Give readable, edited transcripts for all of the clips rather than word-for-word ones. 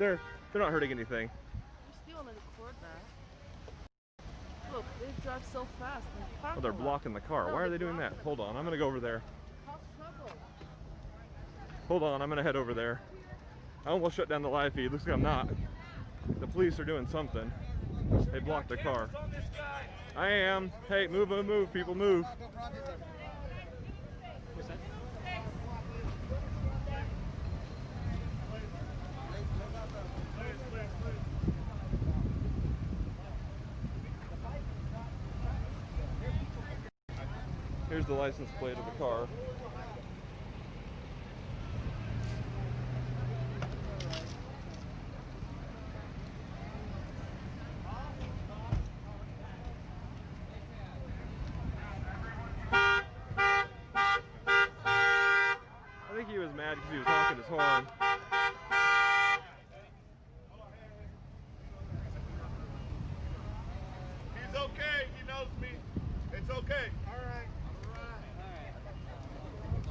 They're not hurting anything. You still want to record that? Look, they drive so fast. Oh, they're blocking the car. Why are they doing that? Hold on, I'm gonna go over there. Hold on, I'm gonna head over there. I almost shut down the live feed. Looks like I'm not. The police are doing something. They blocked the car. I am. Hey, move, move, move, people, move. Here's the license plate of the car. I think he was mad because he was honking his horn. He's okay. He knows me. It's okay. All right.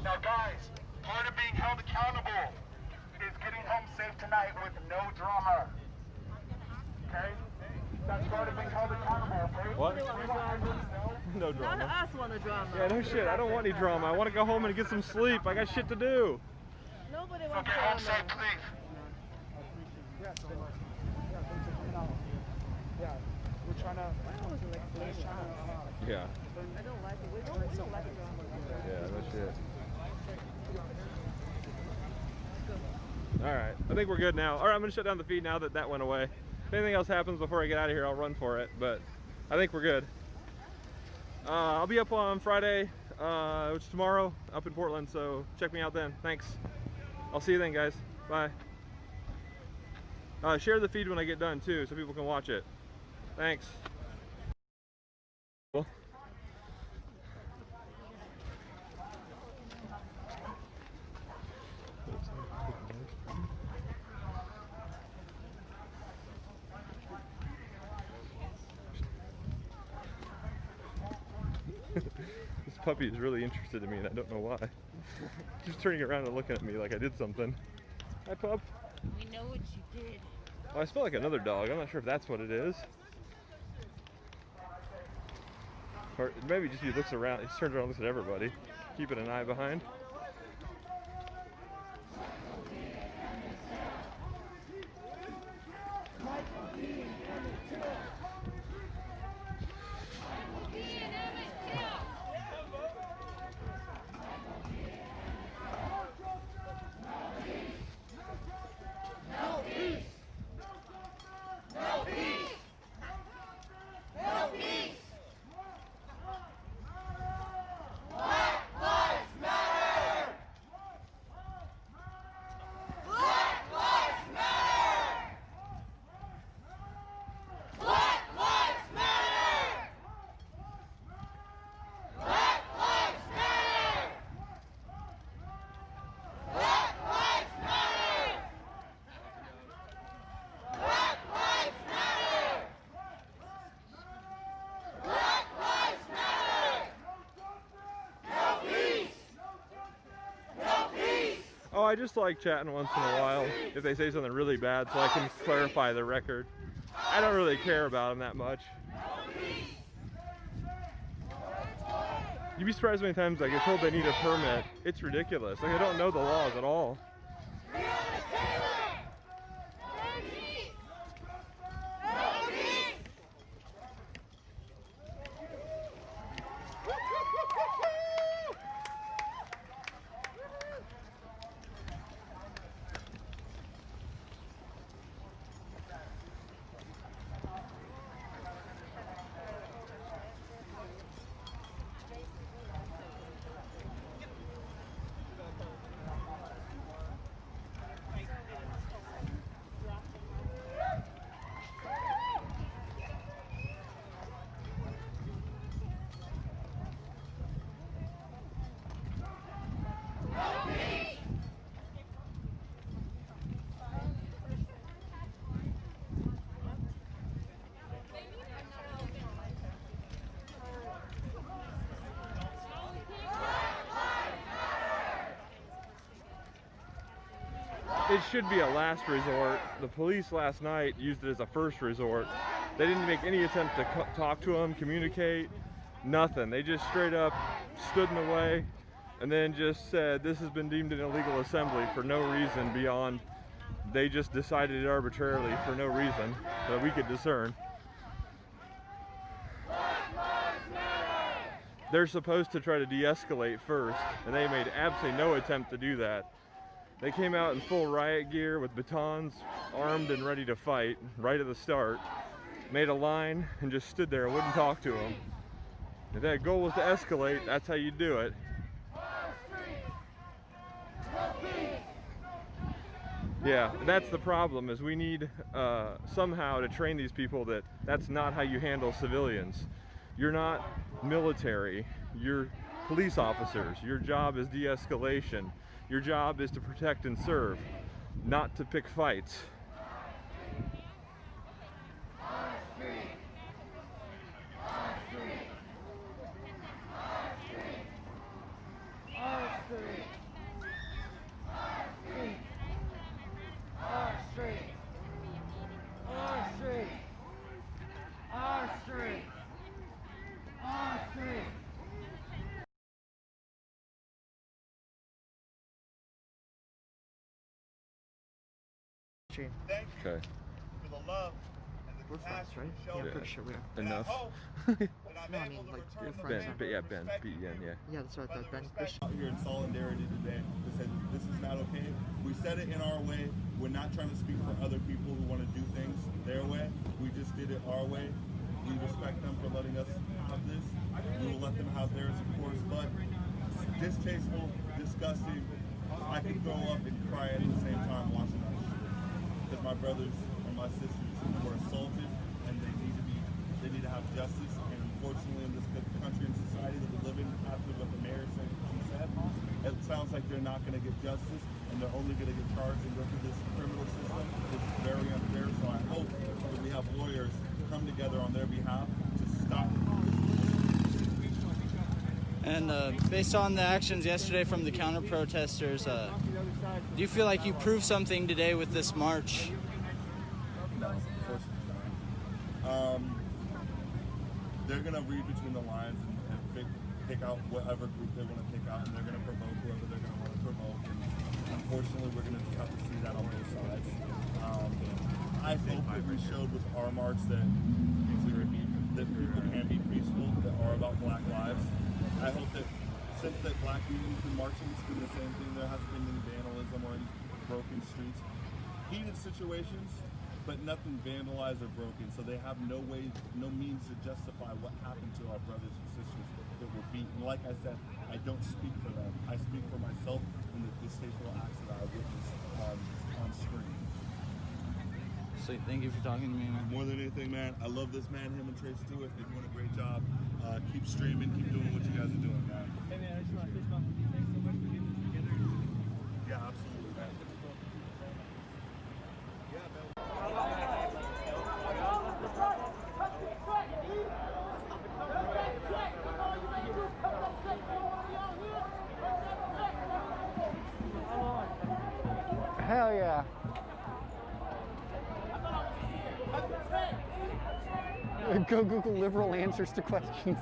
Now, guys, part of being held accountable is getting home safe tonight with no drama. Okay? That's part of being held accountable, okay? What? No drama. None of us want a drama. Yeah, no shit. I don't want any drama. I want to go home and get some sleep. I got shit to do. Nobody So wants get drama. home safe, please. Yeah, we're trying to. Yeah. I don't like it. We don't like drama. Yeah, no shit. Alright, I think we're good now. Alright, I'm going to shut down the feed now that that went away. If anything else happens before I get out of here, I'll run for it, but I think we're good. I'll be up on Friday, which is tomorrow, up in Portland, so check me out then. Thanks. I'll see you then, guys. Bye. Share the feed when I get done, too, so people can watch it. Thanks. Cool. This puppy is really interested in me and I don't know why. Just turning around and looking at me like I did something. Hi, pup. We know what you did. Oh, I smell like another dog. I'm not sure if that's what it is. Or maybe just he looks around, he turns around and looks at everybody, keeping an eye behind. Oh, I just like chatting once in a while if they say something really bad so I can clarify the record. I don't really care about them that much. You'd be surprised how many times I get told they need a permit. It's ridiculous. Like, I don't know the laws at all. it should be a last resort. The police last night used it as a first resort. They didn't make any attempt to talk to them, communicate, nothing. They just straight up stood in the way and then just said this has been deemed an illegal assembly for no reason beyond they just decided it arbitrarily for no reason that we could discern. They're supposed to try to de-escalate first, and they made absolutely no attempt to do that. They came out in full riot gear with batons, armed and ready to fight right at the start, made a line and just stood there and wouldn't talk to them. If that goal was to escalate, that's how you do it. Yeah, that's the problem, is we need somehow to train these people that that's not how you handle civilians. You're not military, you're police officers. Your job is de-escalation. Your job is to protect and serve, not to pick fights. Okay. For the love and the We're friends, right? Yeah, I'm pretty sure we are. Enough. No, I mean, like, you're friends. Ben, yeah, Ben, B-E-N, yeah. Yeah, that's right, that Ben Christian. Out here in solidarity today to say this is not okay. We said it in our way. We're not trying to speak for other people who want to do things their way. We just did it our way. We respect them for letting us have this. We will let them have theirs, of course, but distasteful, disgusting. I could throw up and cry at the same time watching this. Because my brothers and my sisters were assaulted, and they need to have justice. And unfortunately, in this country and society that we live in, after what the mayor said, it sounds like they're not going to get justice, and they're only going to get charged and go through this criminal system, which is very unfair. So I hope that we have lawyers come together on their behalf to stop this. And based on the actions yesterday from the counter-protesters, do you feel like you proved something today with this march? No, of course not. They're going to read between the lines and pick out whatever group they want to pick out, and they're going to provoke whoever they're going to want to provoke. And unfortunately, we're going to have to see that on both sides. I think that we showed with our march that people can be peaceful, that are about Black lives. I hope that since that Black union's been marching, it's been the same thing. There hasn't been any vandalism or any broken streets. Heated situations, but nothing vandalized or broken. So they have no means to justify what happened to our brothers and sisters that were beaten. Like I said, I don't speak for them. I speak for myself and the distasteful acts that I witnessed on screen. Sweet, thank you for talking to me, man. More than anything, man, I love this man, him and Trey Stewart. They're doing a great job. Keep streaming, keep doing what you guys are doing, man. Hey, man, I just want to fist bump with you. Thanks so much for getting this together. Yeah, absolutely, man. Hell yeah. Go Google liberal answers to questions.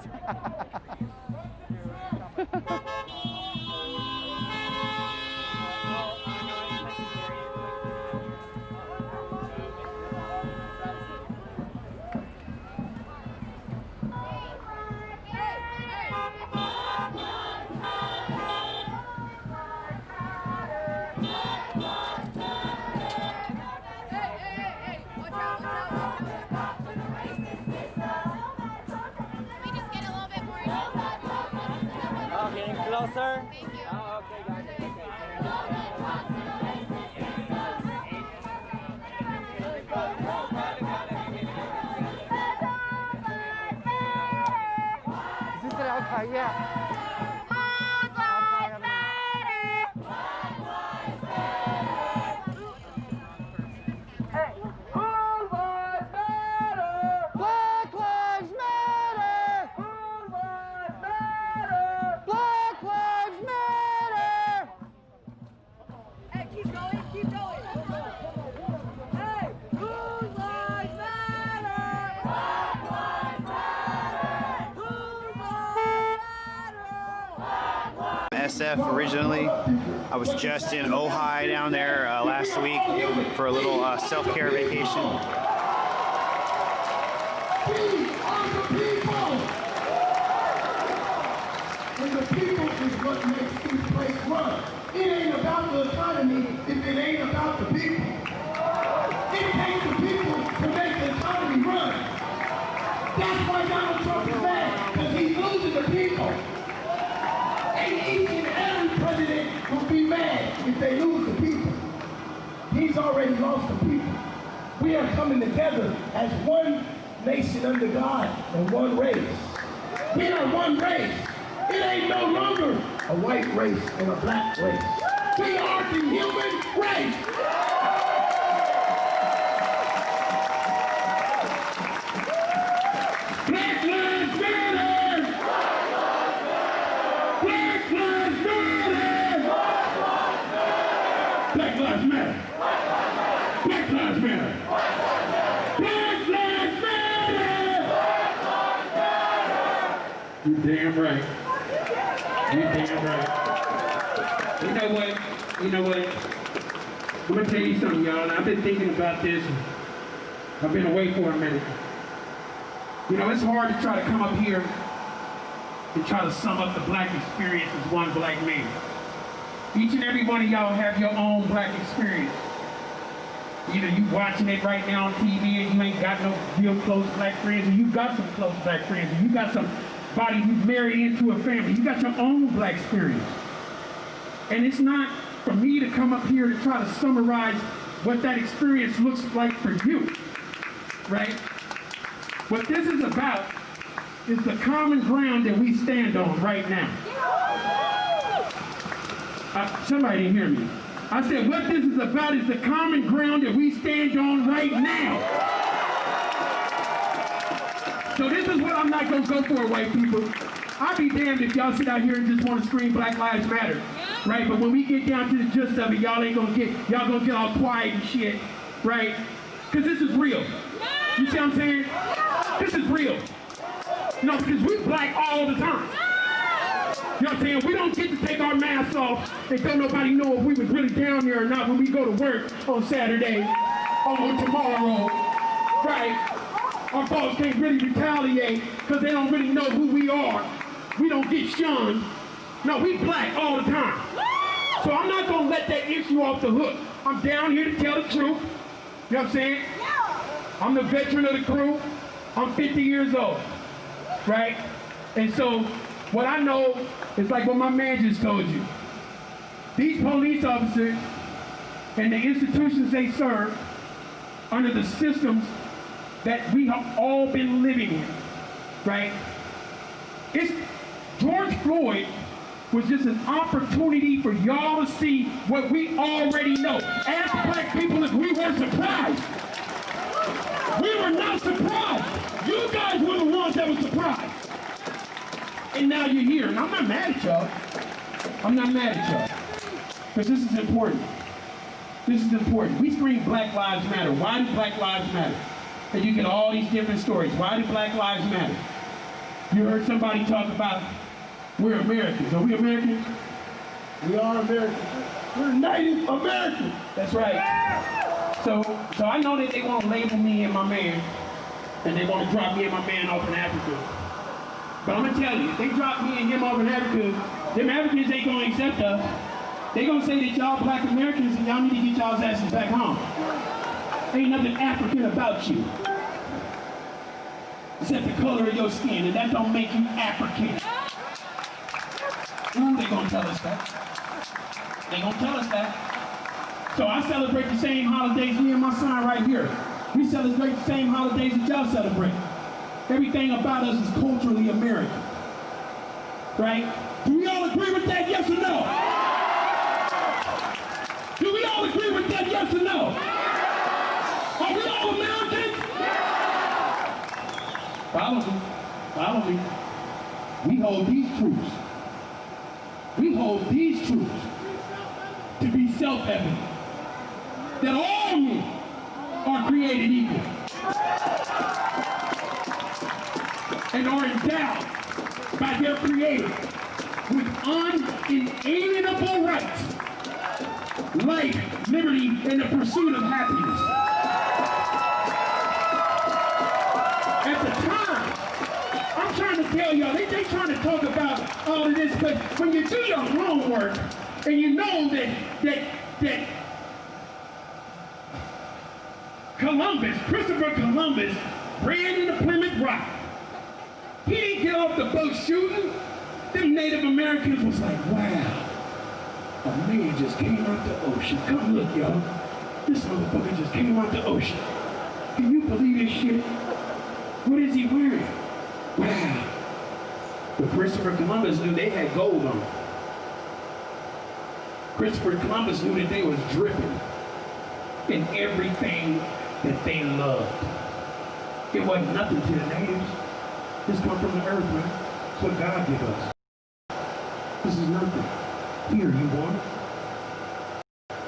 Closer. Thank you. Oh, okay, guys. Is this an okay? Yeah. Keep going, keep going. SF originally. I was just in Ojai down there last week for a little self-care vacation. And the people is what makes this place run. It ain't about the economy if it ain't about the people. It takes the people to make the economy run. That's why Donald Trump is mad, because he's losing the people. And each and every president will be mad if they lose the people. He's already lost the people. We are coming together as one nation under God and one race. We are one race. It ain't no longer a white race and a black race. We are the human race. Black lives matter! Black lives matter! Black lives matter! Black lives matter! Black lives matter! You're damn right. You're damn right. You know what? I'm gonna tell you something, y'all, and I've been thinking about this. I've been away for a minute. You know, it's hard to try to come up here and try to sum up the black experience as one black man. Each and every one of y'all have your own black experience. Either you watching it right now on TV and you ain't got no real close black friends, or you got some close black friends, or you got somebody who's married into a family. You got your own black experience. And it's not for me to come up here to try to summarize what that experience looks like for you, right? What this is about is the common ground that we stand on right now. Somebody didn't hear me. I said what this is about is the common ground that we stand on right now. So this is what I'm not going to go for, white people. I'll be damned if y'all sit out here and just want to scream Black Lives Matter, right? But when we get down to the gist of it, y'all gonna get all quiet and shit, right? Because this is real. You see what I'm saying? This is real. You know, because we black all the time. You know what I'm saying? We don't get to take our masks off and don't nobody know if we was really down there or not when we go to work on Saturday or on tomorrow, right? Our boss can't really retaliate because they don't really know who we are. We don't get shunned. No, we black all the time. So I'm not going to let that issue off the hook. I'm down here to tell the truth. You know what I'm saying? I'm the veteran of the crew. I'm 50 years old, right? And so what I know is like what my man just told you. These police officers and the institutions they serve under the systems that we have all been living in, right? George Floyd was just an opportunity for y'all to see what we already know. As black people, if we were surprised. We were not surprised. You guys were the ones that were surprised. And now you're here. And I'm not mad at y'all. I'm not mad at y'all. Because this is important. This is important. We scream Black Lives Matter. Why do Black Lives Matter? And you get all these different stories. Why do Black Lives matter? You heard somebody talk about we're Americans. Are we Americans? We are Americans. We're Native Americans. That's right. So I know that they want to label me and my man, and they want to drop me and my man off in Africa. But I'm going to tell you, if they drop me and him off in Africa, them Africans ain't going to accept us. They're going to say that y'all black Americans and y'all need to get y'all's asses back home. Ain't nothing African about you. Except the color of your skin, and that don't make you African. They gonna tell us that. They gonna tell us that. So I celebrate the same holidays, me and my son right here. We celebrate the same holidays that y'all celebrate. Everything about us is culturally American. Right? Do we all agree with that, yes or no? Do we all agree with that, yes or no? Are we all Americans? Follow me. Follow me. We hold these truths. We hold these truths to be self-evident. That all men are created equal. And are endowed by their Creator with unalienable rights, life, liberty, and the pursuit of happiness. At the time, I'm trying to tell y'all, they trying to talk about all of this, but when you do your homework and you know that Christopher Columbus ran in the Plymouth Rock. He didn't get off the boat shooting. Them Native Americans was like, wow, a man just came out the ocean. Come look, y'all. This motherfucker just came out the ocean. Can you believe this shit? What is he wearing? Wow. But Christopher Columbus knew they had gold on. Christopher Columbus knew that they was dripping in everything that they loved. It wasn't nothing to the natives. This come from the earth, man. It's what God gave us. This is nothing. Here, you want it?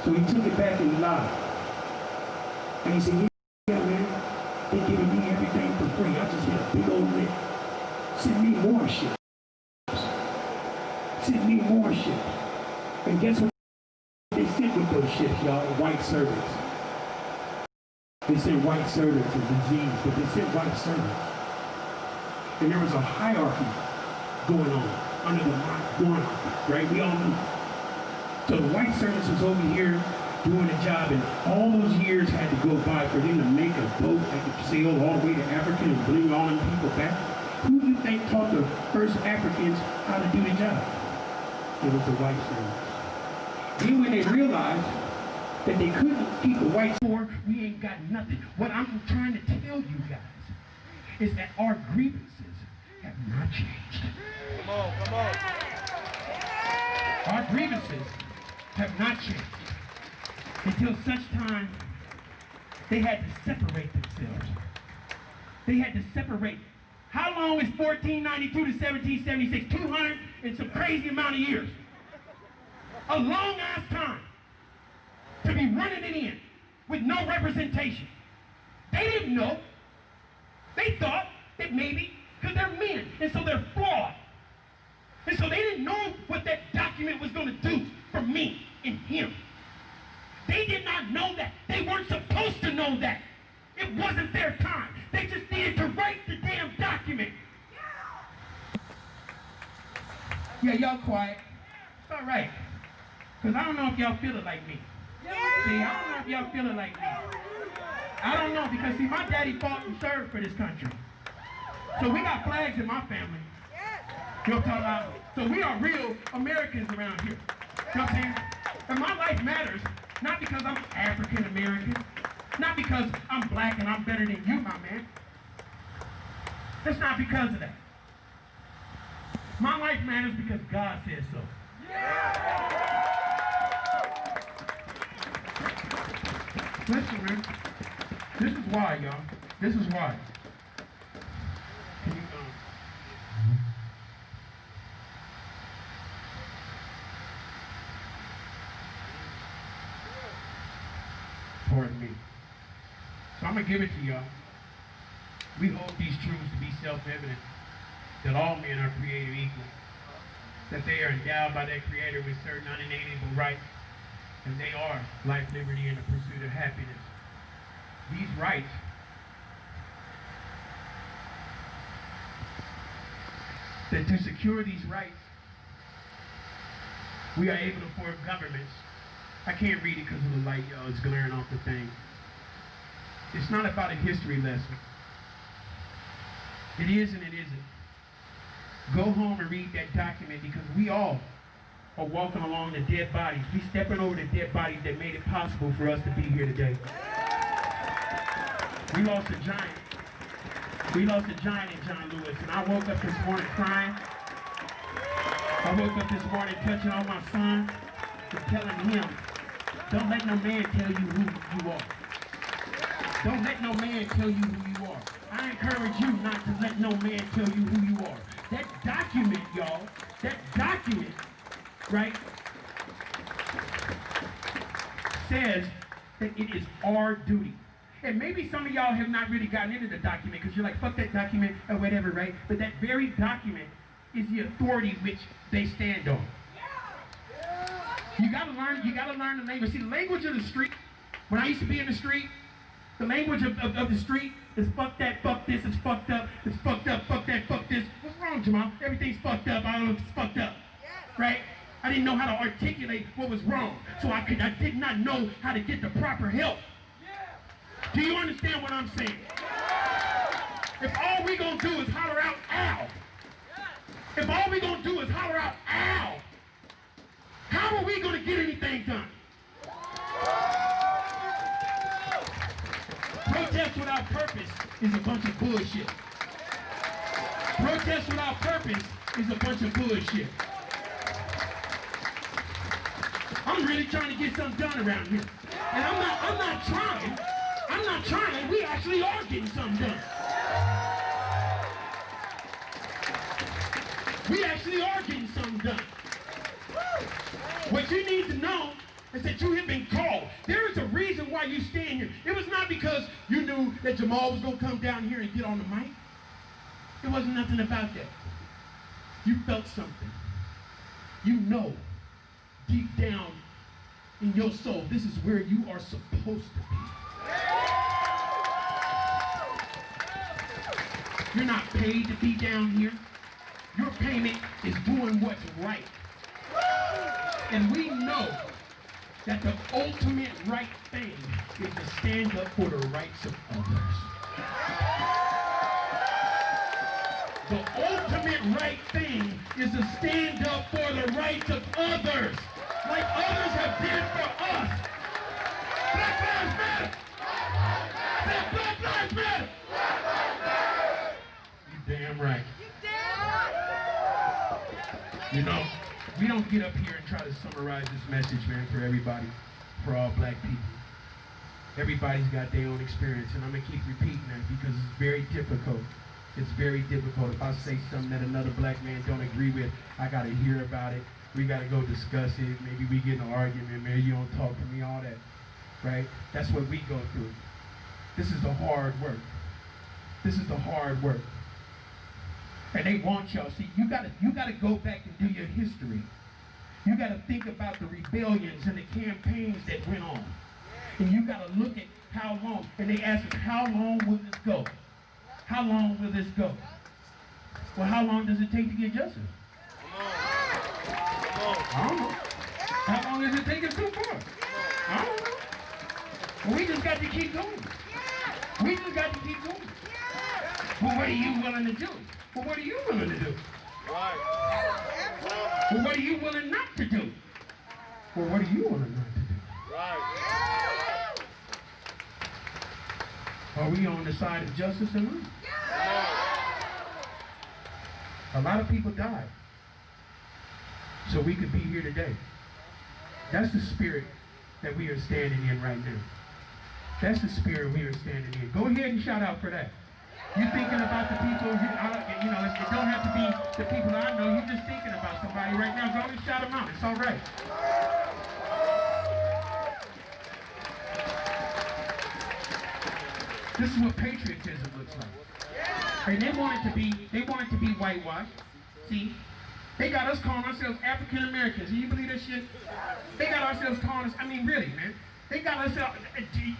So he took it back and lied. And he said, yeah, man, they giving me everything for free. I just hit a big old lick. Send me more shit. Send me more shit. And guess what they sent with those ships, y'all? White servants. They said white servants are disease, but they said white servants. And there was a hierarchy going on under the monarchy, right? We all knew. So the white servants was over here doing a job, and all those years had to go by for them to make a boat that could sail all the way to Africa and bring all them people back. Who do you think taught the first Africans how to do the job? It was the white servants. Then when they realized that they couldn't keep the whites poor, we ain't got nothing. What I'm trying to tell you guys is that our grievances have not changed. Come on, come on. Our grievances have not changed until such time they had to separate themselves. They had to separate. How long is 1492 to 1776? 200 and some crazy amount of years. A long ass time to be running it in with no representation. They didn't know. They thought that maybe, because they're men, and so they're flawed. And so they didn't know what that document was going to do for me and him. They did not know that. They weren't supposed to know that. It wasn't their time. They just needed to write the damn document. Yeah, y'all quiet. It's all right. Because I don't know if y'all feel it like me. See, I don't know if y'all feel it like me. I don't know, because see, my daddy fought and served for this country. So we got flags in my family. You know what I'm talking about? So we are real Americans around here. You know what I'm saying? And my life matters, not because I'm African American, not because I'm black and I'm better than you, my man. It's not because of that. My life matters because God says so. Listen, man. This is why, y'all. This is why. Can you, pardon me. So I'm going to give it to y'all. We hold these truths to be self-evident, that all men are created equal, that they are endowed by their Creator with certain unalienable rights, and they are life, liberty, and the pursuit of happiness. These rights that to secure these rights, we are able to form governments. I can't read it because of the light, y'all. It's glaring off the thing. It's not about a history lesson. It is and it isn't. Go home and read that document, because we all are walking along the dead bodies. We stepping over the dead bodies that made it possible for us to be here today. We lost a giant. We lost a giant in John Lewis, and I woke up this morning crying. I woke up this morning touching on my son and telling him, don't let no man tell you who you are. Don't let no man tell you who you are. I encourage you not to let no man tell you who you are. That document, y'all, that document, right, says that it is our duty. And maybe some of y'all have not really gotten into the document because you're like, fuck that document or whatever, right? But that very document is the authority which they stand on. You gotta learn the language. See, the language of the street, when I used to be in the street, the language of the street is fuck that, fuck this, it's fucked up, fuck that, fuck this. What's wrong, Jamal? Everything's fucked up, I don't know if it's fucked up. Right? I didn't know how to articulate what was wrong. So I did not know how to get the proper help. Do you understand what I'm saying? If all we gonna do is holler out, ow. If all we gonna do is holler out, ow. How are we gonna get anything done? Protest without purpose is a bunch of bullshit. Protest without purpose is a bunch of bullshit. I'm really trying to get something done around here. And I'm not trying. We actually are getting something done. We actually are getting something done. What you need to know is that you have been called. There is a reason why you stand here. It was not because you knew that Jamal was going to come down here and get on the mic. It wasn't nothing about that. You felt something. You know, deep down in your soul, this is where you are supposed to be. You're not paid to be down here. Your payment is doing what's right. And we know that the ultimate right thing is to stand up for the rights of others. The ultimate right thing is to stand up for the rights of others, like others have did for us. Black Lives Matter! Say Black Lives Matter! You damn right. You know, we don't get up here and try to summarize this message, man, for everybody, for all black people. Everybody's got their own experience, and I'm going to keep repeating that because it's very difficult. It's very difficult. If I say something that another black man don't agree with, I got to hear about it. We got to go discuss it. Maybe we get in an argument. Maybe you don't talk to me, all that, right? That's what we go through. This is the hard work. This is the hard work. And they want y'all. See, you gotta go back and do your history. You gotta think about the rebellions and the campaigns that went on. And you gotta look at how long. And they ask us, how long will this go? How long will this go? Well, how long does it take to get justice? I don't know. How long is it taking so far? I don't know. Well, we just got to keep going. We just got to keep going. Well, what are you willing to do? Well, what are you willing to do? Right. Well, what are you willing not to do? Well, what are you willing not to do? Right. Are we on the side of justice or not? A lot of people died so we could be here today. That's the spirit that we are standing in right now. That's the spirit we are standing in. Go ahead and shout out for that. You're thinking about the people, you know, it don't have to be the people that I know. You're just thinking about somebody right now. Go and shout them out. It's all right. This is what patriotism looks like. And they want it to be whitewashed. See? They got us calling ourselves African Americans. Do you believe that shit? They got ourselves calling us, I mean, really, man. They got us,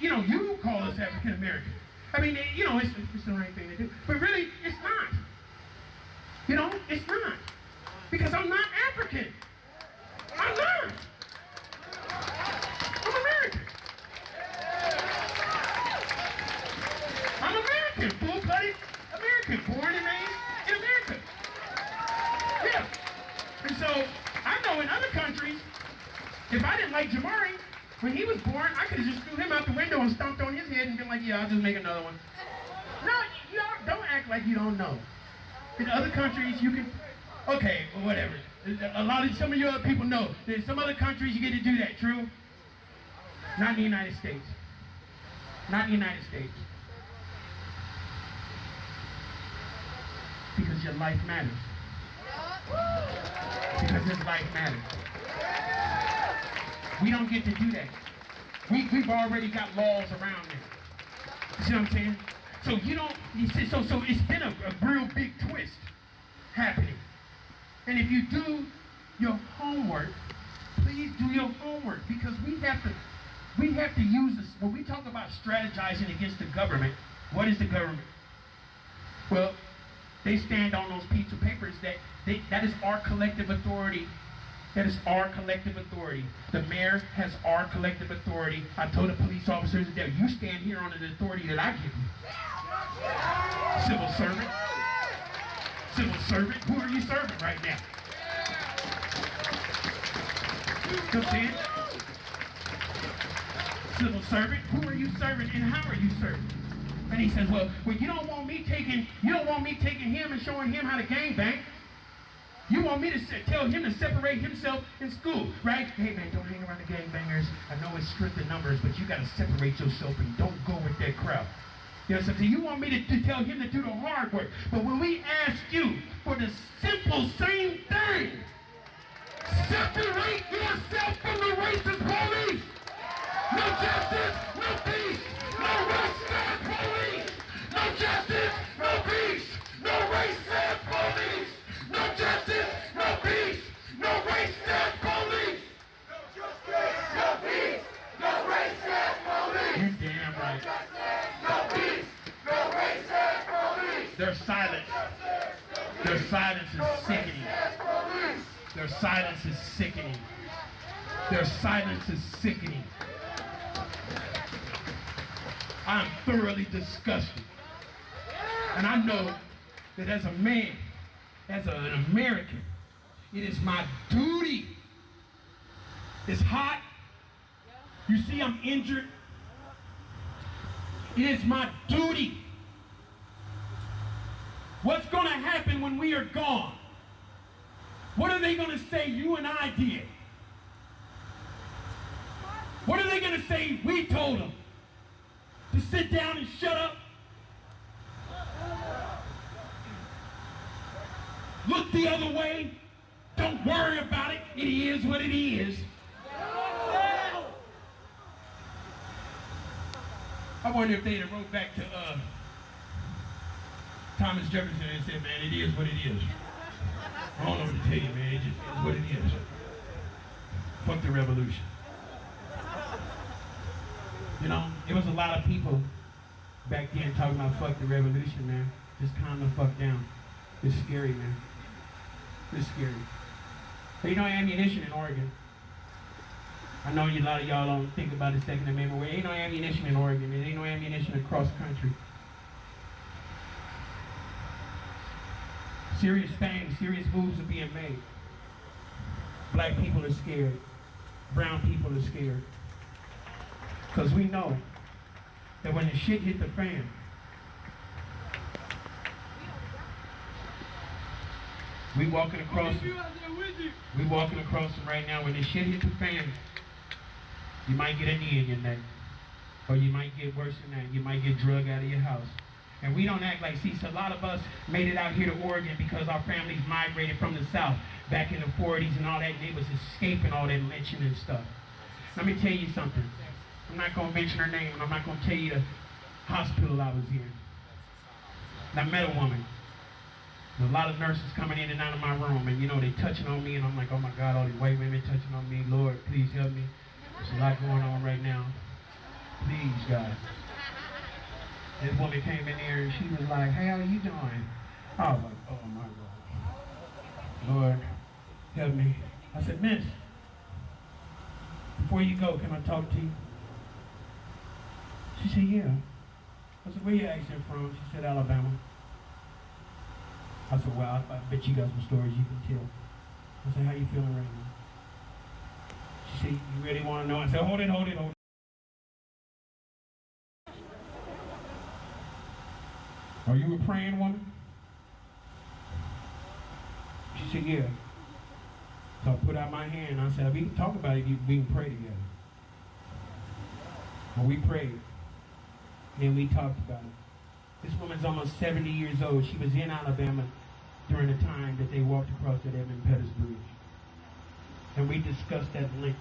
you know, you call us African American. I mean, you know, it's the right thing to do. But really, it's not. You know, it's not. Because I'm not African. I'm not. I'm American. I'm American, full-blooded American, born and raised in America. Yeah. And so, I know in other countries, if I didn't like Jamari, when he was born, I could have just threw him out the window and stomped on his head and been like, yeah, I'll just make another one. No, you don't act like you don't know. In other countries, you can, okay, well, whatever. Some of you other people know. In some other countries, you get to do that, true? Not in the United States. Not in the United States. Because your life matters. Because his life matters. We don't get to do that. We've already got laws around it. You see what I'm saying? So you see, so it's been a real big twist happening. And if you do your homework, please do your homework, because we have to use this. When we talk about strategizing against the government, what is the government? Well, they stand on those pieces of papers that is our collective authority. That is our collective authority. The mayor has our collective authority. I told the police officers that you stand here on the authority that I give you. Civil servant. Civil servant. Who are you serving right now? Come in. Civil servant. Who are you serving and how are you serving? And he says, well, you don't want me taking him and showing him how to gangbang. You want me to tell him to separate himself in school, right? Hey man, don't hang around the gangbangers. I know it's strength in numbers, but you gotta separate yourself and don't go with that crowd. You know, so you want me to tell him to do the hard work. But when we ask you for the simple same thing, separate yourself from the racist police. No justice, no peace. No racist police. No justice, no peace. No racist police. No justice, no peace. No racist police. No justice, no peace. No racist police. You're damn right. No justice, no peace. No racist police. Their silence. Their silence is sickening. Their silence is sickening. Their silence is sickening. I'm thoroughly disgusted. And I know that as a man, as an American, it is my duty. It's hot. You see I'm injured. It is my duty. What's going to happen when we are gone? What are they going to say you and I did? What are they going to say we told them? To sit down and shut up? Look the other way? Don't worry about it. It is what it is. I wonder if they'd have wrote back to Thomas Jefferson and said, man, it is what it is. I don't know what to tell you, man. It just is what it is. Fuck the revolution. You know, there was a lot of people back then talking about fuck the revolution, man. Just calm the fuck down. It's scary, man. It's scary. But you know, ammunition in Oregon. I know a lot of y'all don't think about the Second Amendment. There ain't no ammunition in Oregon. There ain't no ammunition across country. Serious things, serious moves are being made. Black people are scared. Brown people are scared. Because we know that when the shit hit the fan, we walking across them right now. When the shit hit the fan, you might get a knee in your neck. Or you might get worse than that. You might get drug out of your house. And we don't act like, see, so a lot of us made it out here to Oregon because our families migrated from the South back in the 40s and all that. They was escaping all that lynching and stuff. Let me tell you something. I'm not going to mention her name, and I'm not going to tell you the hospital I was in. And I met a woman. There's a lot of nurses coming in and out of my room, and you know, they touching on me, and I'm like, oh my God, all these white women touching on me. Lord, please help me. There's a lot going on right now. Please, God. This woman came in there, and she was like, hey, how are you doing? I was like, oh my God. Lord, help me. I said, miss, before you go, can I talk to you? She said, yeah. I said, where you accent from? She said, Alabama. I said, well, I bet you got some stories you can tell. I said, how you feeling right now? She said, you really want to know? I said, hold it. Are you a praying woman? She said, yeah. So I put out my hand and I said, we can talk about it, we can pray together. And we prayed. And we talked about it. This woman's almost 70 years old. She was in Alabama during the time that they walked across that Edmund Pettus Bridge. And we discussed that length.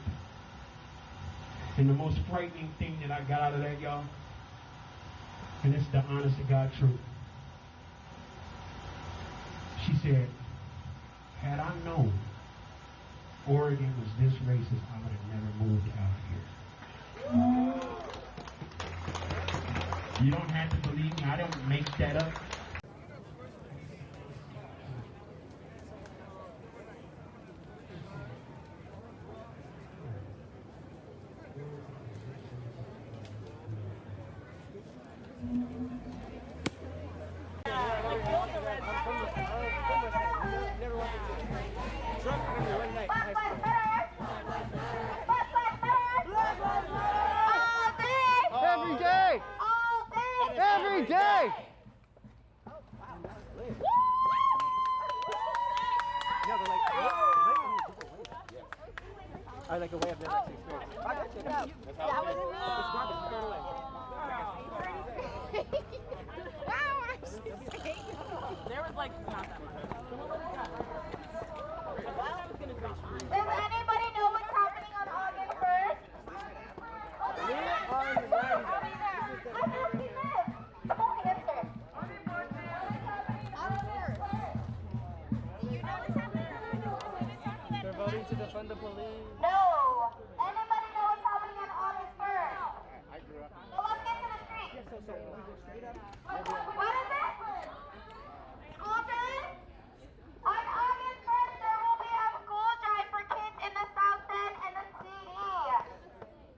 And the most frightening thing that I got out of that, y'all, and it's the honest to God truth. She said, had I known Oregon was this racist, I would have never moved out here. You don't have to believe me. I don't make that up. Every day! Every day! I like a way I've never experienced. Check it out. That's how it is. It's garbage. Throw it away. There was like not that much. Does anybody know what's happening on August 1st? I'll be there. I'm asking them. Don't answer. August 1st. Do you know what's happening on August 1st? They're voting to defund the police. No. Anybody know what's happening on August 1st? I grew up. Well, let's get to the street. So straight up. What is it? School drive? On August 1st, there will be a school drive for kids in the South End and the CD.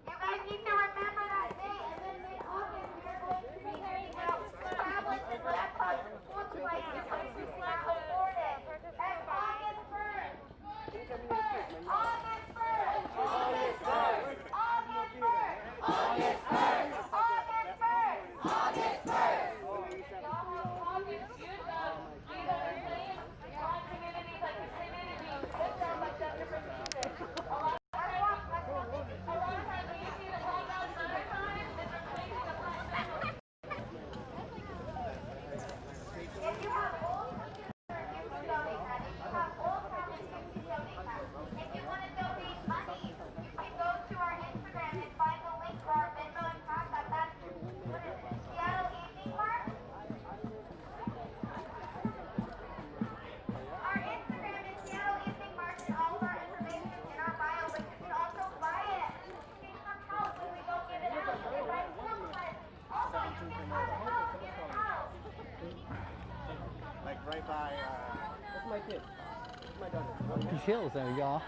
You guys need to remember that date, and then in August, we are going to be handing out tablets and laptops and school supplies to kids who cannot afford it. That's August 1st. August 1st. August 1st. August 1st. August 1st. August 1st. August 1st. Like right by, that's my kid. That's my daughter. These hills there, y'all.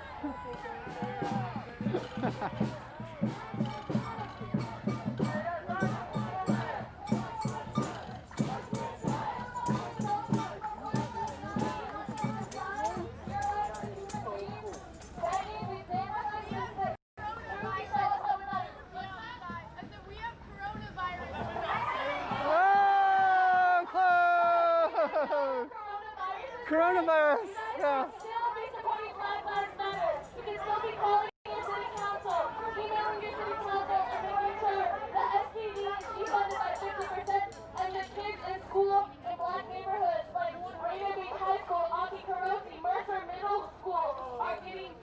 Coronavirus! Yeah. Still be supporting Black Lives Matter. You can still be calling your city council, emailing your city council, and making sure the SPD is defunded by 50%, and the kids in school in black neighborhoods like Rainier Beach High School, Auntie Carosi, Mercer Middle School are getting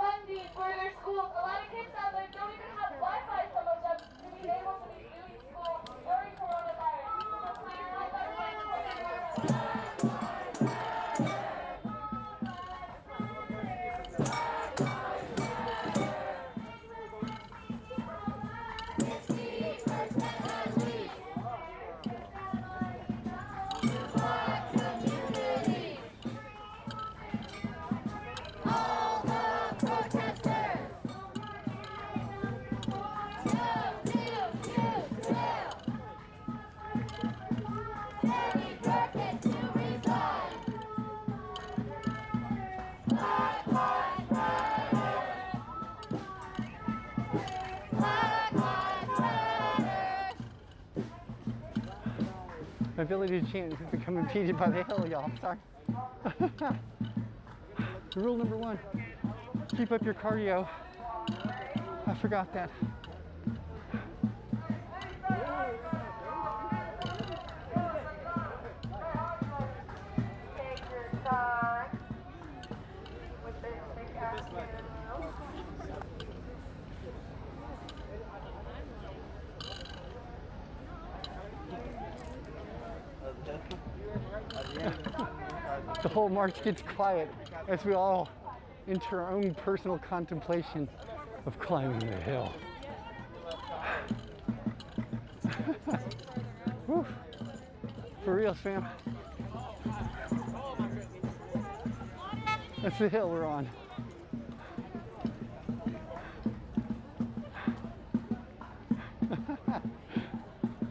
funding for their schools. A lot of kids out there don't even have Wi-Fi, some of them, to be able to be doing school during coronavirus. So please help us fight for their My ability to chant has become impeded by the hill, y'all. Sorry. Rule number 1, keep up your cardio. I forgot that. Take your time with this big action. the whole march gets quiet as we all enter our own personal contemplation of climbing the hill. Whew. For real, fam. That's the hill we're on.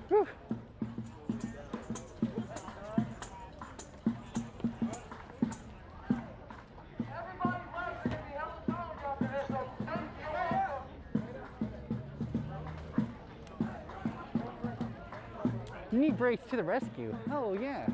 Whew. You need brakes to the rescue. Oh, yeah.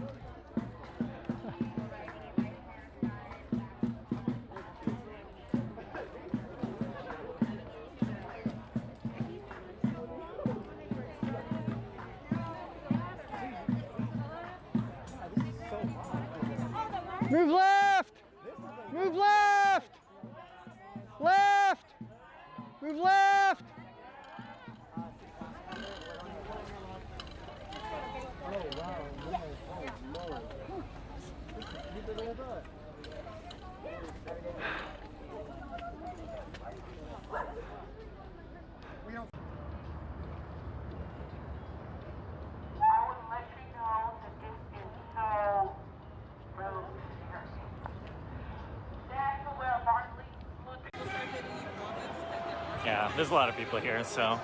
Move left! Move left! Left! Move left! Yeah, there's a lot of people here, so,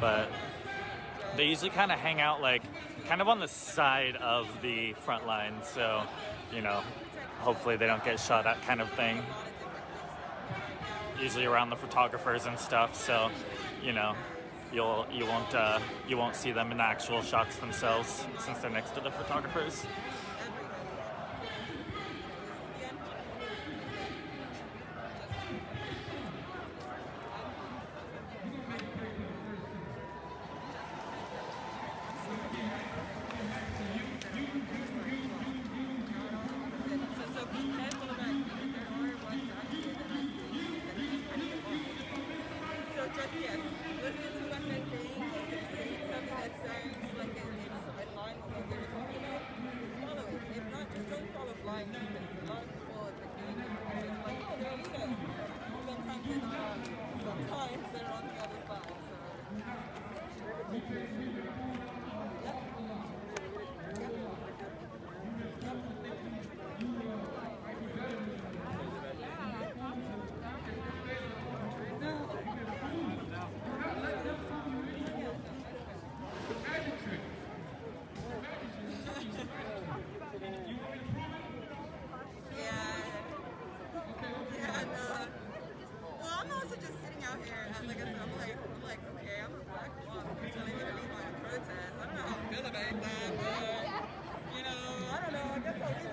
but they usually kind of hang out like kind of on the side of the front line, so, you know, hopefully they don't get shot at kind of thing. Usually around the photographers and stuff, so, you know, you won't see them in actual shots themselves since they're next to the photographers.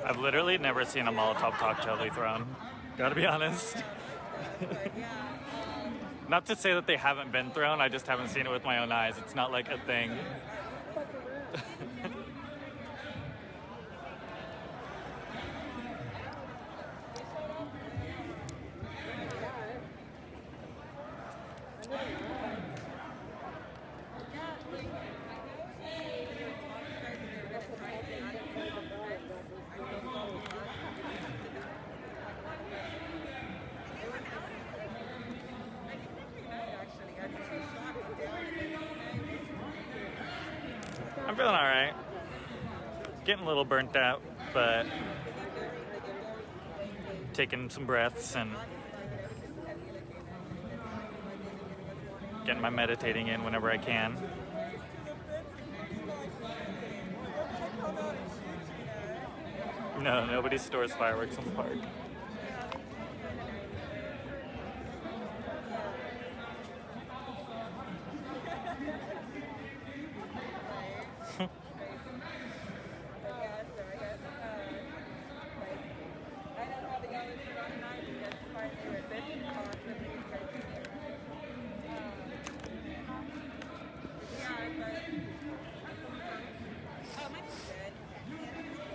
I've literally never seen a Molotov cocktail be thrown. Gotta be honest. Not to say that they haven't been thrown, I just haven't seen it with my own eyes. It's not like a thing. I'm feeling all right. Getting a little burnt out, but taking some breaths and getting my meditating in whenever I can. No, nobody stores fireworks in the park.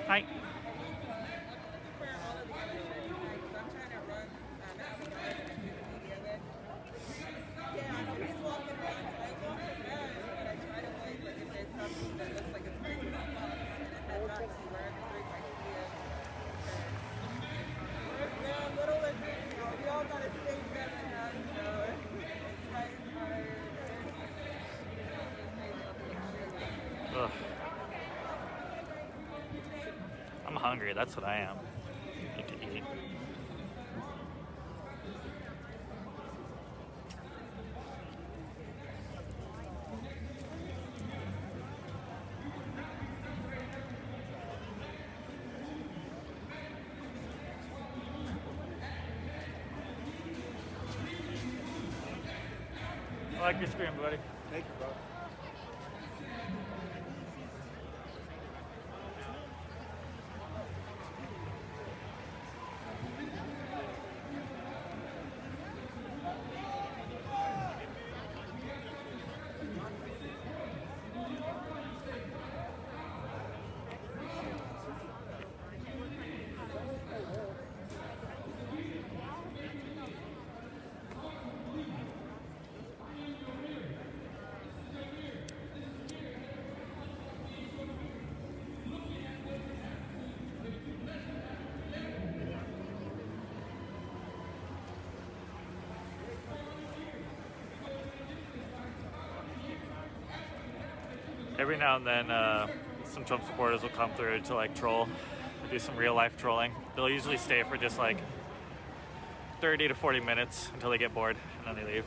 Hi. Ugh. I'm hungry, that's what I am. Need to eat. I like your stream, buddy. Thank you, bro. Every now and then, some Trump supporters will come through to like troll, do some real life trolling. They'll usually stay for just like 30 to 40 minutes until they get bored and then they leave.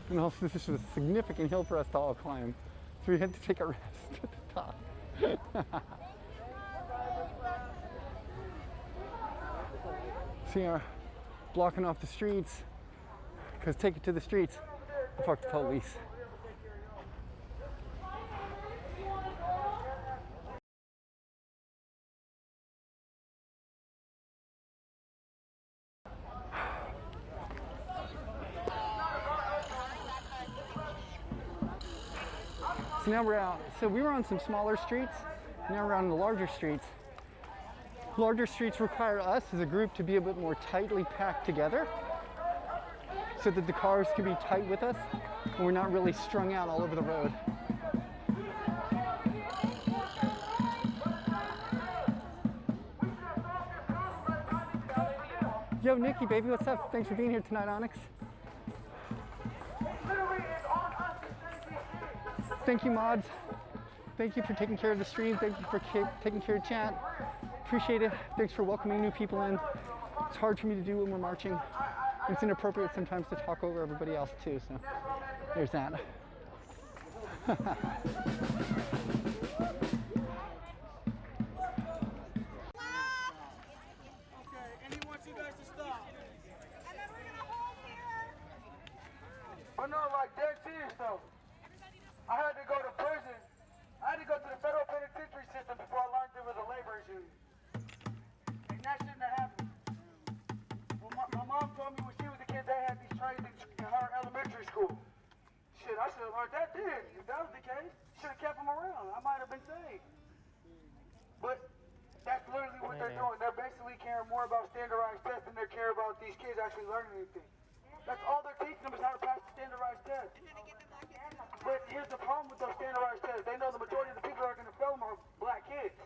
And also, this is a significant hill for us to all climb, so we had to take a rest at the top. See, blocking off the streets, because take it to the streets, fuck the police. So now we're out. So we were on some smaller streets. Now we're on the larger streets. Larger streets require us as a group to be a bit more tightly packed together so that the cars can be tight with us and we're not really strung out all over the road. Yo, Nikki, baby, what's up? Thanks for being here tonight, Onyx. Thank you, mods. Thank you for taking care of the stream. Thank you for taking care of chat. Appreciate it. Thanks for welcoming new people in. It's hard for me to do when we're marching. It's inappropriate sometimes to talk over everybody else too, so there's that. But no, like dead serious though. I had to go to prison. I had to go to the federal penitentiary system before I learned there was a laborers union. And that shouldn't have happened. Well, my mom told me when she was a kid they had these trades in her elementary school. Shit, I should have learned that then. If that was the case, should have kept them around. I might have been saved. But that's literally what they're doing. They're basically caring more about standardized tests than they care about these kids actually learning anything. That's all they're teaching them is how to pass the standardized test. But here's the problem with those standardized tests. They know the majority of the people that are going to fail them are black kids.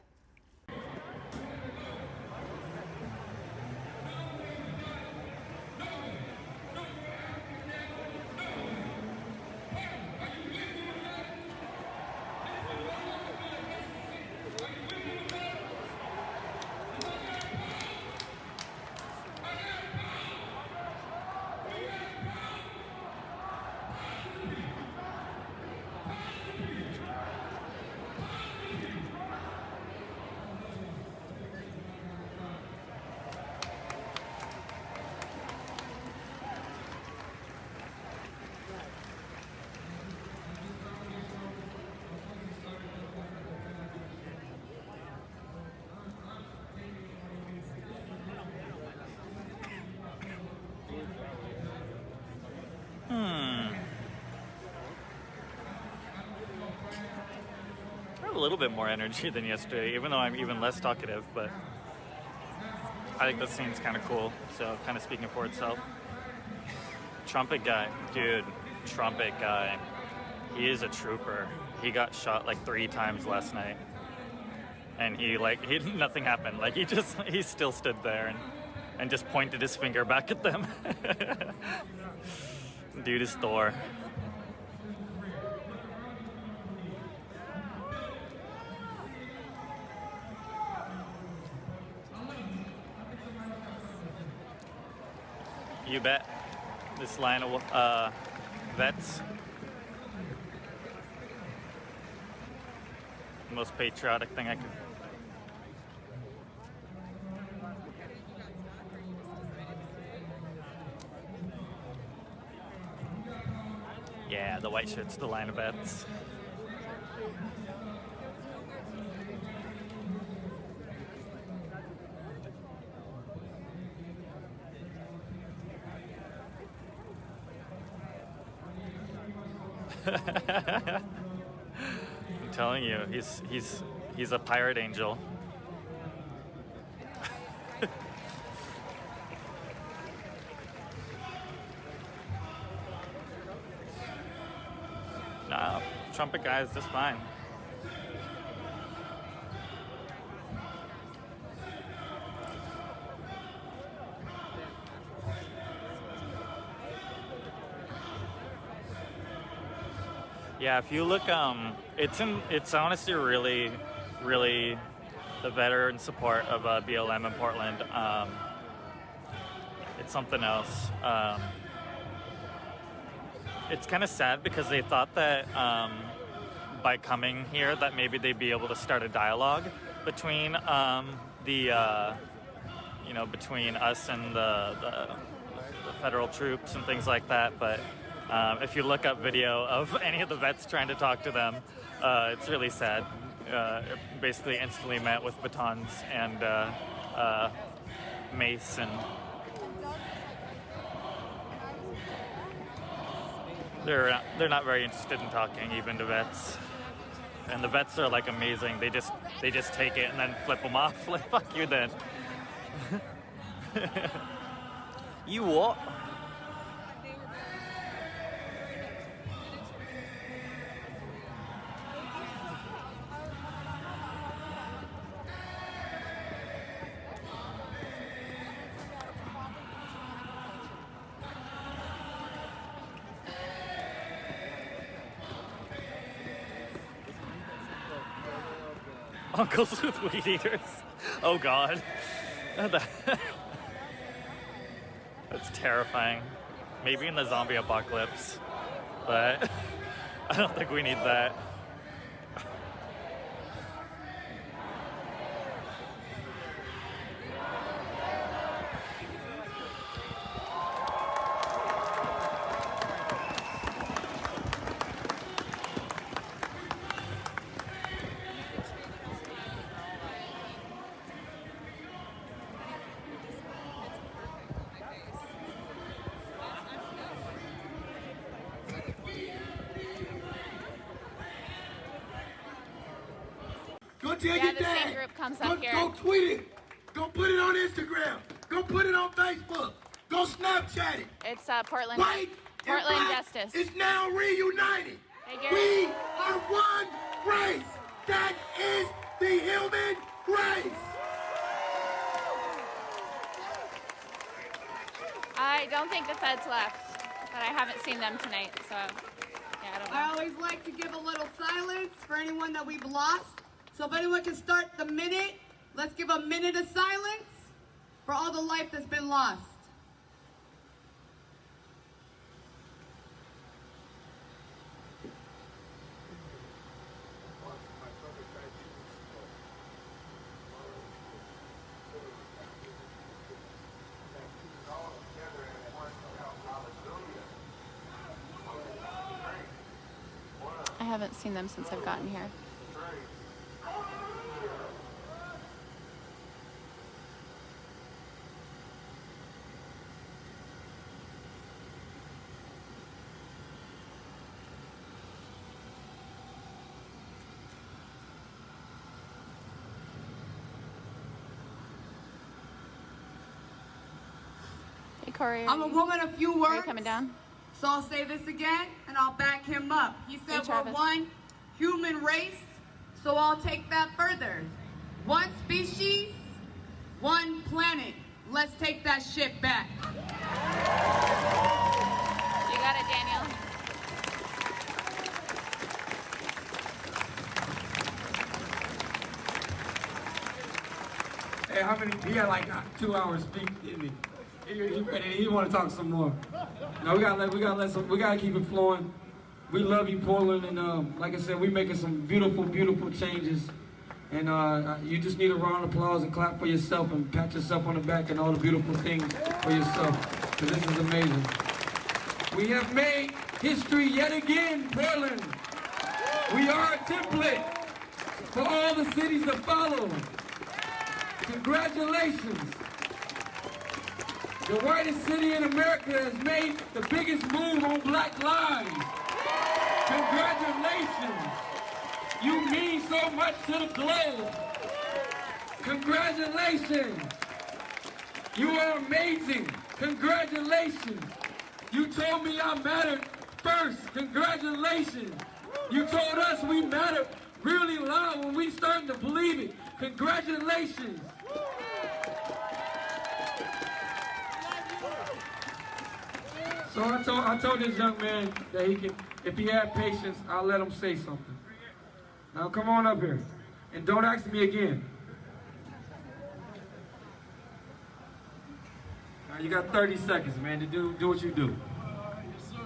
little bit more energy than yesterday, even though I'm even less talkative, but I think the scene's kind of cool, so kind of speaking for itself. Trumpet guy, dude, trumpet guy, he is a trooper. He got shot like 3 times last night, and nothing happened. Like he still stood there and just pointed his finger back at them. Dude is Thor. You bet. This line of vets. The most patriotic thing I could. Yeah, the white shirt's the line of vets. I'm telling you, he's a pirate angel. Nah, trumpet guy is just fine. Yeah, if you look, it's honestly really the veteran support of BLM in Portland. It's something else. It's kind of sad because they thought that by coming here that maybe they'd be able to start a dialogue between between us and the federal troops and things like that, but if you look up video of any of the vets trying to talk to them, it's really sad. Basically instantly met with batons and mace, and they're not very interested in talking, even to vets. And the vets are like amazing. They just take it and then flip them off. Like, fuck you then. You what? Uncles with weed eaters. Oh God. That's terrifying. Maybe in the zombie apocalypse, but I don't think we need that. Yeah, the same group comes up here. Go tweet it. Go put it on Instagram. Go put it on Facebook. Go Snapchat it. It's Portland. White Portland and black Justice. is now reunited. Hey, Gary. We are one race. That is the human race. I don't think the feds left, but I haven't seen them tonight, so yeah, I don't know. I always like to give a little silence for anyone that we've lost. So if anyone can start the minute, let's give a minute of silence for all the life that's been lost. I haven't seen them since I've gotten here. Corey, I'm a woman of few words. are you coming down? So I'll say this again, and I'll back him up. He said we're Travis. one human race, so I'll take that further. One species, one planet. Let's take that shit back. You got it, Daniel. Hey, how many? He had like 2 hours speak, didn't he? He ready. He want to talk some more. No, we gotta keep it flowing. We love you, Portland, and like I said, we making some beautiful, beautiful changes. And you just need a round of applause and clap for yourself and pat yourself on the back and all the beautiful things for yourself, because this is amazing. We have made history yet again, Portland. We are a template for all the cities to follow. Congratulations. The whitest city in America has made the biggest move on Black lives. Congratulations. You mean so much to the globe. Congratulations. You are amazing. Congratulations. You told me I mattered first. Congratulations. You told us we mattered really loud when we started to believe it. Congratulations. So I told this young man that he can, if he had patience, I'll let him say something. Now come on up here, and don't ask me again. Now you got 30 seconds, man, to do what you do. Yes, sir.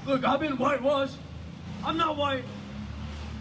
Look, I've been whitewashed. I'm not white.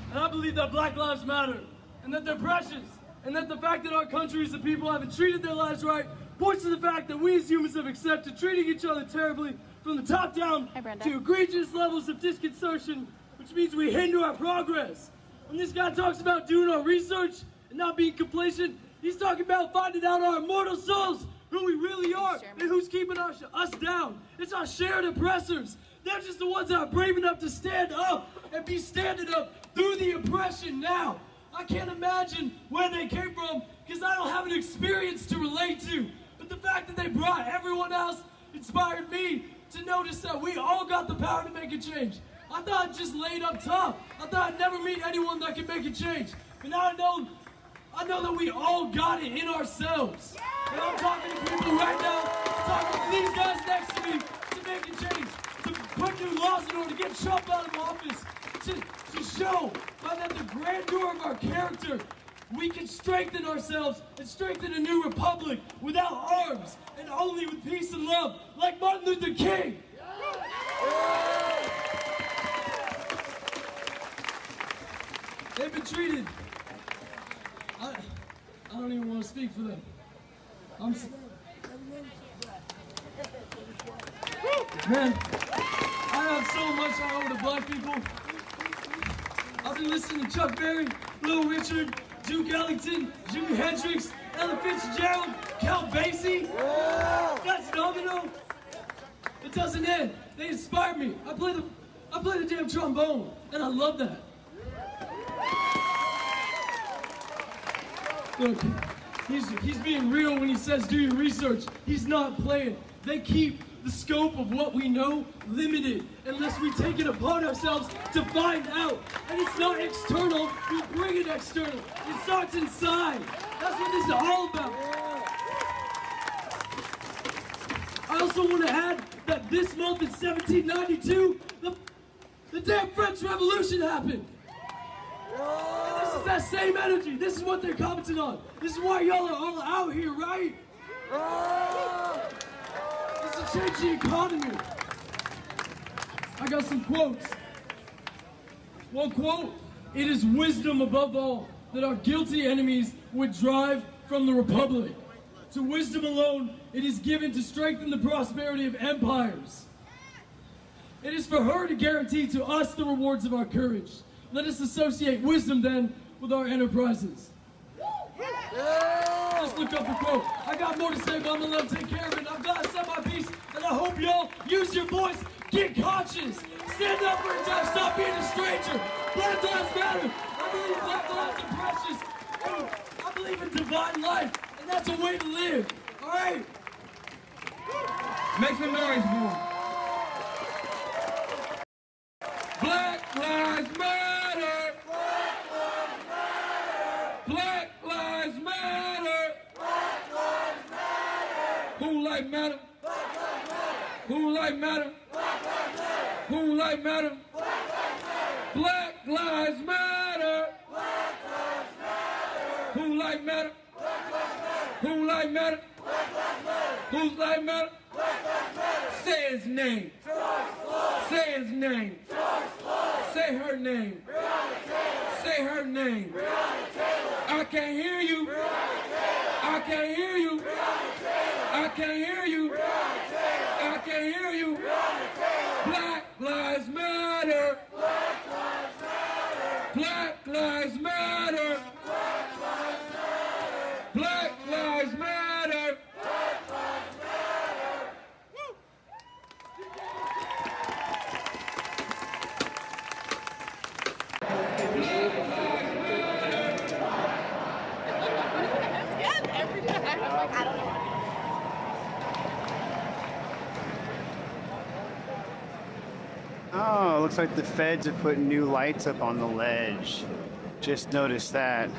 And I believe that Black lives matter, and that they're precious, and that the fact that our country as a people haven't treated their lives right points to the fact that we as humans have accepted treating each other terribly from the top down to egregious levels of disconcertion, which means we hinder our progress. When this guy talks about doing our research and not being complacent, he's talking about finding out our immortal souls, who we really are, and who's keeping us down. It's our shared oppressors. They're just the ones that are brave enough to stand up and be standing up through the oppression now. I can't imagine where they came from because I don't have an experience to relate to. But the fact that they brought everyone else inspired me to notice that we all got the power to make a change. I thought it just laid up top. I thought I'd never meet anyone that could make a change. But now I know that we all got it in ourselves. And I'm talking to people right now, talking to these guys next to me to make a change, to put new laws in order to get Trump out of office, to show by that the grandeur of our character, we can strengthen ourselves and strengthen a new republic without arms and only with peace and love, like Martin Luther King. They've been treated. I don't even want to speak for them. Man, I have so much I owe to Black people. I've been listening to Chuck Berry, Little Richard, Duke Ellington, Jimi Hendrix, Ella Fitzgerald, Count Basie. That's Domino. It doesn't end. They inspire me. I play the damn trombone, and I love that. Look, he's being real when he says do your research. He's not playing. They keep the scope of what we know limited unless we take it upon ourselves to find out. And it's not external, we bring it external. It starts inside. That's what this is all about. I also want to add that this month in 1792, the damn French Revolution happened. And this is that same energy. This is what they're commenting on. This is why y'all are all out here, right? This is change the economy. I got some quotes. One quote, it is wisdom above all that our guilty enemies would drive from the Republic. To wisdom alone, it is given to strengthen the prosperity of empires. It is for her to guarantee to us the rewards of our courage. Let us associate wisdom then with our enterprises. Just look up the quote. I got more to say, but I'm gonna let them take care of it. I've got to set my piece, and I hope y'all use your voice, get conscious, stand up for a time, stop being a stranger. Black lives matter. I believe Black lives are precious. I believe in divine life, and that's a way to live. Hey! Make some noise, boy. Black Lives Matter! Black Lives Matter! Black Lives Matter! Black Lives Matter! Who life matter? Black Lives Matter! Who life matter? Black Lives Matter! Who life matter? Black Lives Matter! Black Lives Matter! Who life matter? Black Lives Matter! Who life matter? Black Lives Matter! Whose life matter? Black Lives Matter! Say his name. Say his name. Say her name. Say her name. I can't hear you. I can't hear you. I can't hear you. I can't hear you. Black Lives Matter. Black Lives Matter. Black Lives Matter. Black Lives Matter. Oh, looks like the feds are putting new lights up on the ledge. Just noticed that.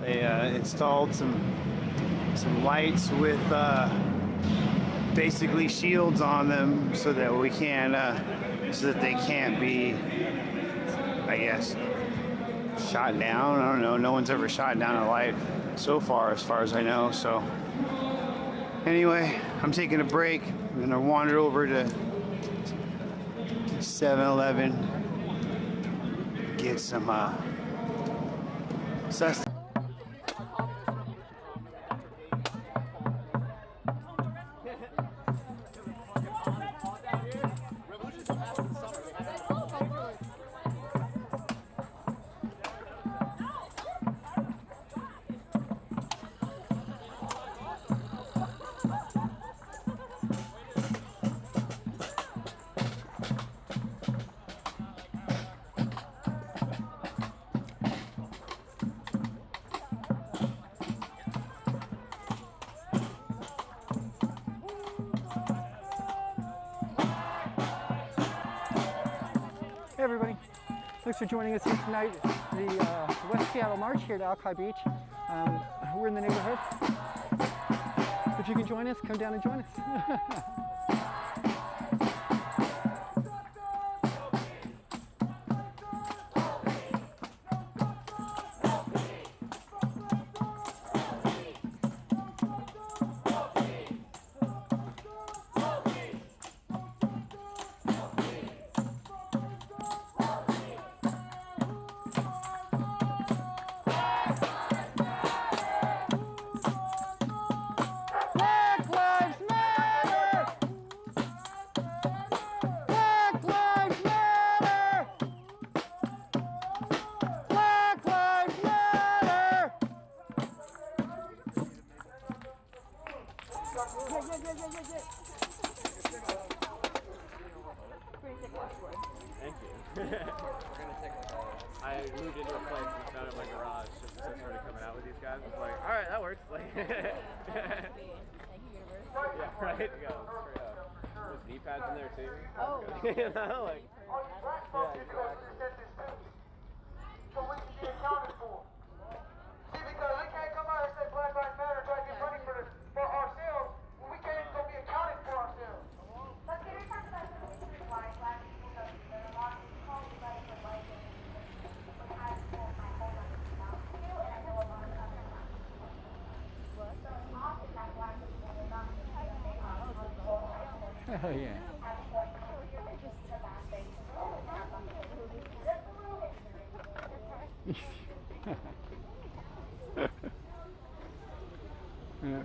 They installed some lights with basically shields on them so that we can so that they can't be, I guess, shot down. I don't know. No one's ever shot down a light so far as I know. So anyway, I'm taking a break. I'm gonna wander over to 7-Eleven, get some sustenance. Hey everybody, thanks for joining us here tonight. The West Seattle March here at Alki Beach. We're in the neighborhood. If you can join us, come down and join us. Thank you. I moved into a place and found it in my garage just as I started coming out with these guys. I was like, alright, that works. Like, yeah, right? Yeah, straight up. There's D-pads in there too. Oh. You know, like, yeah, exactly. So we can be accounted for. See, because we can't come out and say Black Lives Matter and try to get money for ourselves when we can't even go be accounted for ourselves. But can we talk about the reasons why Black people don't do that? A lot of people call me like a white man. But I told my whole life about you, and I know a lot of other Black people. So it's often that Black people are not because they are Oh yeah. Yeah.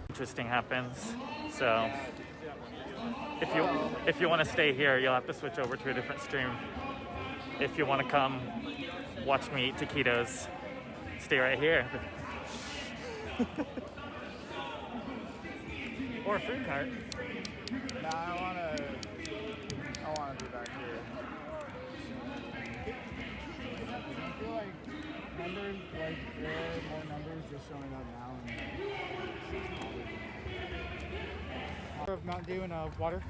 Interesting happens. So if you want to stay here, you'll have to switch over to a different stream. If you want to come watch me eat taquitos, stay right here. Or a food cart. No, I want to Mountain Dew and water.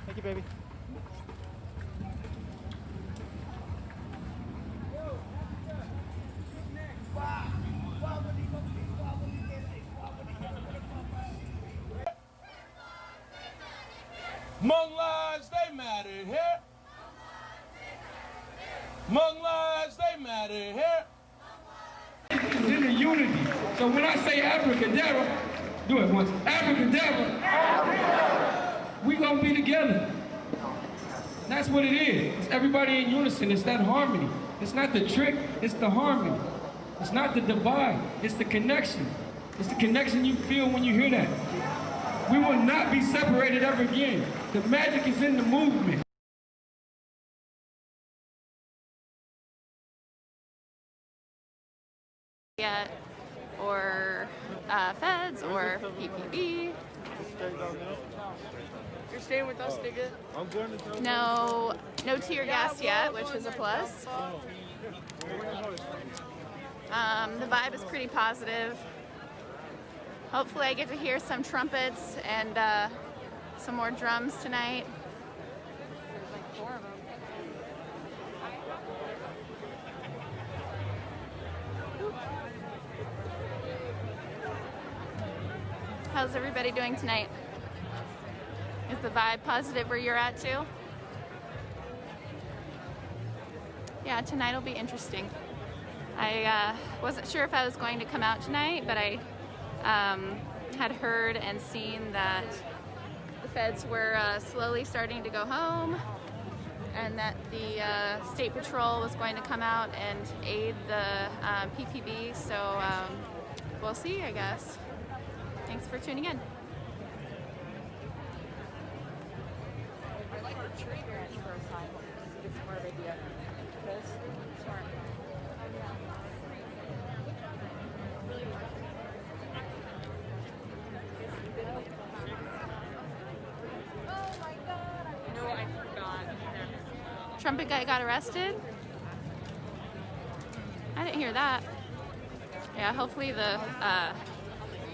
Thank you, baby. Among lives, they matter here. Among lives, they matter here. It's in the unity. So when I say abracadabra, do it once. Abracadabra. We gonna be together. That's what it is. It's everybody in unison. It's that harmony. It's not the trick. It's the harmony. It's not the divide. It's the connection. It's the connection you feel when you hear that. We will not be separated ever again. The magic is in the movement. Yet, or feds, or PPB. You're staying with us, nigga? No tear gas yet, which is a plus. The vibe is pretty positive. Hopefully I get to hear some trumpets and some more drums tonight. There's like 4 of them. How's everybody doing tonight? Is the vibe positive where you're at too? Yeah, tonight will be interesting. I wasn't sure if I was going to come out tonight, but I had heard and seen that the feds were slowly starting to go home, and that the State Patrol was going to come out and aid the PPB, so we'll see, I guess. Thanks for tuning in. I like the tree branch for a sign. It's a smart idea. This smart. No, I forgot. Trumpet guy got arrested? I didn't hear that. Yeah, hopefully the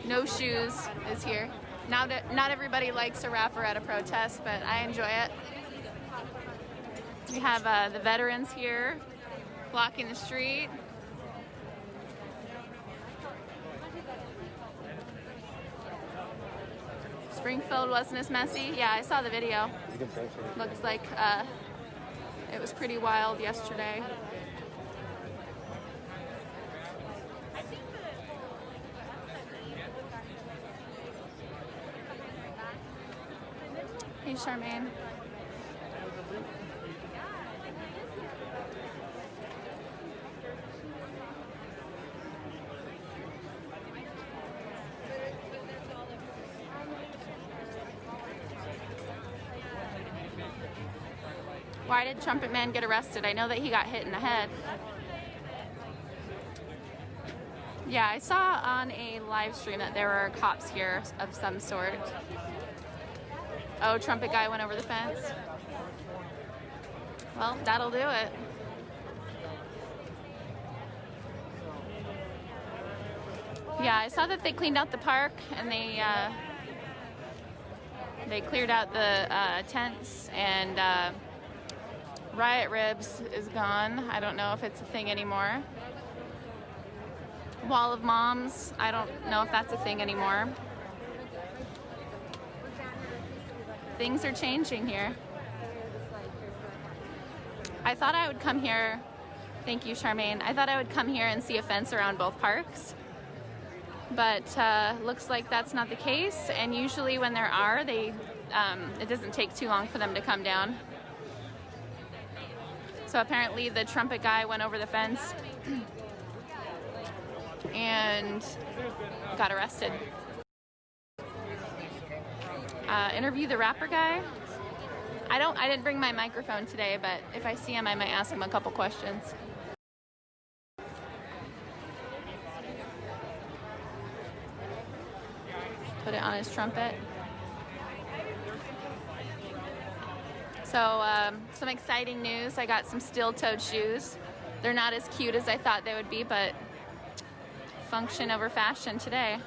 no shoes is here. Not everybody likes a rapper at a protest, but I enjoy it. We have the veterans here blocking the street. Springfield wasn't as messy. Yeah, I saw the video. Looks like it was pretty wild yesterday. Hey, Charmaine. Why did Trumpet Man get arrested? I know that he got hit in the head. Yeah, I saw on a live stream that there were cops here of some sort. Oh, Trumpet guy went over the fence. Well, that'll do it. Yeah, I saw that they cleaned out the park and they cleared out the tents, and Riot Ribs is gone. I don't know if it's a thing anymore. Wall of Moms, I don't know if that's a thing anymore. Things are changing here. I thought I would come here, thank you, Charmaine. I thought I would come here and see a fence around both parks, but looks like that's not the case. And usually when there are, it doesn't take too long for them to come down. So apparently the Trumpet guy went over the fence and got arrested. Interview the rapper guy. I didn't bring my microphone today, but if I see him, I might ask him a couple questions. Put it on his trumpet. So some exciting news. I got some steel-toed shoes. They're not as cute as I thought they would be, but function over fashion today.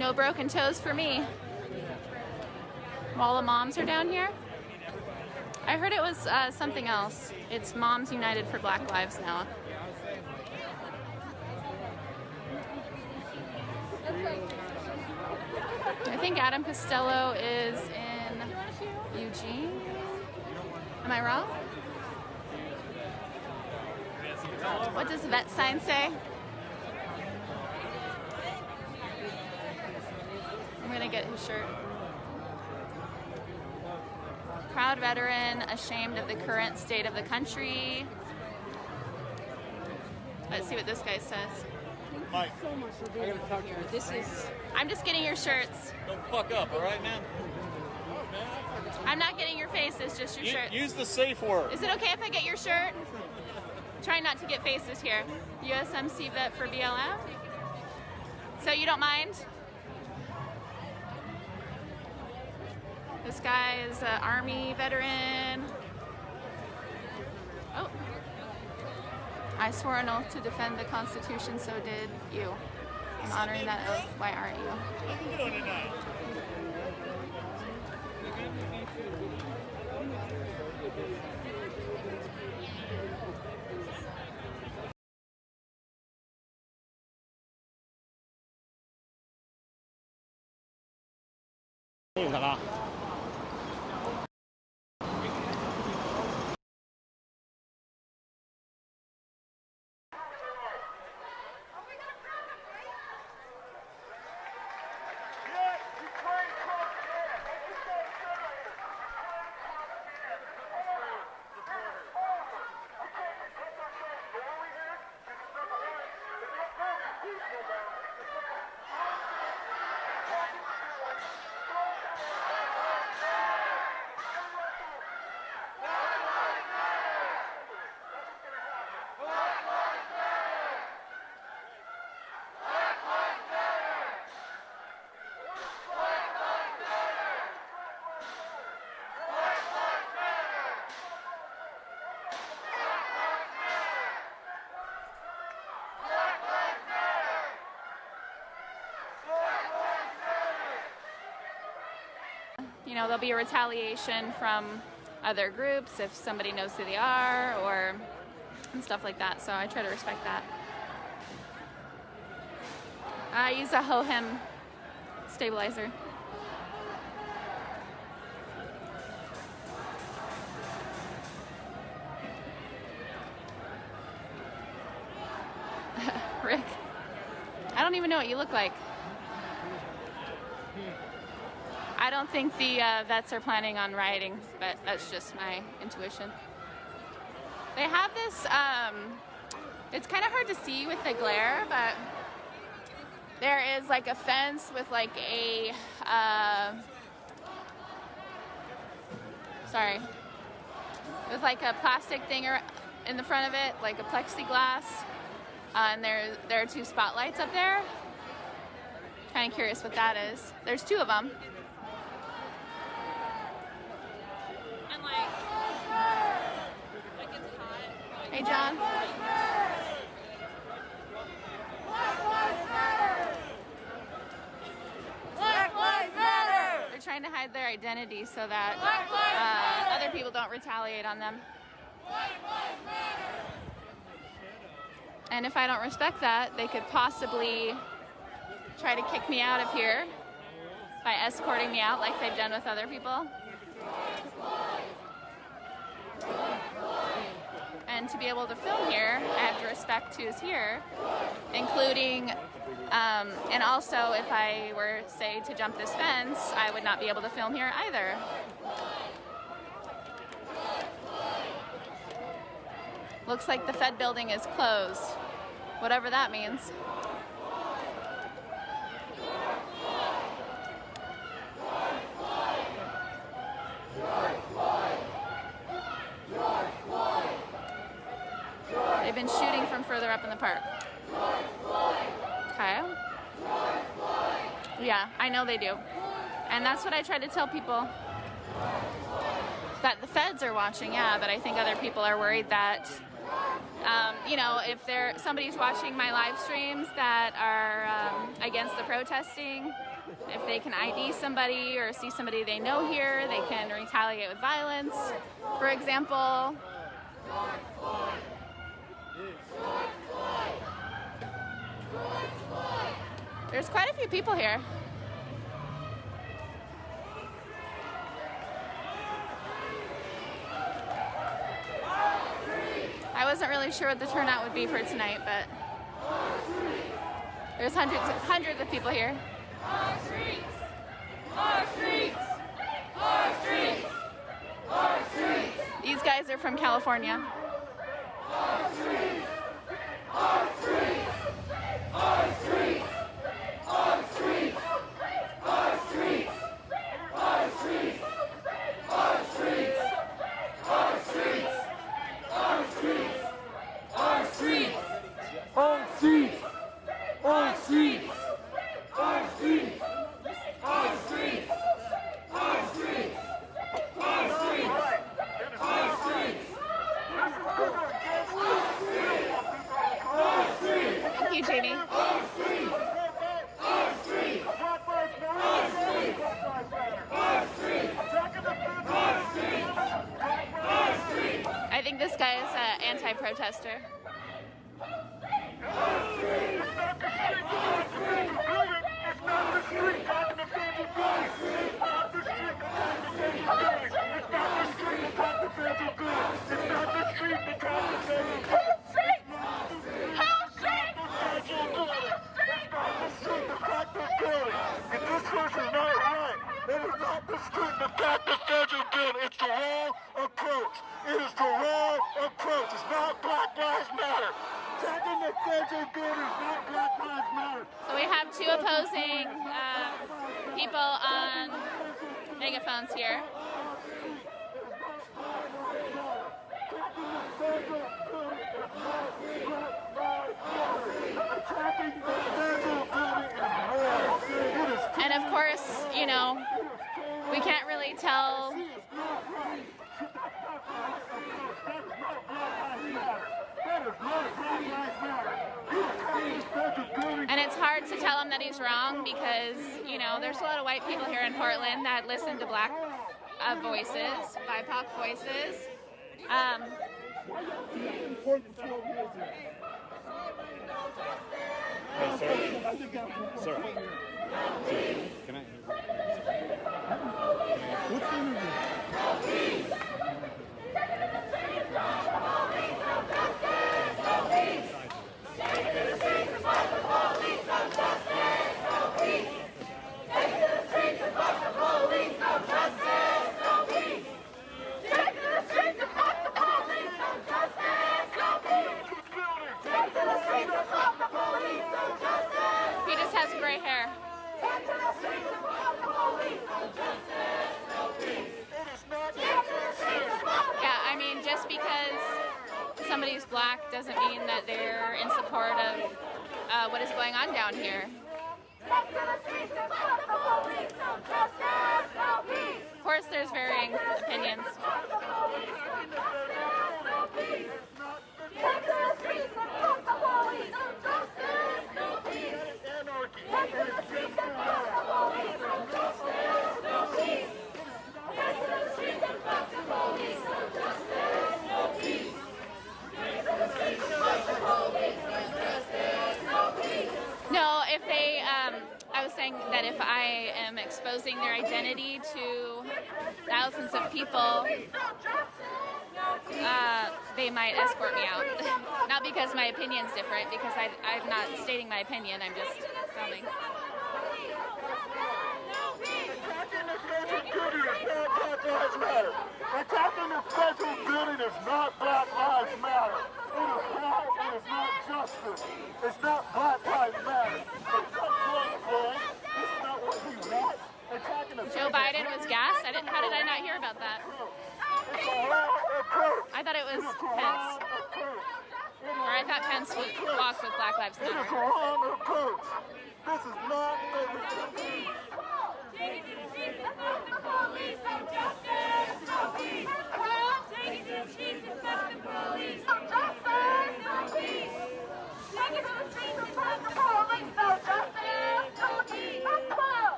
No broken toes for me. All the moms are down here. I heard it was something else. It's Moms United for Black Lives now. I think Adam Costello is in Eugene. Am I wrong? What does the vet sign say? I'm gonna get his shirt. Proud veteran, ashamed of the current state of the country. Let's see what this guy says. Mike, I gotta talk to you. This is... I'm just getting your shirts. Don't fuck up, all right, man? I'm not getting your faces, just your shirts. Use the safe word. Is it okay if I get your shirt? Try not to get faces here. USMC vet for BLM. So you don't mind? This guy is an Army veteran. Oh. I swore an oath to defend the Constitution, so did you. I'm honoring that oath. Why aren't you? What are you doing tonight? You know, there'll be a retaliation from other groups if somebody knows who they are or and stuff like that. So I try to respect that. I use a Ho-Hem stabilizer. Rick, I don't even know what you look like. I don't think the vets are planning on rioting, but that's just my intuition. They have this, it's kind of hard to see with the glare, but there is like a fence with like a, with like a plastic thing in the front of it, like a plexiglass, and there are two spotlights up there. Kind of curious what that is. There's two of them. And like it's hot. Hey, John. Black Lives Matter! They're trying to hide their identity so that other people don't retaliate on them. And if I don't respect that, they could possibly try to kick me out of here by escorting me out like they've done with other people. And to be able to film here, I have to respect who's here, including, and also if I were, say, to jump this fence, I would not be able to film here either. Looks like the Fed building is closed, whatever that means. They've been shooting from further up in the park. Okay. Yeah, I know they do. And that's what I try to tell people. That the feds are watching, yeah, but I think other people are worried that, you know, if somebody's watching my live streams that are against the protesting, if they can ID somebody or see somebody they know here, they can retaliate with violence. For example, there's quite a few people here. I wasn't really sure what the turnout would be for tonight, but there's hundreds of people here. Our streets! Our streets! Our streets! Our streets! These guys are from California. Our streets! Our streets! Our streets! Our streets! Our streets! Our streets! Our streets! Our streets! Our streets! Our streets! Our streets! Our streets! Our streets! Our streets! Our streets! Our streets! Our streets! Thank you, Jamie. Our streets! Our streets! Our streets! Our streets! Our streets! I think this guy is an anti-protester. It's the wrong approach. It is the wrong approach. It's not Black Lives Matter. Taking the federal building is not Black Lives Matter. So we have two opposing people on megaphones here. And of course, you know, we can't really tell. And it's hard to tell him that he's wrong because, you know, there's a lot of white people here in Portland that listen to black voices, BIPOC voices. Sir, can I? What's the interview? He just has gray hair. Yeah, I mean, just because somebody's black doesn't mean that they're in support of what is going on down here. Of course, there's varying opinions. No, if they, I was saying that if I am exposing their identity to thousands of people, they might escort me out. Not because my opinion's different, because I'm not stating my opinion, I'm just filming. Attacking the federal building is not Black Lives Matter. It is wrong. It is not justice. It's not Black Lives Matter. It's not Floyd. This is not what we want. Attacking the Joe Biden was gassed? How did I not hear about that? It's a wrong approach. I thought it was Pence. Or I thought Pence walked with Black Lives It is a Matter. wrong approach. This is not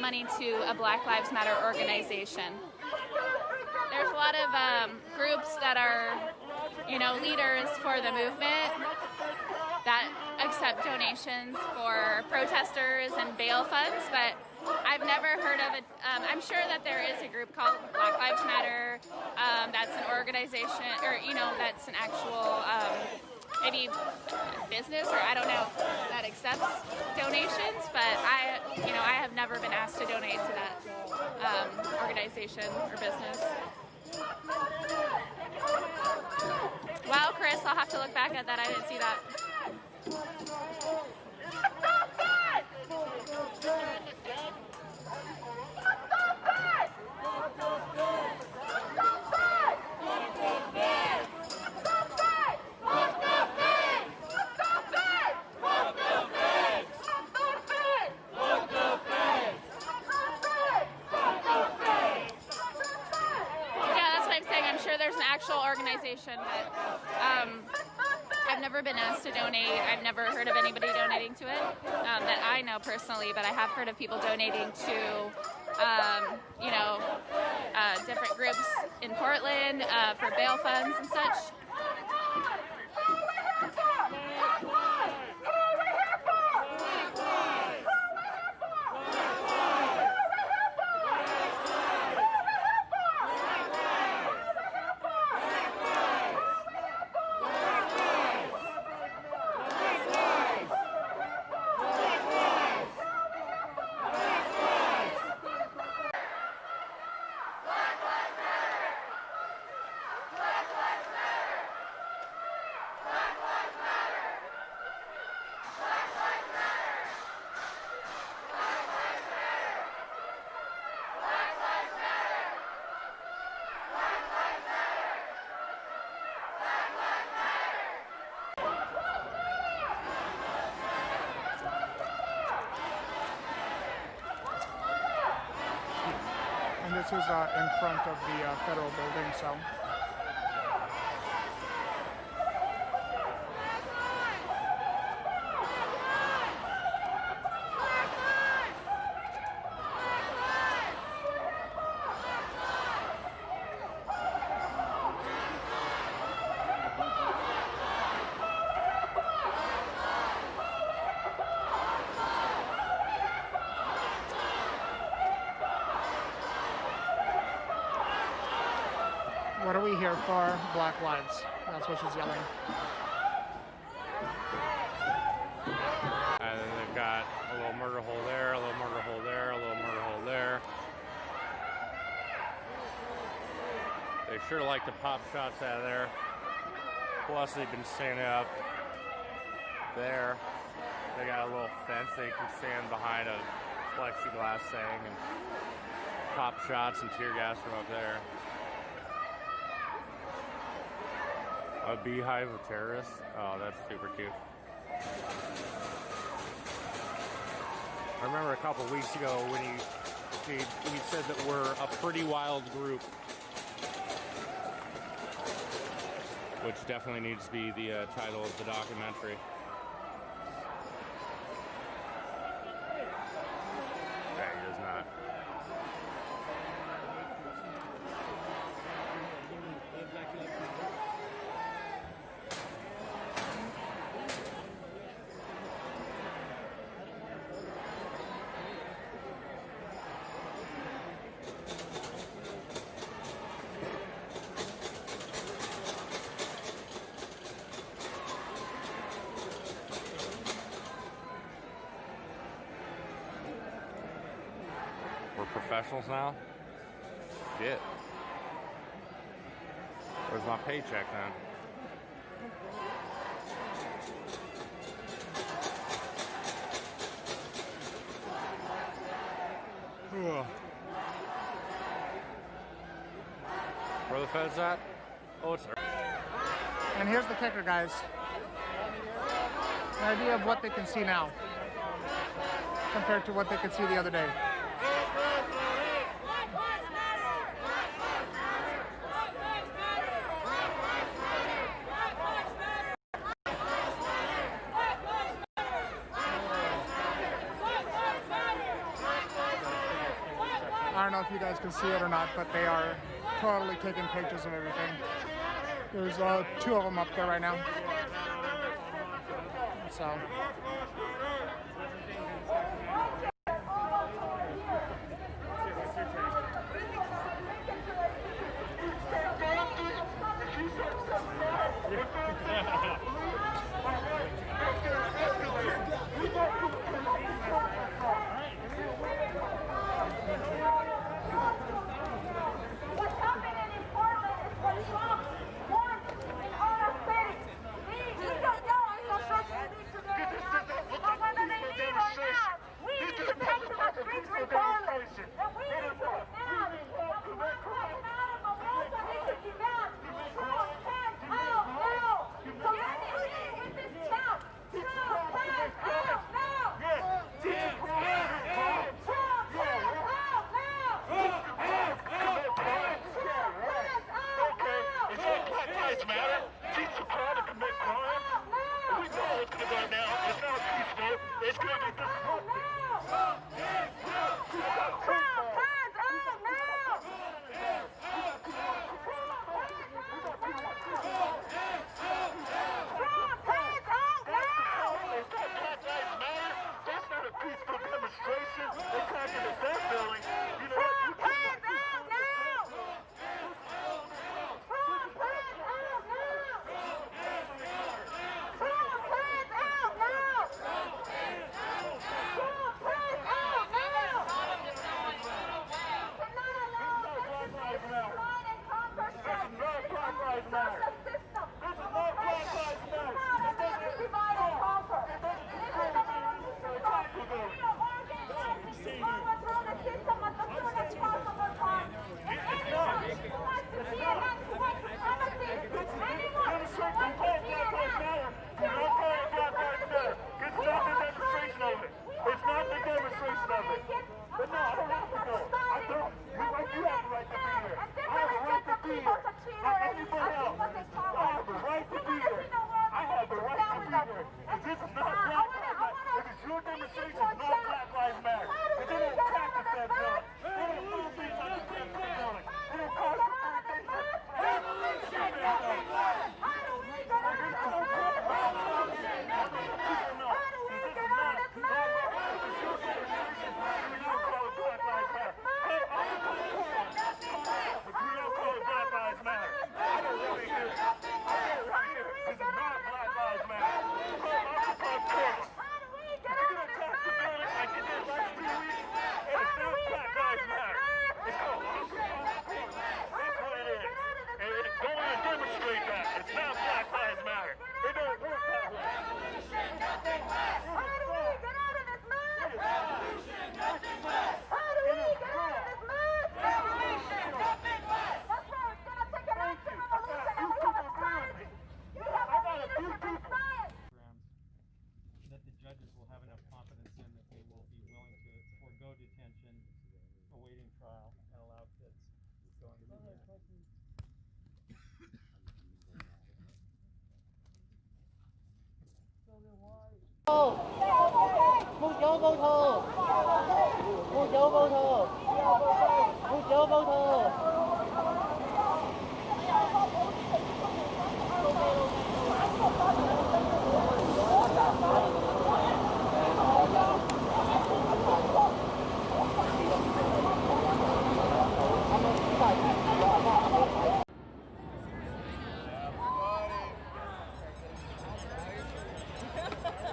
money to a Black Lives Matter organization. There's a lot of groups that are, leaders for the movement that accept donations for protesters and bail funds, but I've never heard of it. I'm sure that there is a group called Black Lives Matter. That's an organization, or that's an actual maybe business, or I don't know, that accepts donations. But I have never been asked to donate to that organization or business. Wow, Chris, I'll have to look back at that. I didn't see that. Organization, but I've never been asked to donate. I've never heard of anybody donating to it that I know personally, but I have heard of people donating to different groups in Portland for bail funds and such. And this is in front of the federal building, so. What are we here for? Black Lives. That's what she's yelling. And they've got a little murder hole there, a little murder hole there, a little murder hole there. They sure like to pop shots out of there. Plus they've been standing up there. They got a little fence they can stand behind a plexiglass thing and pop shots and tear gas from up there. A beehive of terrorists? Oh, that's super cute. I remember a couple weeks ago when he said that we're a pretty wild group. Which definitely needs to be the title of the documentary. Yeah, he does not. We're professionals now? Shit. Where's my paycheck then? Ugh. Where are the feds at? Oh, it's there. And here's the kicker, guys. An idea of what they can see now compared to what they could see the other day. I don't know if you guys can see it or not, but they are totally taking pictures of everything. There's 2 of them up there right now. So. What's happening in Portland is what Trump wants in our city. We just don't know on social media today, but whether they leave or not, we need to take to the streets regardless. And we need to demand. And we want to get out of the world so we can demand. Trump hands out now. So let's leave with this chant. Trump hands out now. Matter. Teach the crowd to commit crime. We know it's going to go down. It's not peaceful. It's going to be disruptive. That's not a peaceful demonstration. They're attacking the that building. You know what? It's not the demonstration of it. But no, I don't have to go. I don't. You have the right to be here. I have the right to be here. Like anybody else. I have the right to be here. I have the right to be here. And this is not Black Lives Matter. This is your demonstration, not Black Lives Matter. But they don't practice that building. They don't do things like the Springfield building. They don't cause the things like revolution. That the judges will have enough confidence in that they will be willing to forego detention, awaiting trial, and allow kids going to the Một dấu vô thờ. Một dấu vô thờ. Một dấu vô thờ.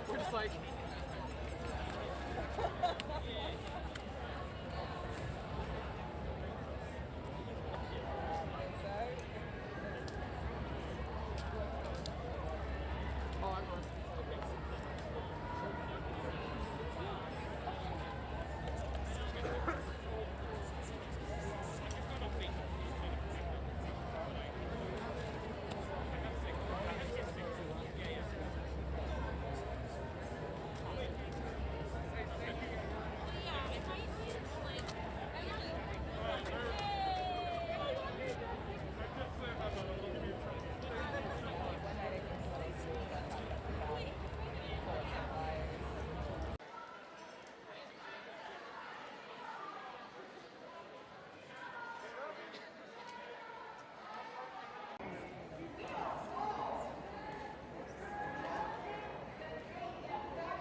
We're just like...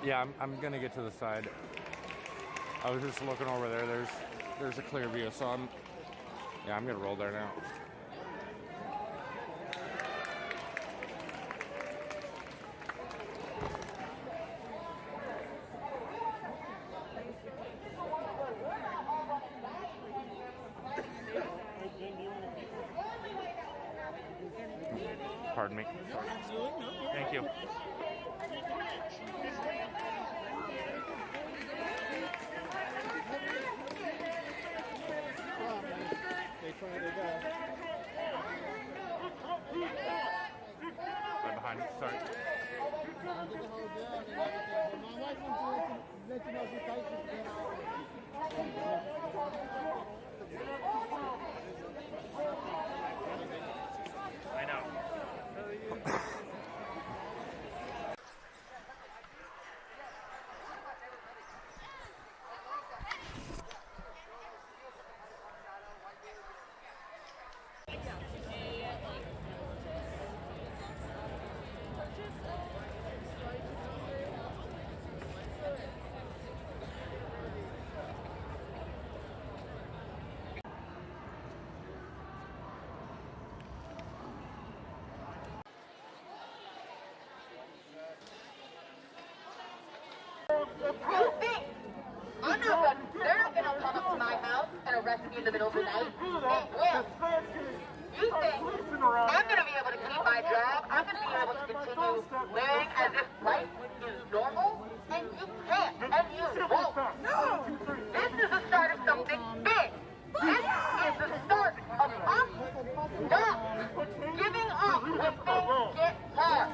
Yeah, I'm gonna get to the side. I was just looking over there. There's a clear view, so I'm gonna roll there now. Pardon me. Thank you. Right behind you, sorry. I know. They're not gonna come up to my house and arrest me in the middle of the night. They will. You think I'm gonna be able to keep my job? I'm gonna be able to continue living as if life is normal? And you can't, and you won't. No! This is the start of something big. This is the start of us not giving up when things get hard.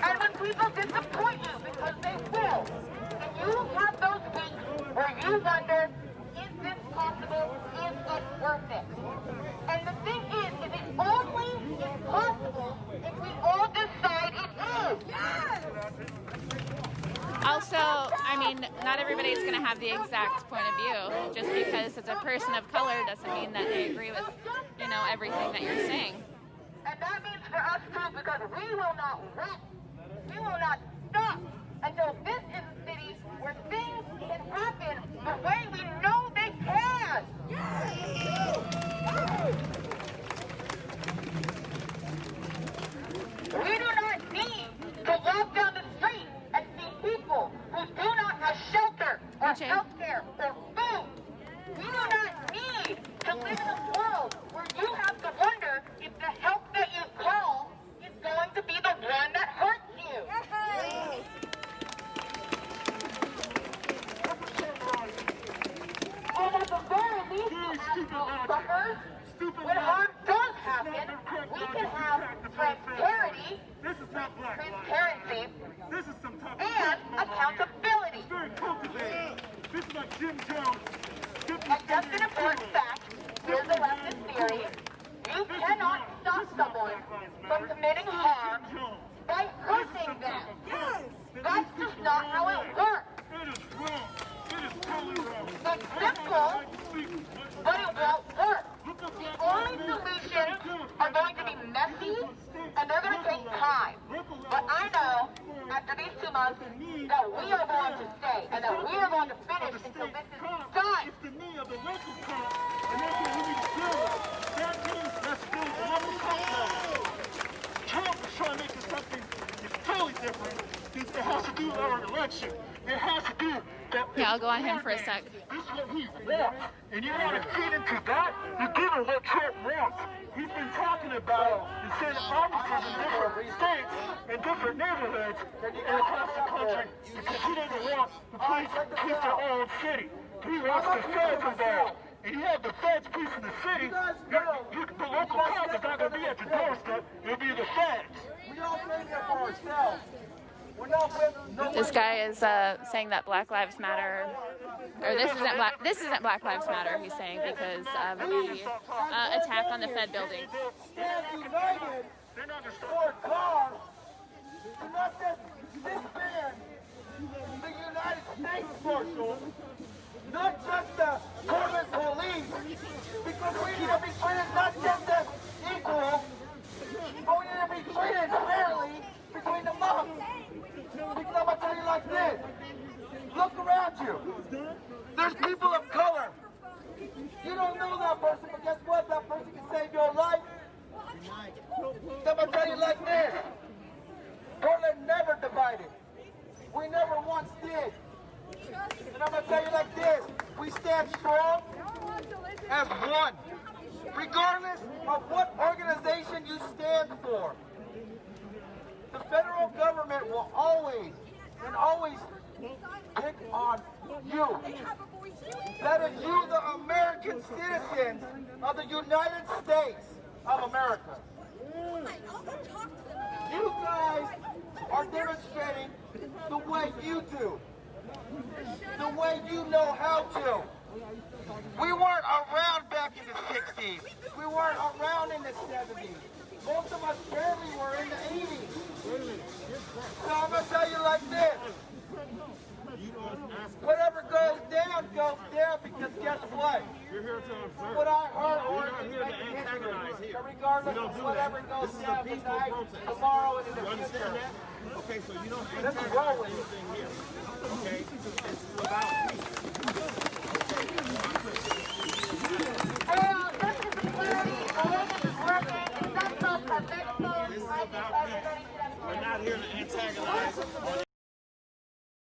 And when people disappoint you, because they will, and you have those weeks where you wonder, is this possible? Is it worth it? And the thing is it only is possible if we all decide it is. Yes! Also, I mean, not everybody's going to have the exact point of view. Just because it's a person of color doesn't mean that they agree with, everything that you're saying. And that means for us too, because we will not rest. We will not stop until this is a city where things can happen the way we know they can. We do not need to walk down the street and see people who do not have shelter or health care or food. We do not need to live in a world where you have to wonder if the help that you call is going to be the one that hurts you. And at the very least, you have suffers. When harm does happen, we can have transparency, and accountability. This is like Jim Jones. And just an important fact, here's a leftist theory. You cannot stop someone from committing harm by hurting them. That's just not how it works. It is wrong. It is totally wrong. It's simple, but it won't work. The only solutions are going to be messy, and they're going to take time. But I know, after these 2 months, that we are going to stay, and that we are going to finish until this is done. It's the knee of the local cop, and that's what we need to do. That means that's still the local cop level. Trump is trying to make this something that's totally different. It has to do with our election. It has to do that. Yeah, I'll go on him for a sec. This is what he wants. And you want to feed into that, you're giving what Trump wants. He's been talking about and sending officers in different states and different neighborhoods and across the country because he doesn't want the police to police their own city. He wants the feds involved. And you have the feds policing the city, the local cop is not going to be at your doorstep, it'll be the feds. We all came here for ourselves. We're not with This guy is saying that Black Lives Matter, or this isn't Black Lives Matter, he's saying, because of the attack on the Fed building. Stand united for a cause, and not just disband the United States Marshal, not just the Portland Police, because we need to be treated not just as equal, but we need to be be treated fairly between the monks. Because I'm gonna tell you like this. Look around you. There's people of color. You don't know that person, but guess what? That person can save your life. So I'm gonna tell you like this. Portland never divided. We never once did. And I'm gonna tell you like this. We stand strong as one. Regardless of what organization you stand for. The federal government will always and always pick on you. That is you, the American citizens of the United States of America. You guys are demonstrating the way you do. The way you know how to. We weren't around back in the 60s. We weren't around in the 70s. Most of us barely were in the 80s. So I'm going to tell you like this. Whatever goes down, because guess what? You're here to observe. What I heard, You're not here to antagonize here. Regardless You don't of do whatever that. goes This is a down peaceful tonight, protest. tomorrow, and in You the understand future. that? Okay, so you don't This is antagonize rolling. anything here. Okay? This is about peace. This is about peace. We're not here to antagonize on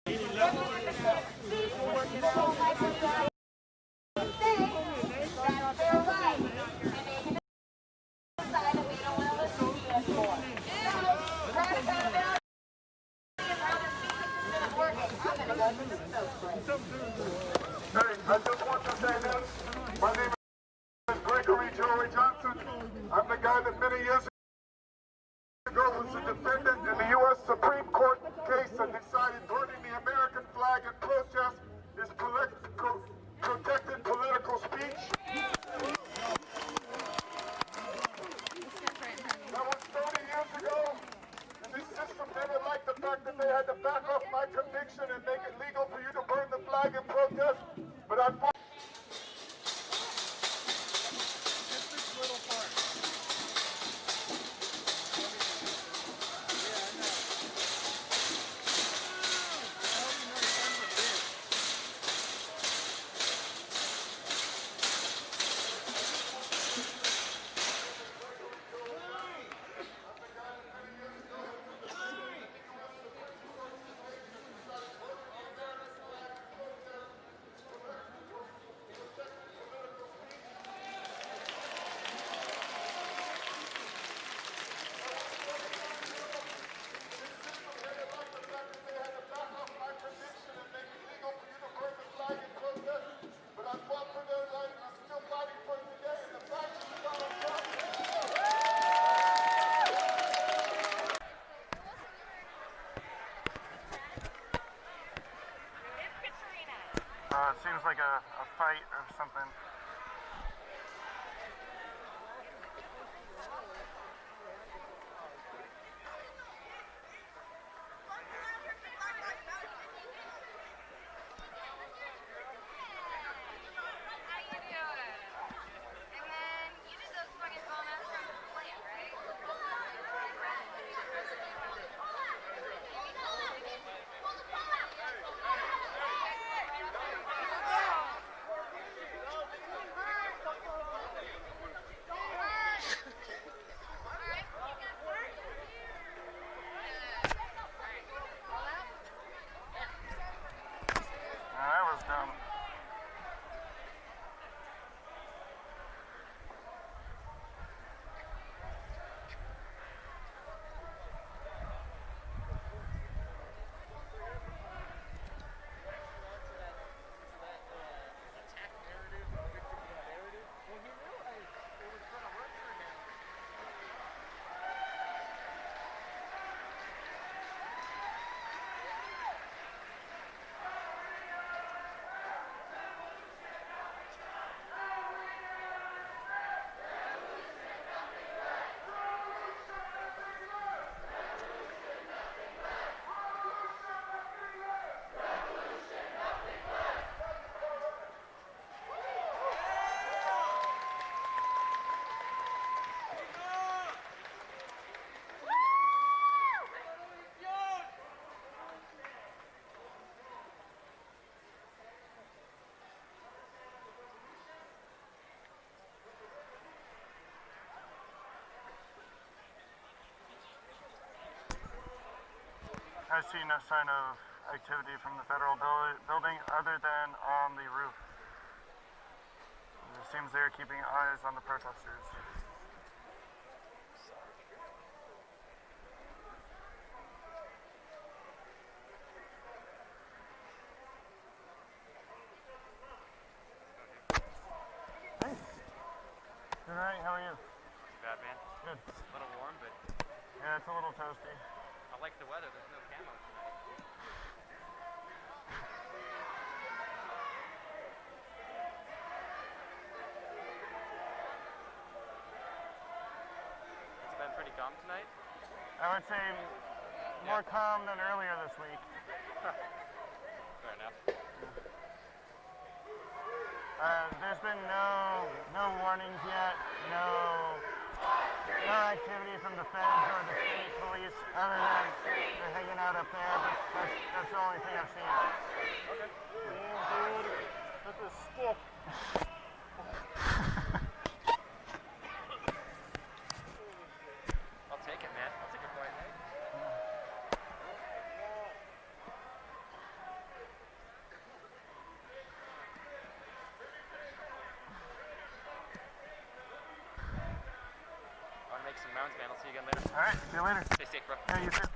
any level. Hey, I just want to say this. My name is Gregory Joey Johnson. I'm the guy that many years ago was a defendant in the U.S. Supreme Court case and decided burning the American flag in protest is protected political speech. That was 30 years ago, and this system didn't like the fact that they had to back off my conviction and make it legal for you to burn the flag in protest, but I fought. It seems like a fight or something. I see no sign of activity from the federal building other than on the roof. It seems they're keeping eyes on the protesters. Hey. Good night, how are you? Bad, man. Good. A little warm, but Yeah, it's a little toasty. I like the weather. There's no camo tonight. It's been pretty calm tonight. I would say more calm than earlier this week. Fair enough. There's been no warnings yet, no activity from the feds or the state police other than they're hanging out up there, but that's the only thing I've seen. Okay. Dude, that's a stick. I'll take it, man. I'll take a quiet night. I'll make some rounds, man. I'll see you again later. All right, see you later. Stay safe, bro. Yeah, you too.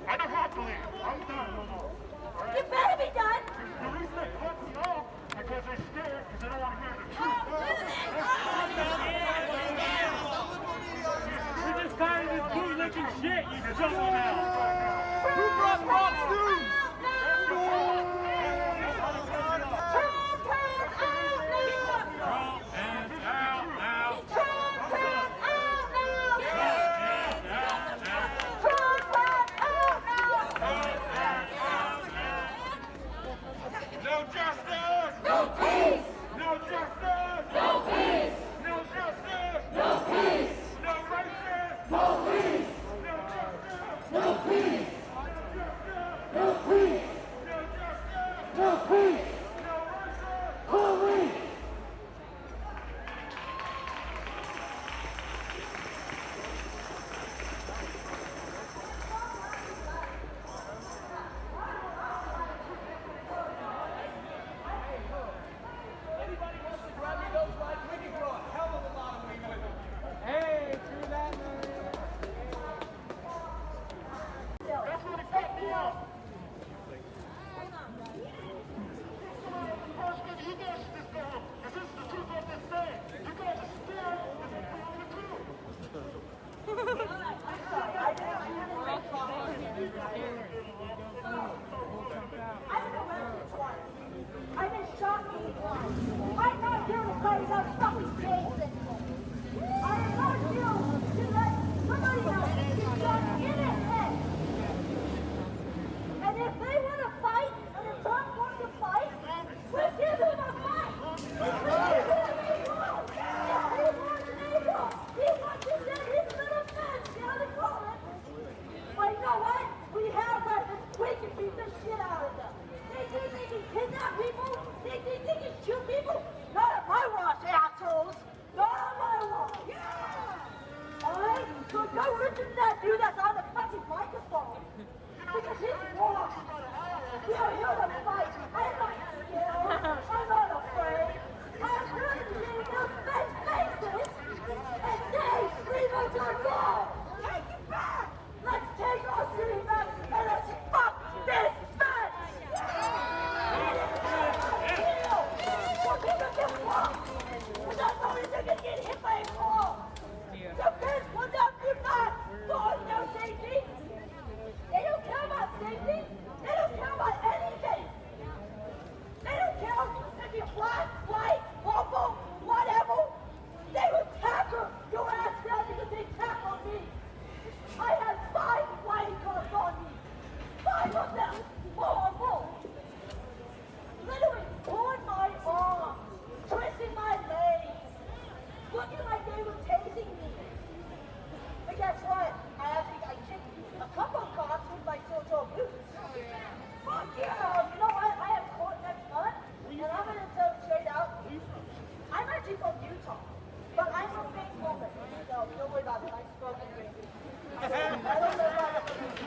I don't have to leave. I'm done. You better be done. The reason they cut me off because they're scared because they don't want to hear the truth. We're just tired of this bootlicking shit, you jumping out. Who brought Fox News? No justice! No peace! No justice! No peace! No justice! No peace! No racist! No peace! No justice! No peace! No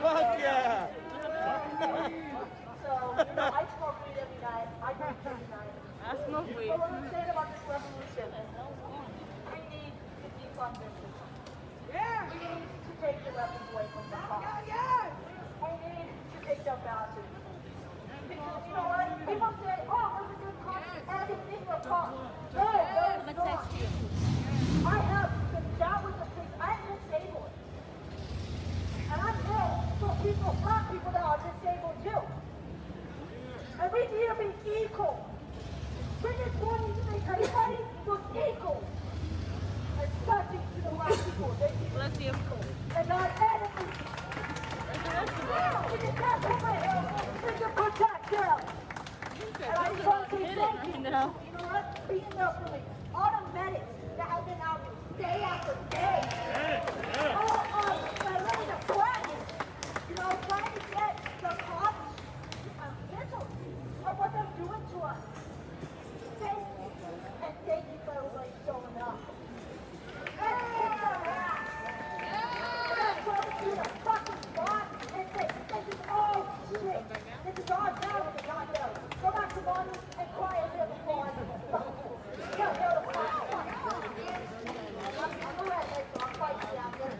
Fuck yeah! So, I smoke weed every night. I drink every night. I smoke weed. But what I'm saying about this revolution is we need to defund this system. Yeah. We need to take the weapons away from the cops. We need to take their badges. Because you know what? People say, oh, there's a good cop and a single cop. No, it's not. I have, that was the thing. I'm disabled. And I'm here for people, black people that are disabled too. And we need to be equal. We just want to make everybody look equal. Especially to the black people. They need to be equal. And not enemies. We just have to put my hands we can protect them. And I just want to say thank you. You know what? Speaking up for me. All the medics that have been out day after day. All of really the practice. Trying to get the cops canceled of what they're doing to us. Thank you. And thank you for everybody showing up. Let's kick their ass. Let's go to the fucking spot and say, this is all shit. This is all down with the goddamn. Go back to Bonnie and cry a little before I I'm a redhead, so I'm fighting down there.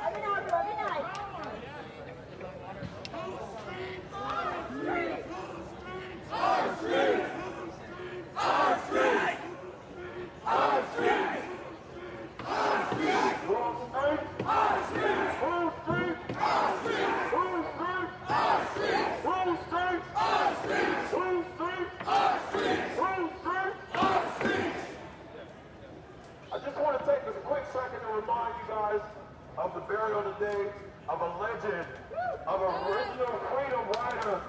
I've been out here every night. I just want to take this quick second to remind you guys of the burial today of a legend, of original freedom rider,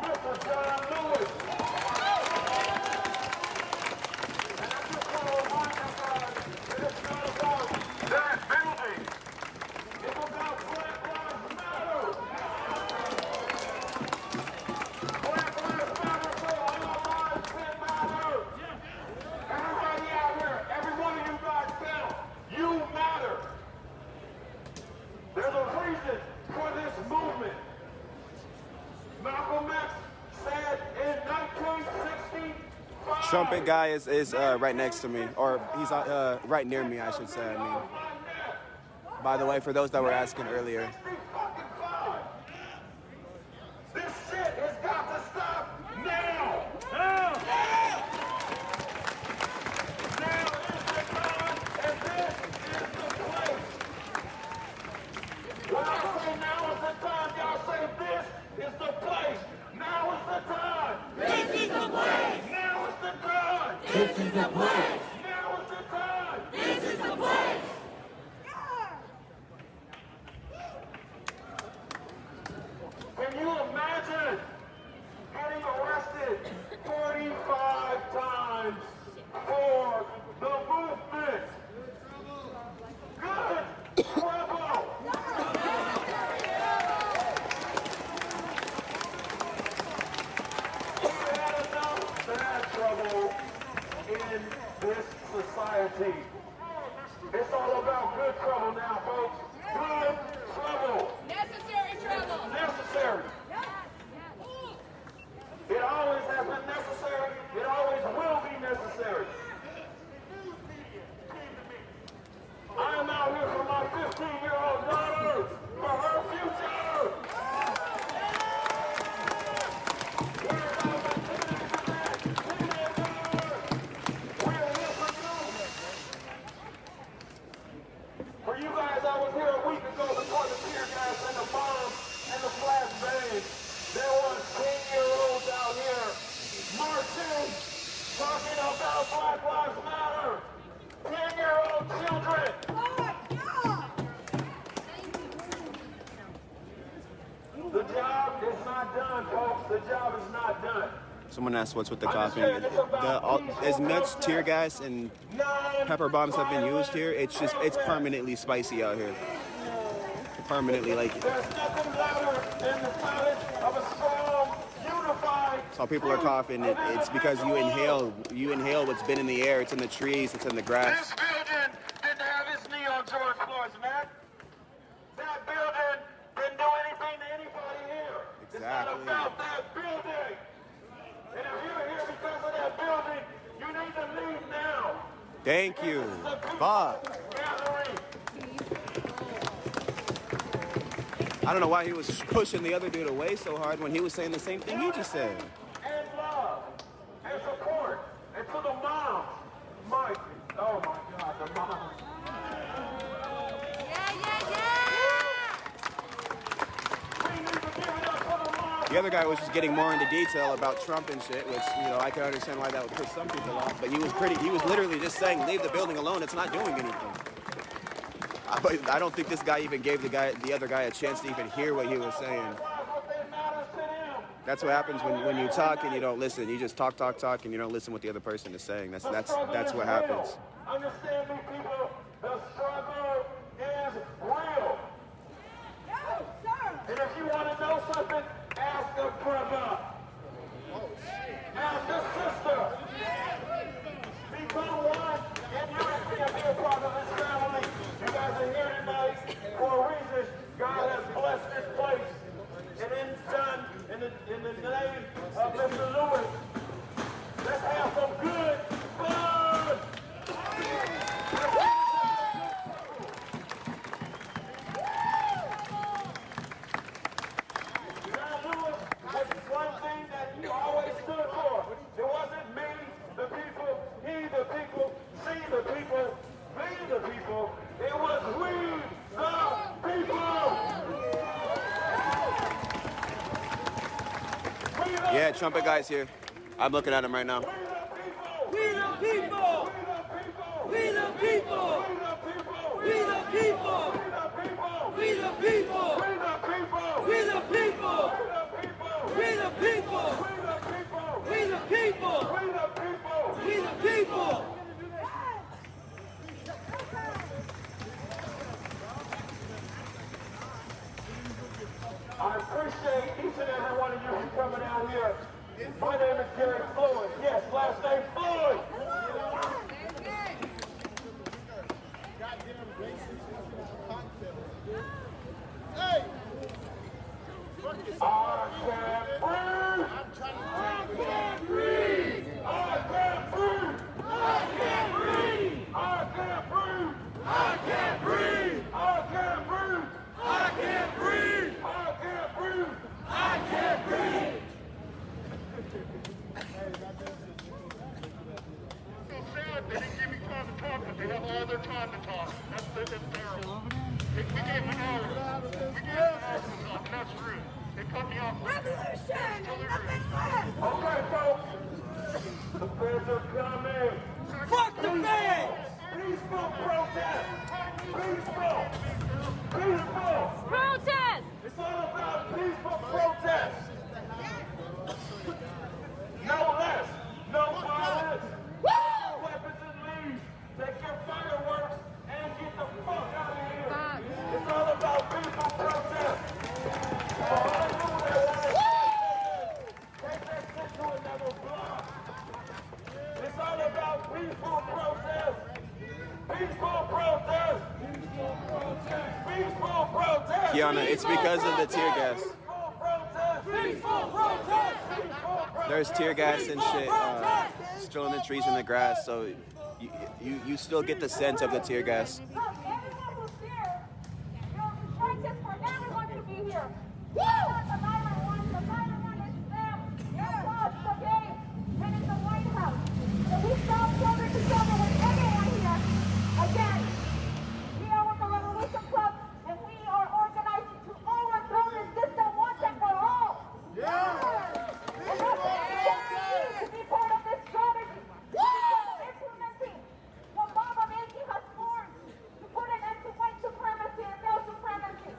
Mr. John Lewis. And I just want to remind you guys that it's not about that building. It's about Black Lives Matter. Black Lives Matter, so all lives can matter. Everybody out here, every one of you guys count. You matter. There's a reason for this movement. Malcolm X said in 1965. Trumpet guy is right next to me, or he's right near me, I should say. I mean, by the way, for those that were asking earlier. This shit has got to stop now. Now. Now is the time, and this is the place. When I say now is the time, y'all say this is the place. Now is the time. This is the place. Now is the time. This is the place. Now is the time. This is the place. Can you imagine getting arrested 45 times for the movement? Good trouble. We had enough bad trouble in this society. It's all about good trouble now, folks. Good trouble. Necessary trouble. Necessary. It always has been necessary. It always will be necessary. I am out here for my 15-year-old daughter, for her future. For you guys, I was here a week ago before the tear gas and the bombs and the flashbangs. There was 10-year-olds out here marching, talking about Black Lives Matter. 10-year-old children. The job is not done, folks. The job is not done. Someone asked what's with the coughing. As much tear gas and pepper bombs have been used here, it's permanently spicy out here. Permanently, like. There's nothing louder than the silence of a strong, unified. So people are coughing. It's because you inhale what's been in the air. It's in the trees. It's in the grass. This building didn't have its knee on George Floyd's neck. That building Thank you. Fuck. I don't know why he was pushing the other dude away so hard when he was saying the same thing he just said. And love and support and to the moms. Mike, oh my God, the moms. The other guy was just getting more into detail about Trump and shit, which, you know, I can understand why that would piss some people off. But he was literally just saying, leave the building alone. It's not doing anything. I don't think this guy even gave the other guy a chance to even hear what he was saying. That's what happens when you talk and you don't listen. You just talk, and you don't listen what the other person is saying. That's what happens. Understand me, people, the struggle is real. And if you want to know something, ask a brother. Ask a sister. Become one and unity and be a part of this family. You guys are here tonight for a reason. God has blessed this place. And it's done in the name of Mr. Lewis. Let's have some good fun. One thing that he always stood for. It wasn't me, the people, he, the people, she, the people, me, the people. It was we, the people. Yeah, trumpet guy's here. I'm looking at him right now. We the people! We the people! We the people! We the people! We the people! We the people! We the people! We the people! I appreciate each and every one of you for coming out here. My name is Gary Floyd. Yes, last name Floyd. Hey! I can't breathe! I can't breathe! I can't breathe! I can't breathe! I can't breathe! I can't breathe! I can't breathe! I can't breathe! I can't breathe! So sad they didn't give me time to talk, but they have all their time to talk. That's terrible. We gave an hour. We gave an hour to talk, and that's rude. They cut me off. Revolution! Nothing less! Okay, folks. The feds are coming. Fuck the feds! Peaceful protest! Peaceful! Peaceful! Protest! It's all about peaceful protest! No less! No violence! No weapons and leave! Take your fireworks and get the fuck out of here! It's all about peaceful protest! Take that shit to another block! It's all about peaceful protest! Peaceful protest! Peaceful protest! Peaceful protest! Kiana, it's because of the tear gas. Peaceful protest! There's tear gas and shit still in the trees and the grass, so you still get the sense of the tear gas. Everyone who's here, it's not just for everyone to be here. Not the violent one. The violent one is them. Across the gate and in the White House. So we stand shoulder to shoulder with everyone here. Again, we are with the Revolution Club, and we are organizing to overthrow this system once and for all. And that's what we need to be part of this strategy. Implementing what Mama Macy has formed to put an end to white supremacy and male supremacy.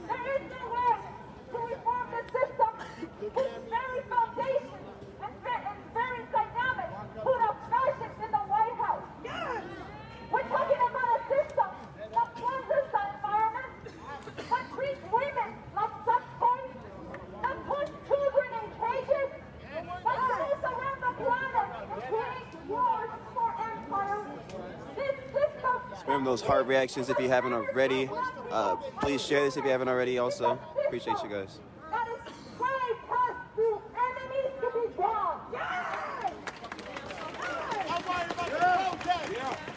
There is no way to reform the system whose very foundation and very dynamic put up fascists in the White House. We're talking about a system that cleanses the environment, that treats women like sex toys, that puts children in cages, that moves around the planet and creates wars for empire. This system. Spam those heart reactions if you haven't already. Please share this if you haven't already also. Appreciate you guys. That is trying us to enemies to be gone. I'm worried about the protest.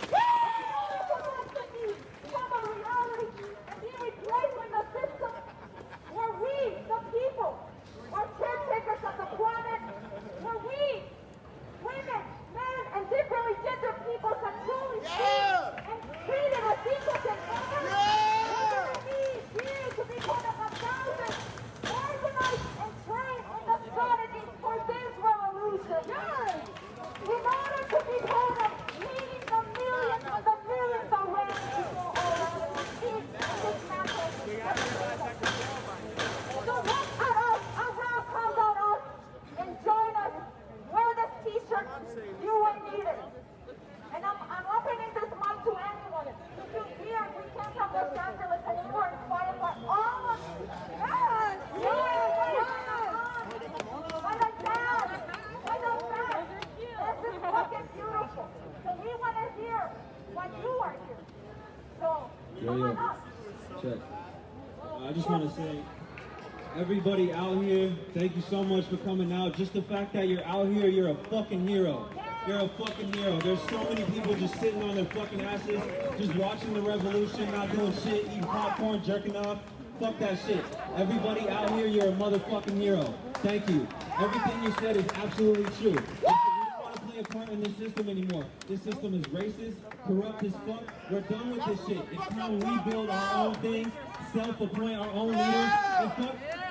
I just want to say, everybody out here, thank you so much for coming out. Just the fact that you're out here, you're a fucking hero. You're a fucking hero. There's so many people just sitting on their fucking asses, just watching the revolution, not doing shit, eating popcorn, jerking off. Fuck that shit. Everybody out here, you're a motherfucking hero. Thank you. Everything you said is absolutely true. We don't want to play a part in this system anymore. This system is racist, corrupt as fuck. We're done with this shit. It's time we build our own things, self-appoint our own leaders, and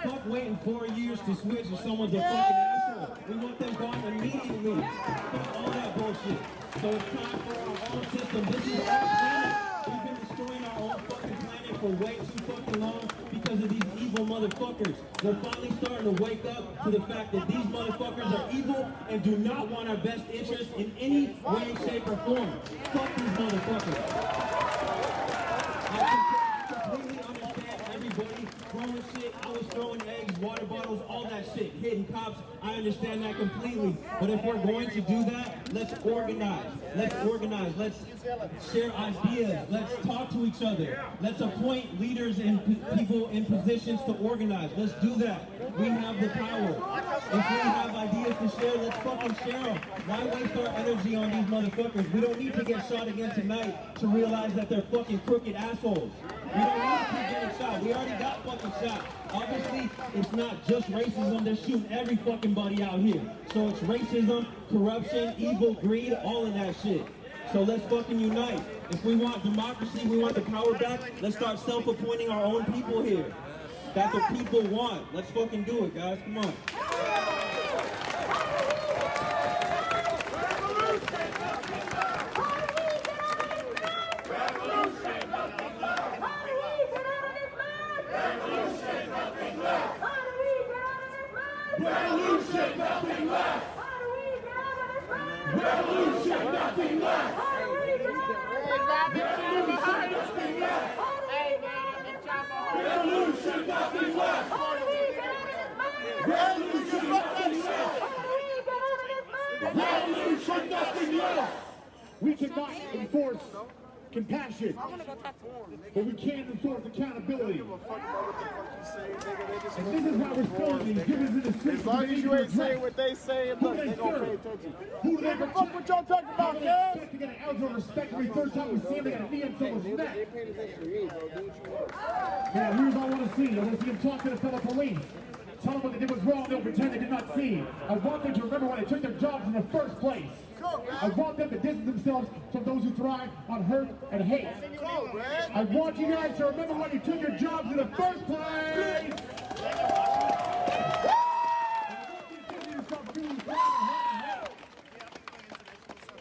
fuck waiting 4 years to switch if someone's a fucking asshole. We want them gone immediately. Fuck all that bullshit. So it's time for our own system. This is our planet. We've been destroying our own fucking planet for way too fucking long because of these evil motherfuckers. We're finally starting to wake up to the fact that these motherfuckers are evil and do not want our best interest in any way, shape, or form. Fuck these motherfuckers. I completely understand everybody throwing shit. I was throwing eggs, water bottles, all that shit, hitting cops. I understand that completely. But if we're going to do that, let's organize. Let's organize. Let's share ideas. Let's talk to each other. Let's appoint leaders and people in positions to organize. Let's do that. We have the power. If we have ideas to share, let's fucking share them. Why waste our energy on these motherfuckers? We don't need to get shot again tonight to realize that they're fucking crooked assholes. We don't need to keep getting shot. We already got fucking shot. Obviously, it's not just racism. They're shooting every fucking body out here. So it's racism, corruption, evil, greed, all of that shit. So let's fucking unite. If we want democracy, we want the power back, let's start self-appointing our own people here. That's what people want. Let's fucking do it, guys. Come on. Revolution, nothing less! Revolution, nothing less! Revolution, nothing less! Revolution, nothing less! Revolution, nothing less! We cannot enforce compassion, but we can enforce accountability. And this is why we're spilling these givers in the streets. As long as you ain't saying what they say, look, they gonna pay attention. Who they the fuck what y'all talking about, man? To get an ounce of respect every third time we see him, they got a knee on someone's neck. Yeah, here's what I want to see. I want to see him talk to the fellow police. Tell them what they did was wrong, they'll pretend they did not see. I want them to remember when they took their jobs in the first place. I want them to distance themselves from those who thrive on hurt and hate. I want you guys to remember when you took your jobs in the first place.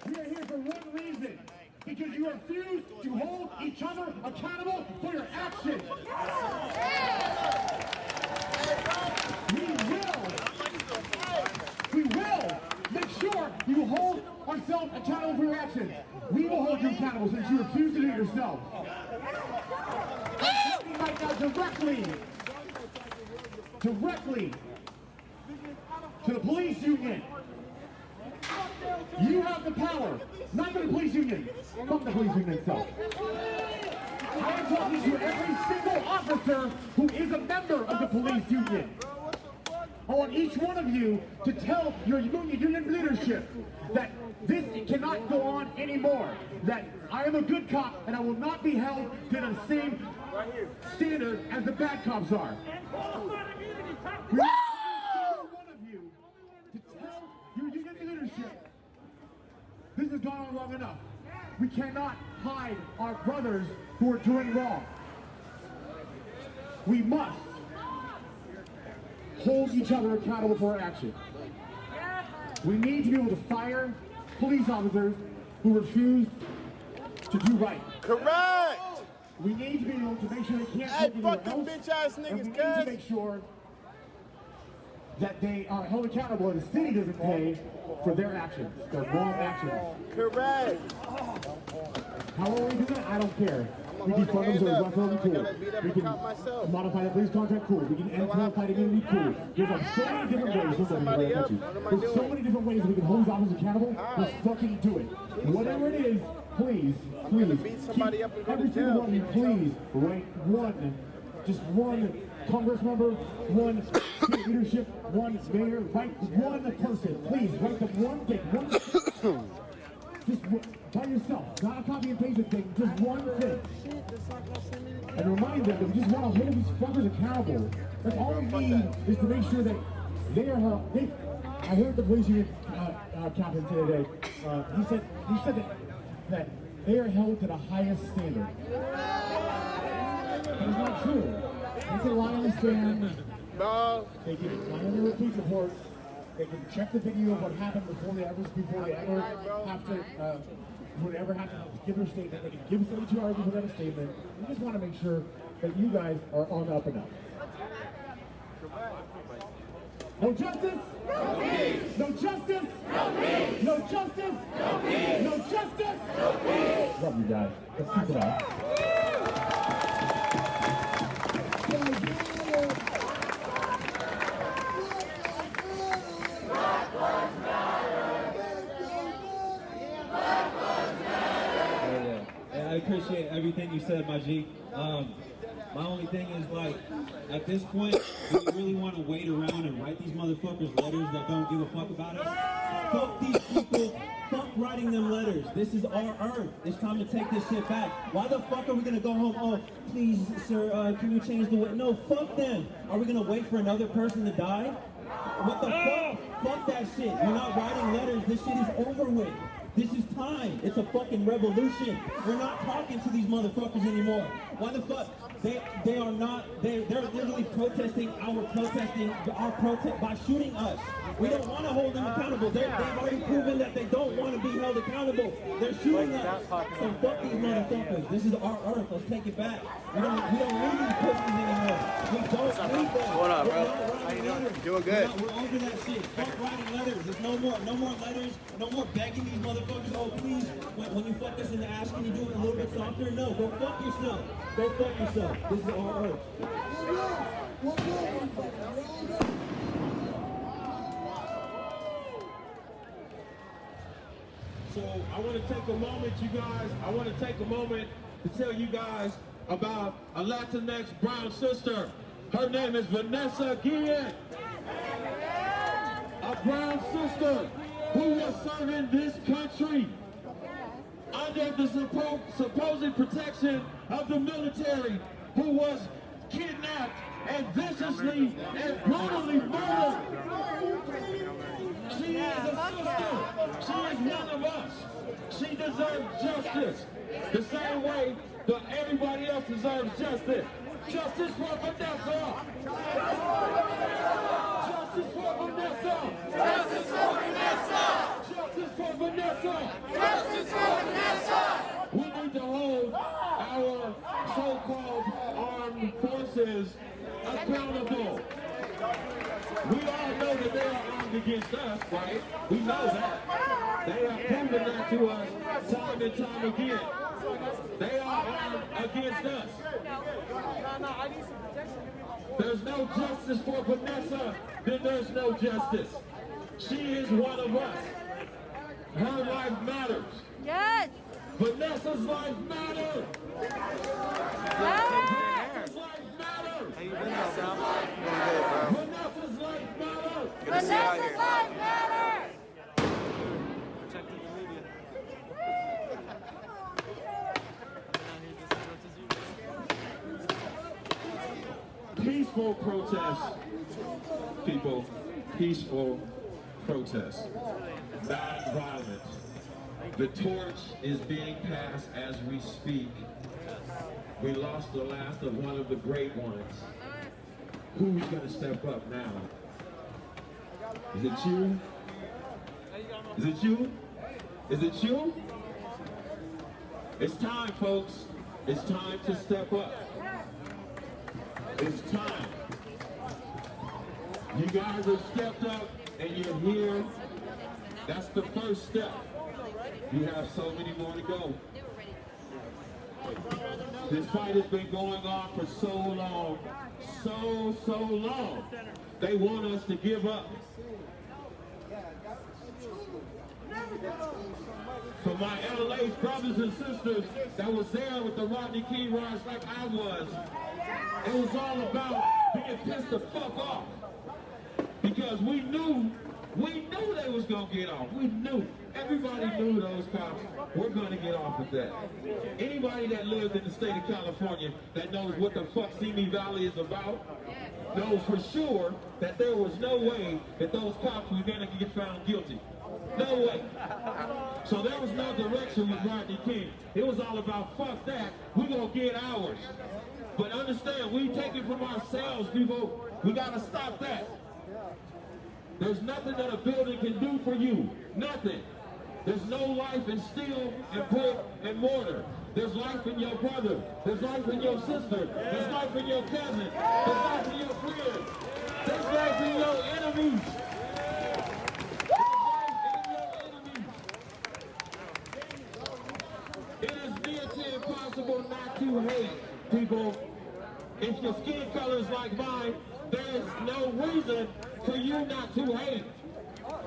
We are here for one reason, because you refuse to hold each other accountable for your actions. We will make sure you hold ourselves accountable for your actions. We will hold you accountable since you refuse to do it yourself. I'm talking right now directly to the police union. You have the power, not the police union, from the police union itself. I am talking to every single officer who is a member of the police union. I want each one of you to tell your union leadership that this cannot go on anymore. That I am a good cop and I will not be held to the same standard as the bad cops are. We want every one of you to tell your union leadership this has gone on long enough. We cannot hide our brothers who are doing wrong. We must hold each other accountable for our actions. We need to be able to fire police officers who refuse to do right. Correct! We need to be able to make sure they can't hey, take fuck them anywhere else. bitch ass And niggas, we need to make sure that they are held accountable and the city doesn't pay for their actions, their wrong actions. Correct! How will we do that? I don't care. We can fund them so it's cool. We can modify the police contract, cool. We can end qualified immunity, cool. There's so many different ways. There's so many different ways we can hold officers accountable. Let's fucking do it. Whatever it is, please, keep every single one of you, please, write one just one Congress member, one state leadership, one mayor, write one person. Please write the one thing, just by yourself, not a copy and paste thing, just one thing. And remind them that we just want to hold these fuckers accountable. That's all we need is to make sure that they are held. I heard the police union captain today. He said that they are held to the highest standard. That is not true. They can lie on the stand. They can lie on their police reports. They can check the video of what happened before they ever have to give their statement. They can give 72 hours before they have a statement. We just want to make sure that you guys are on the up and up. No justice? No peace. No justice? No peace. No justice? No peace. No justice? No peace. Love you guys. Let's keep it up. I appreciate everything you said, my G. My only thing is, like, at this point, do we really want to wait around and write these motherfuckers letters that don't give a fuck about us? Fuck these people. Fuck writing them letters. This is our earth. It's time to take this shit back. Why the fuck are we going to go home? Oh, please, sir, can you change the way? No, fuck them. Are we going to wait for another person to die? What the fuck? Fuck that shit. We're not writing letters. This shit is over with. This is time. It's a fucking revolution. We're not talking to these motherfuckers anymore. Why the fuck? They're literally protesting our protest by shooting us. We don't want to hold them accountable. They've already proven that they don't want to be held accountable. They're shooting us. So fuck these motherfuckers. This is our earth. Let's take it back. We don't need these pussies anymore. We don't need them. What up, bro? How you doing? Doing good. We're over that shit. Fuck writing letters. There's no more letters. No more begging these motherfuckers. Oh, please, when you fuck us in the ass, can you do it a little bit softer? No, go fuck yourself. Go fuck yourself. This is our earth. So I want to take a moment, you guys. I want to take a moment to tell you guys about a Latinx brown sister. Her name is Vanessa Guillen. A brown sister who was serving this country under the supposed protection of the military, who was kidnapped and viciously and brutally murdered. She is a sister. She is one of us. She deserves justice the same way that everybody else deserves justice. Justice for Vanessa. Justice for Vanessa. Justice for Vanessa. Justice for Vanessa. Justice for Vanessa. We need to hold our so-called armed forces accountable. We all know that they are armed against us, right? We know that. They have proven that to us time and time again. They are armed against us. There's no justice for Vanessa, then there's no justice. She is one of us. Her life matters. Yes. Vanessa's life matters. Yes. Vanessa's life matters. How you been, Vanessa's life matters. Vanessa's life matters. Protecting the media. Peaceful protest, people. Peaceful protest. Not violent. The torch is being passed as we speak. We lost the last of one of the great ones. Who's going to step up now? Is it you? Is it you? Is it you? It's time, folks. It's time to step up. It's time. You guys have stepped up and you're here. That's the first step. You have so many more to go. This fight has been going on for so long. So long. They want us to give up. For my LA brothers and sisters that was there with the Rodney King riots like I was. It was all about being pissed the fuck off. Because we knew they was gonna get off. We knew. Everybody knew those cops were gonna get off with that. Anybody that lived in the state of California that knows what the fuck Simi Valley is about knows for sure that there was no way that those cops were gonna get found guilty. No way. So there was no direction with Rodney King. It was all about fuck that. We gonna get ours. But understand, we take it from ourselves, people. We gotta stop that. There's nothing that a building can do for you. Nothing. There's no life in steel and brick and mortar. There's life in your brother. There's life in your sister. There's life in your cousin. There's life in your friend. There's life in your enemies. It is near to impossible not to hate, people. If your skin color is like mine, there's no reason for you not to hate.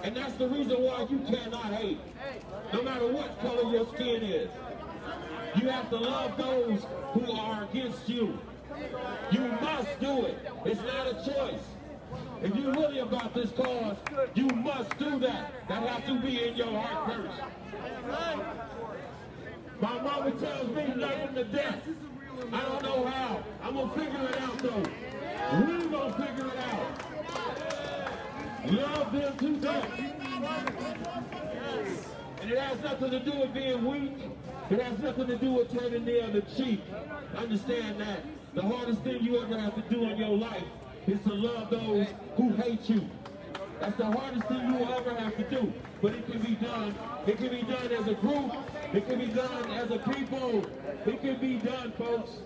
And that's the reason why you cannot hate. No matter what color your skin is. You have to love those who are against you. You must do it. It's not a choice. If you're really about this cause, you must do that. That has to be in your heart first. My mama tells me love them to death. I don't know how. I'm going to figure it out though. We're going to figure it out. Love them to death. And it has nothing to do with being weak. It has nothing to do with turning the other cheek. Understand that. The hardest thing you ever have to do in your life is to love those who hate you. That's the hardest thing you will ever have to do. But it can be done. It can be done as a group. It can be done as a people. It can be done, folks.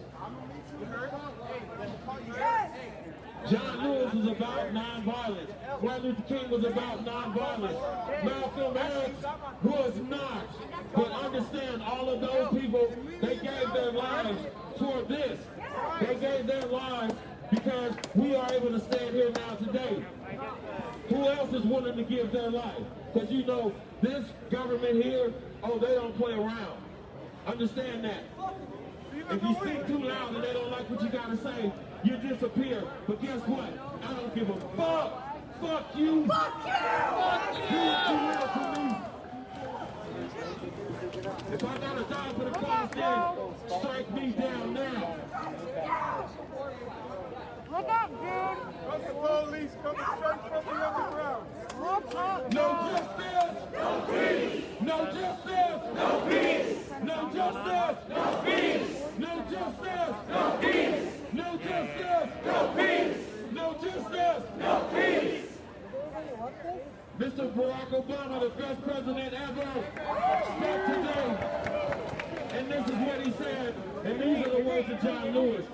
John Lewis was about nonviolence. Martin Luther King was about nonviolence. Malcolm X was not. But understand, all of those people, they gave their lives for this. They gave their lives because we are able to stand here now today. Who else is willing to give their life? Because you know, this government here, oh, they don't play around. Understand that. If you speak too loud and they don't like what you gotta say, you disappear. But guess what? I don't give a fuck. Fuck you. Fuck you. Fuck you. Do what you will to me. If I gotta die for the cause, then strike me down now. Look up, dude. Fuck the police coming straight from the underground. Look up. No justice. No peace. No justice. No peace. No justice. No peace. No justice. No peace. No justice. No peace. No justice. No peace. Mr. Barack Obama, the best president ever, spoke today. And this is what he said. And these are the words of John Lewis.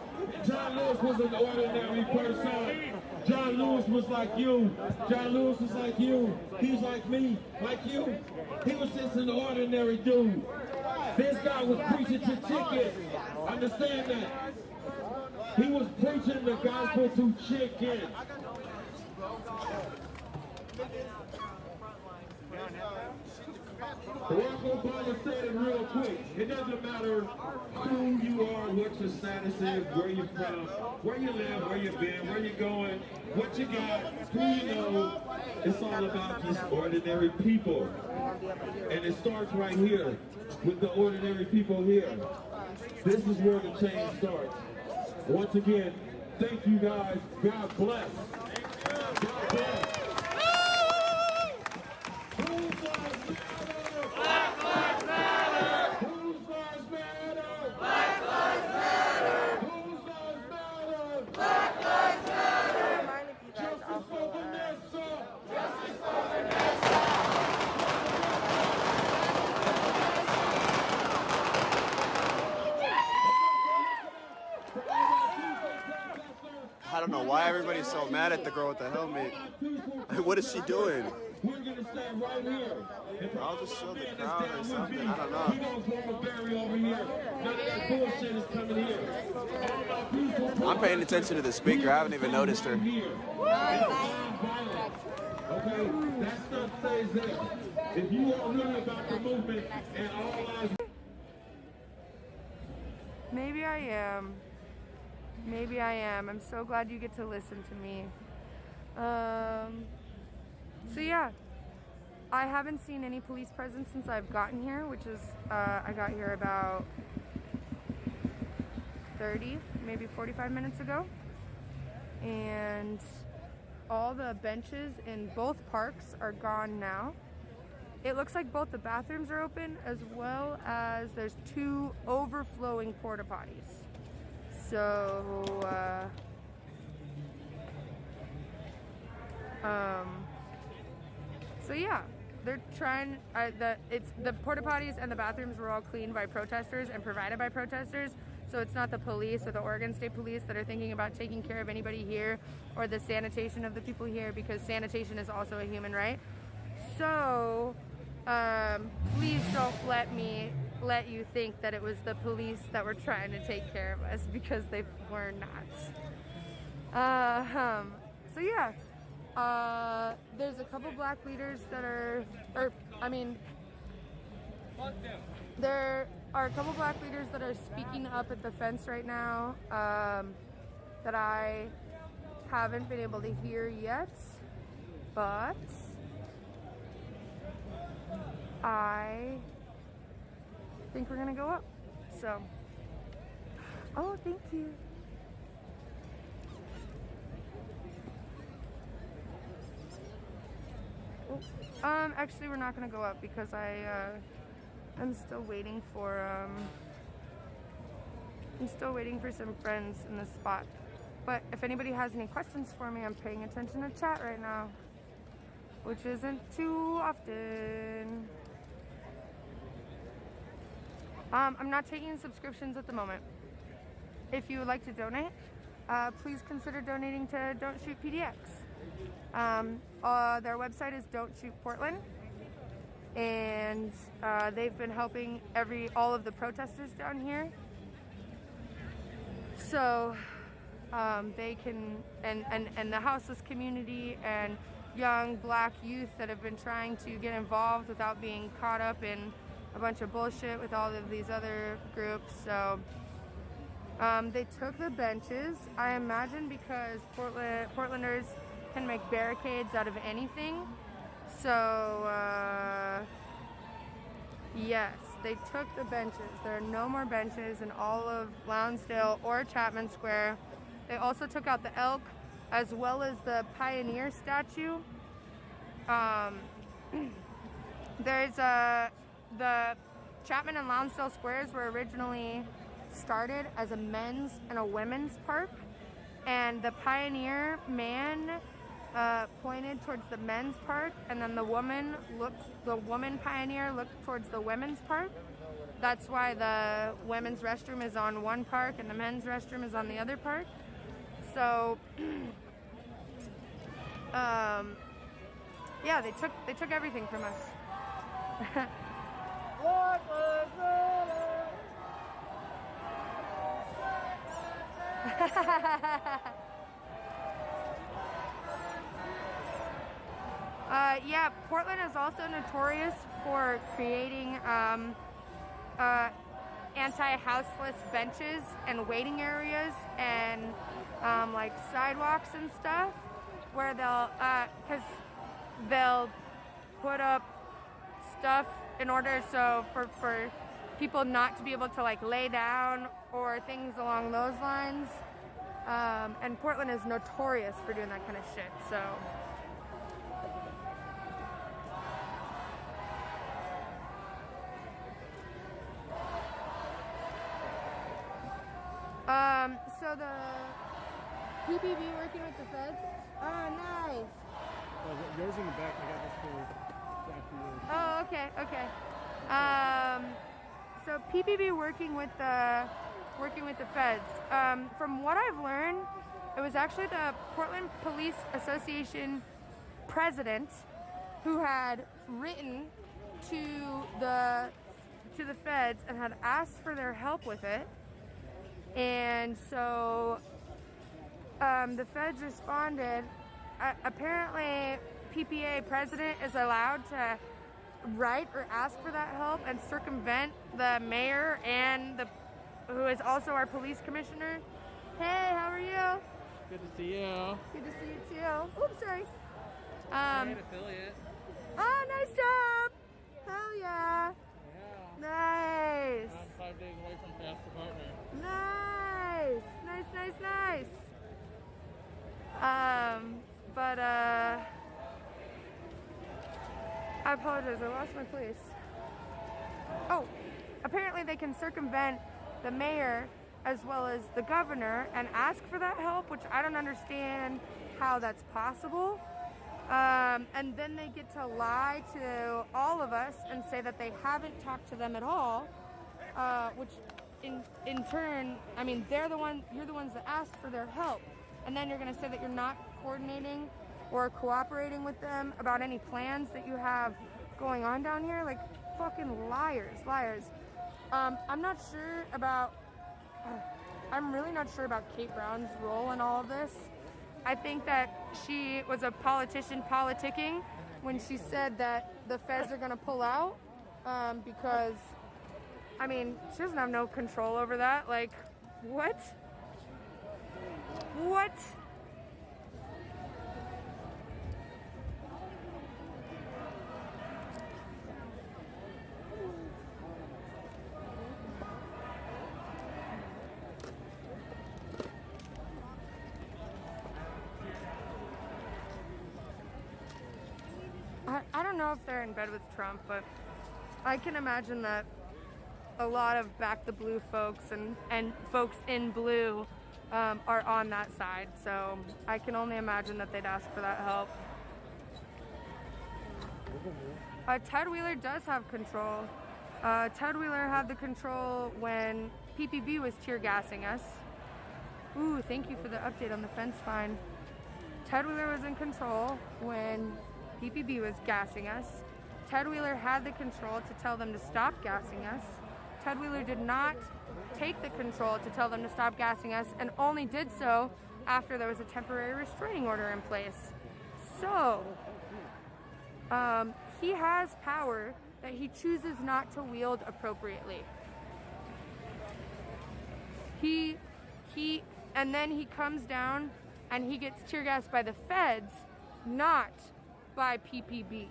John Lewis was an ordinary person. John Lewis was like you. John Lewis was like you. He was like me, like you. He was just an ordinary dude. This guy was preaching to chickens. Understand that. He was preaching the gospel to chickens. Barack Obama said it real quick. It doesn't matter who you are, what your status is, where you're from, where you live, where you've been, where you're going, what you got, who you know. It's all about just ordinary people. And it starts right here with the ordinary people here. This is where the change starts. Once again, thank you guys. God bless. God bless. Black lives matter! Whose lives matter? Black lives matter! Whose lives matter? Black lives matter! Justice for Vanessa! Justice for Vanessa! I don't know why everybody's so mad at the girl with the helmet. What is she doing? We're gonna stand right here. I'll just show the crowd or something. I don't know. We don't form a barrier over here. None of that bullshit is coming here. I'm paying attention to the speaker. I haven't even noticed her. Okay, that stuff stays there. If you want to learn about the movement and all lives. Maybe I am. Maybe I am. I'm so glad you get to listen to me. So yeah, I haven't seen any police presence since I've gotten here, which is, I got here about 30, maybe 45 minutes ago. And all the benches in both parks are gone now. It looks like both the bathrooms are open, as well as there's 2 overflowing porta potties. So, so yeah, they're trying, the porta potties and the bathrooms were all cleaned by protesters and provided by protesters. So it's not the police or the Oregon State Police that are thinking about taking care of anybody here or the sanitation of the people here, because sanitation is also a human right. So, please don't let you think that it was the police that were trying to take care of us, because they were not. So yeah, there's a couple black leaders that are, there are a couple black leaders that are speaking up at the fence right now, that I haven't been able to hear yet, but I think we're gonna go up. So, oh, thank you. Actually, we're not gonna go up because I'm still waiting for some friends in this spot. But if anybody has any questions for me, I'm paying attention to chat right now, which isn't too often. I'm not taking subscriptions at the moment. If you would like to donate, please consider donating to Don't Shoot PDX. Their website is Don't Shoot Portland, and they've been helping all of the protesters down here. So they can, and the houseless community and young black youth that have been trying to get involved without being caught up in a bunch of bullshit with all of these other groups. So they took the benches, I imagine, because Portlanders can make barricades out of anything. So yes, they took the benches. There are no more benches in all of Lonsdale or Chapman Square. They also took out the elk, as well as the pioneer statue. There's the Chapman and Lonsdale squares were originally started as a men's and a women's park, and the pioneer man pointed towards the men's park, and then the woman pioneer looked towards the women's park. That's why the women's restroom is on one park and the men's restroom is on the other park. So yeah, they took everything from us. Yeah, Portland is also notorious for creating anti-houseless benches and waiting areas and like sidewalks and stuff, where they'll put up stuff in order for people not to be able to like lay down or things along those lines. And Portland is notorious for doing that kind of shit. So. So the PPB working with the feds. Oh, nice. Yours in the back. I got this for after yours. Oh, okay, okay. So PPB working with the feds. From what I've learned, it was actually the Portland Police Association president who had written to the feds and had asked for their help with it. And so the feds responded. Apparently, PPA president is allowed to write or ask for that help and circumvent the mayor and who is also our police commissioner. Hey, how are you? Good to see you. Good to see you too. Oops, sorry. An affiliate. Oh, nice job. Hell yeah. Nice. I'm 5 days away from past the partner. Nice. Nice. I apologize, I lost my place. Oh, apparently they can circumvent the mayor as well as the governor and ask for that help, which I don't understand how that's possible. And then they get to lie to all of us and say that they haven't talked to them at all, which in turn, I mean, you're the ones that asked for their help. And then you're gonna say that you're not coordinating or cooperating with them about any plans that you have going on down here. Like, fucking liars. I'm really not sure about Kate Brown's role in all of this. I think that she was a politician politicking when she said that the feds are gonna pull out, because, I mean, she doesn't have no control over that. Like, what? I don't know if they're in bed with Trump, but I can imagine that a lot of Back the Blue folks and folks in blue are on that side. So I can only imagine that they'd ask for that help. Ted Wheeler does have control. Ted Wheeler had the control when PPB was tear gassing us. Ooh, thank you for the update on the fence fine. Ted Wheeler was in control when PPB was gassing us. Ted Wheeler had the control to tell them to stop gassing us. Ted Wheeler did not take the control to tell them to stop gassing us, and only did so after there was a temporary restraining order in place. So, he has power that he chooses not to wield appropriately. And then he comes down and he gets tear gassed by the feds, not by PPB.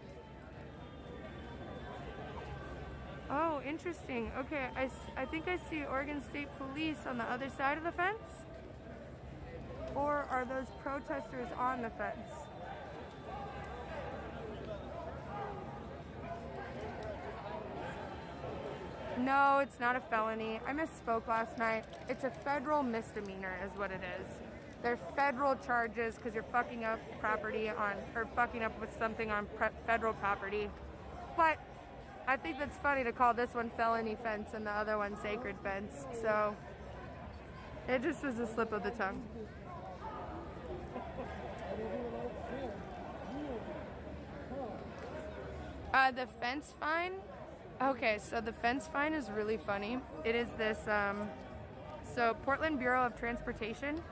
Oh, interesting. Okay, I think I see Oregon State Police on the other side of the fence. Or are those protesters on the fence? No, it's not a felony. I misspoke last night. It's a federal misdemeanor is what it is. They're federal charges because you're fucking up property or fucking up with something on federal property. But I think that's funny to call this one felony fence and the other one sacred fence. So it just was a slip of the tongue. The fence fine. Okay, so the fence fine is really funny. It is this, so Portland Bureau of Transportation,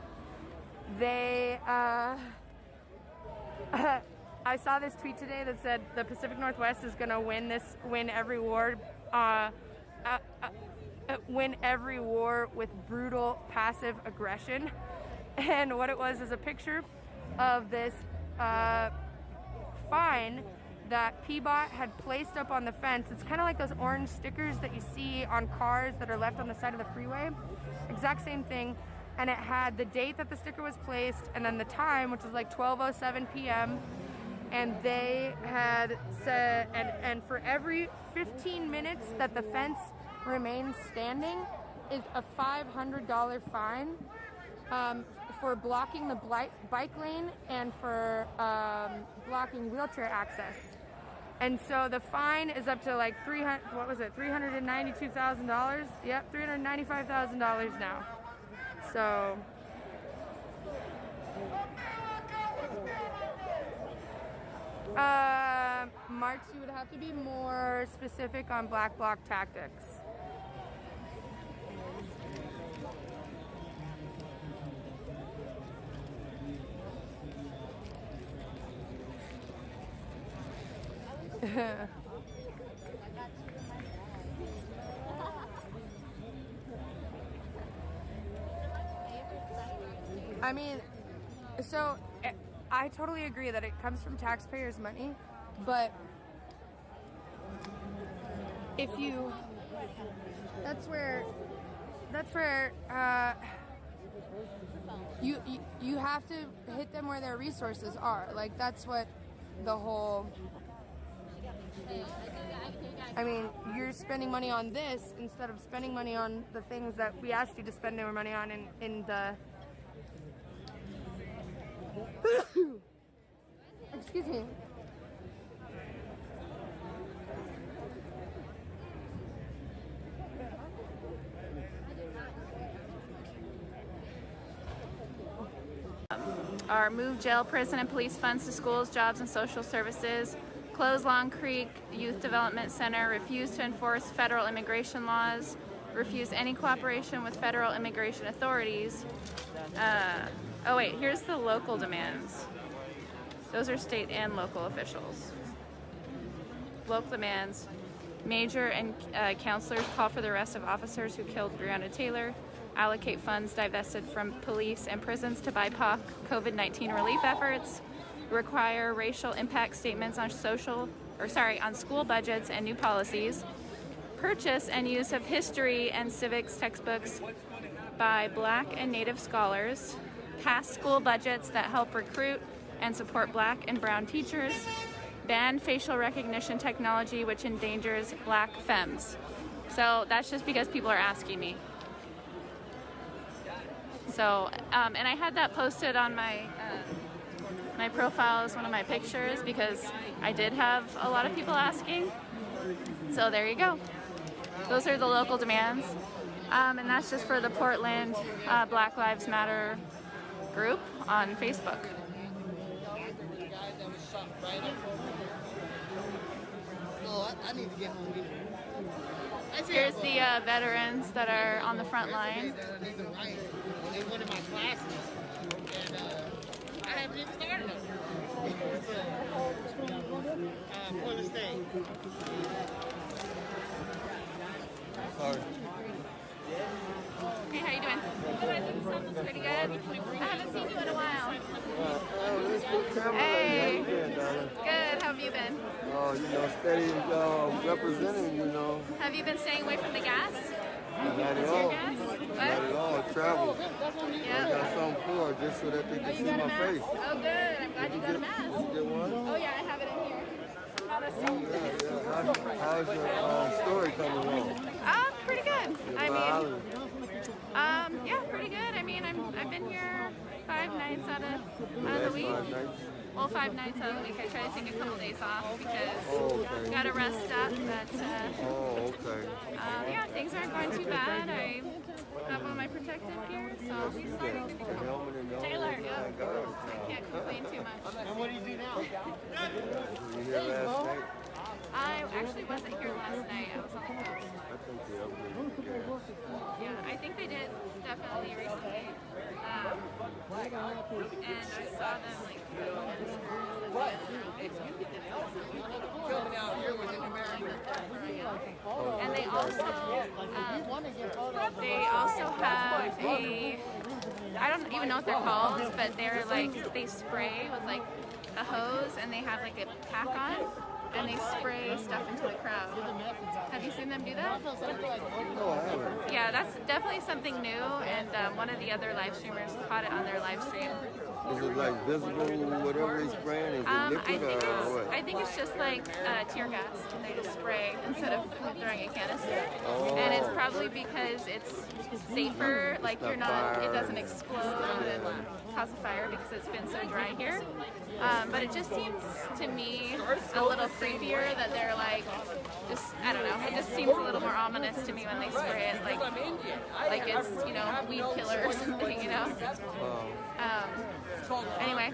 they, I saw this tweet today that said the Pacific Northwest is gonna win every war with brutal passive aggression. And what it was is a picture of this fine that PBOT had placed up on the fence. It's kind of like those orange stickers that you see on cars that are left on the side of the freeway. Exact same thing. And it had the date that the sticker was placed and then the time, which was like 12:07 p.m. And they had said, and for every 15 minutes that the fence remains standing is a $500 fine for blocking the bike lane and for blocking wheelchair access. And so the fine is up to like $392,000. Yep, $395,000 now. So March, you would have to be more specific on black bloc tactics. I mean, so I totally agree that it comes from taxpayers' money, but if you, that's where you have to hit them where their resources are. Like, that's what the whole, I mean, you're spending money on this instead of spending money on the things that we asked you to spend our money on in the excuse me. Are move jail, prison, and police funds to schools, jobs, and social services. Close Long Creek Youth Development Center. Refuse to enforce federal immigration laws. Refuse any cooperation with federal immigration authorities. Oh wait, here's the local demands. Those are state and local officials. Local demands. Major and counselors call for the arrest of officers who killed Breonna Taylor. Allocate funds divested from police and prisons to BIPOC COVID-19 relief efforts. Require racial impact statements on on school budgets and new policies. Purchase and use of history and civics textbooks by Black and Native scholars. Pass school budgets that help recruit and support Black and brown teachers. Ban facial recognition technology which endangers Black femmes. So that's just because people are asking me. So, and I had that posted on my my profile as one of my pictures because I did have a lot of people asking. So there you go. Those are the local demands. And that's just for the Portland Black Lives Matter group on Facebook. I need to get home. Here's the veterans that are on the front line. In one of my classes, and I haven't even started them. Portland State. Sorry. Hey, how you doing? Good. Pretty good. I haven't seen you in a while. Hey. Good. How have you been? Oh, you know, steady representing, you know. Have you been staying away from the gas? Not at all. Not at all. Travel. Yeah. I got something for just so that they can see my face. Oh, good. I'm glad you got a mask. You get one? Oh, yeah, I have it in here. How's your story coming along? Pretty good. Yeah, pretty good. I mean, I've been here 5 nights out of the week. 5 nights? Well, 5 nights out of the week. I try to take a couple days off because got to rest up. But yeah, things aren't going too bad. I have on my protective gear, so Taylor. Yep. I can't complain too much. And what do you do now? Were you here last night? I actually wasn't here last night. I was on the coast. I think they upgraded the gas. Yeah, I think they did definitely recently. And I saw them like Coming out here with an American. and they also have a, I don't even know what they're called, but they're like, they spray with like a hose and they have like a pack on and they spray stuff into the crowd. Have you seen them do that? No, I haven't. Yeah, that's definitely something new, and one of the other live streamers caught it on their live stream. Is it like visible, whatever they spraying? Is it liquid or what? I think it's just like tear gas. They just spray instead of throwing a canister. Oh. And it's probably because it's safer, like you're not, it doesn't explode and cause a fire because it's been so dry here. But it just seems to me a little creepier that they're like, just, I don't know, it just seems a little more ominous to me when they spray it, like it's, you know, weed killer or something, you know? Anyway.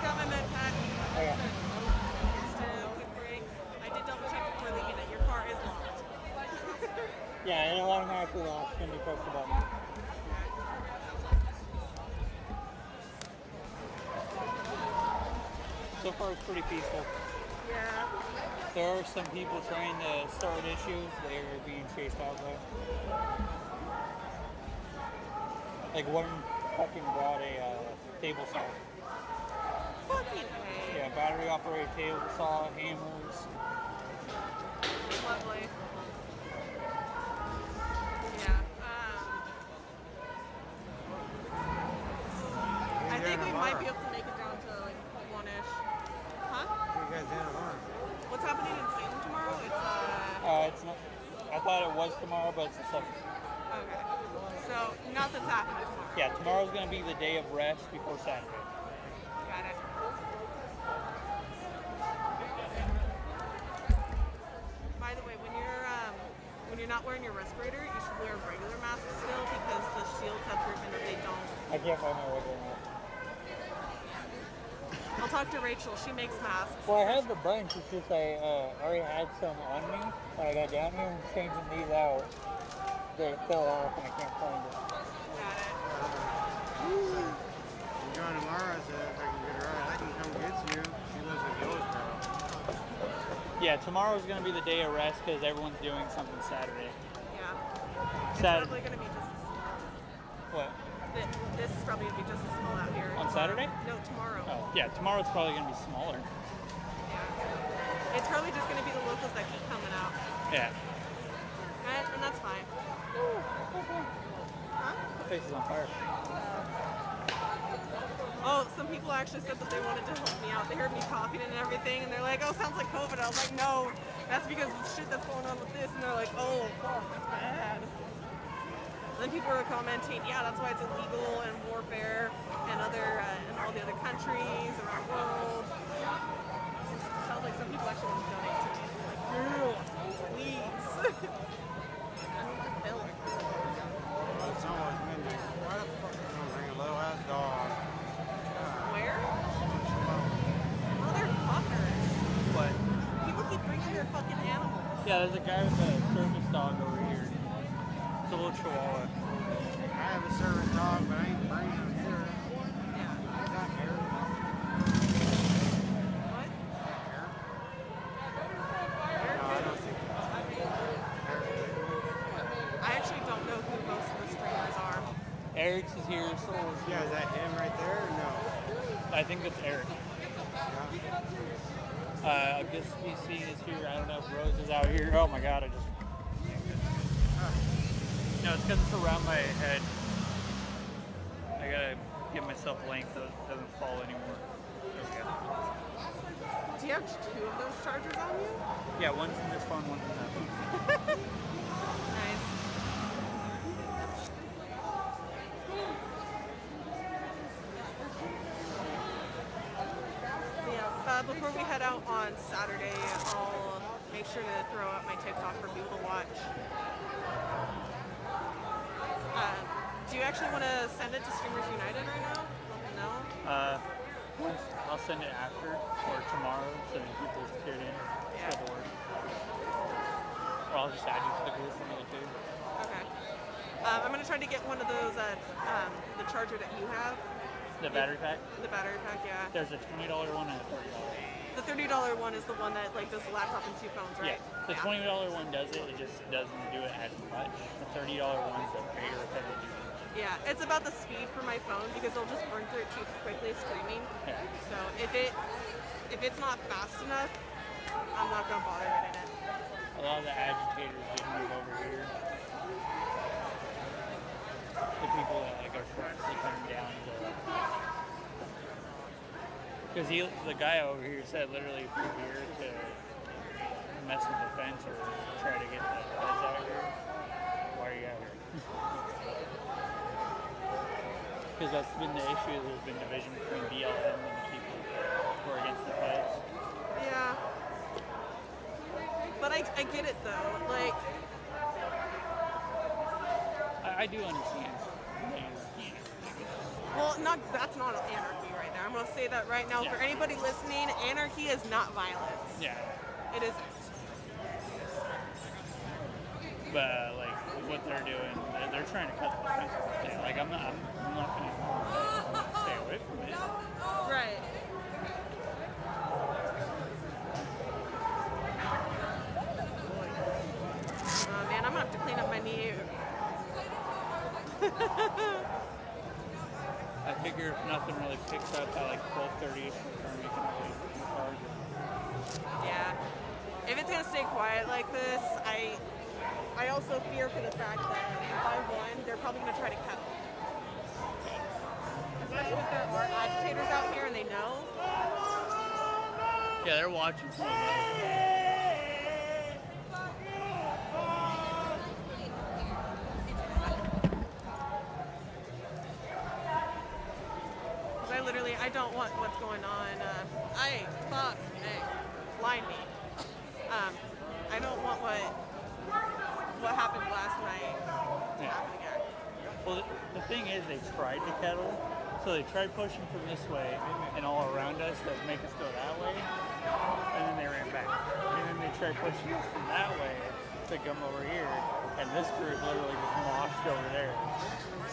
got my med pack. Okay. Just a quick break. I did double check before leaving it. Your car is locked. Yeah, and it automatically locks when you press the button. So far, it's pretty peaceful. Yeah. There are some people trying to start issues. They're being chased out though. Like one fucking brought a table saw. Fucking A. Yeah, battery operated table saw, hammers. Lovely. Yeah. I think we might be able to make it down to like 1-ish. Huh? You guys doing tomorrow? What's happening in Salem tomorrow? It's not. I thought it was tomorrow, but it's the 7th. Okay. So nothing's happening tomorrow. Yeah, tomorrow's gonna be the day of rest before Saturday. Got it. By the way, when you're not wearing your respirator, you should wear regular masks still because the shields have proven that they don't. I can't find my regular mask. I'll talk to Rachel. She makes masks. Well, I have a bunch. It's just I already had some on me. When I got down here and changing these out, they fell off and I can't find it. Got it. I'm going tomorrow, so if I can get her out, I can come get you. She lives in Hillsborough. Yeah, tomorrow's gonna be the day of rest because everyone's doing something Saturday. Yeah. It's Saturday. probably going to be just as small. What? This is probably going to be just as small out here. On Saturday? No, tomorrow. Oh, yeah, tomorrow's probably gonna be smaller. Yeah. It's probably just going to be the locals that keep coming out. Yeah. And that's fine. Huh? My face is on fire. Oh, some people actually said that they wanted to help me out. They heard me coughing and everything, and they're like, oh, sounds like COVID. I was like, no, that's because of the shit that's going on with this. And they're like, oh, fuck, that's bad. And then people were commenting, yeah, that's why it's illegal in warfare and all the other countries around the world. Sounds like some people actually want to donate to me. Like, girl, please. I need the bill. Well, it's almost midnight. Why the fuck is gonna bring a little ass dog? Where? Motherfuckers. What? People keep bringing their fucking animals. Yeah, there's a guy with a service dog over here. It's a little chihuahua. I have a service dog, but I ain't bringing him here. Yeah. He's not here. What? Here? No, I don't think I actually don't know who most of the streamers are. Eric's is here, so yeah, is that him right there or no? I think that's Eric. I guess BC is here. I don't know if Rose is out here. Oh my god, I just. No, it's because it's around my head. I gotta give myself length so it doesn't fall anymore. There we go. Do you have 2 of those chargers on you? Yeah, one's in this phone, one's in that phone. Nice. Yeah, before we head out on Saturday, I'll make sure to throw out my TikTok for people to watch. Do you actually want to send it to Streamers United right now? Let me know. I'll send it after or tomorrow so that people can in. Yeah. The word. Or I'll just add you to the group for me too. Okay. I'm going to try to get one of those, the charger that you have. The battery pack? The battery pack, yeah. There's a $20 one and a $30 one. The $30 one is the one that like does the laptop and 2 phones, right? Yeah. The $20 one does it. It just doesn't do it as much. The $30 one's a bigger heavy duty. Yeah, it's about the speed for my phone because it'll just burn through it too quickly streaming. Yeah. So if it's not fast enough, I'm not gonna bother getting it. A lot of the agitators did move over here. The people that like are currently coming down to. Because the guy over here said literally if you're here to mess with the fence or try to get the feds out here, why are you out here? Because that's been the issue. There's been division between BLM and the people. I get it though. Like, I do understand. well, that's not anarchy right there. I'm gonna say that right now for anybody listening. Anarchy is not violence. Yeah. It isn't. But like what they're doing, they're trying to cut the fence. Yeah, like I'm not gonna stay away from it. Right. Oh man, I'm gonna have to clean up my knee. I figure if nothing really picks up by like 12:30, we can really charge. Yeah. If it's gonna stay quiet like this, I also fear for the fact that by 1, they're probably gonna try to kettle. Especially if there are agitators out here and they know. Yeah, they're watching some of us. I don't want what's going on. Fuck, blind me. I don't want what happened last night to happen again. Well, the thing is, they tried to kettle, so they tried pushing from this way and all around us to make us go that way, and then they ran back. And then they tried pushing us from that way to come over here, and this group literally just moshed over there.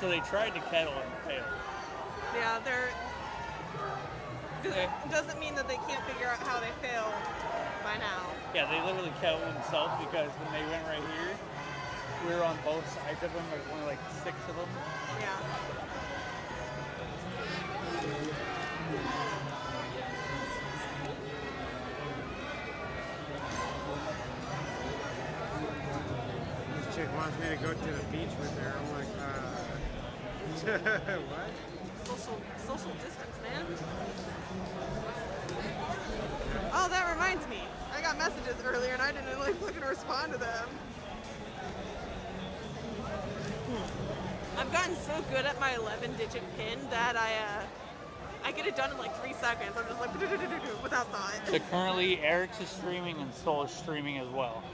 So they tried to kettle and failed. Yeah, doesn't mean that they can't figure out how they failed by now. Yeah, they literally kettled themselves because when they went right here, we were on both sides of them. There's only like 6 of them. Yeah. This chick wants me to go to the beach with her. I'm like, what? Social distance, man. Oh, that reminds me. I got messages earlier and I didn't fucking respond to them. I've gotten so good at my 11-digit pin that I get it done in like 3 seconds. I'm just like without thought. So currently, Eric's is streaming and Soul is streaming as well.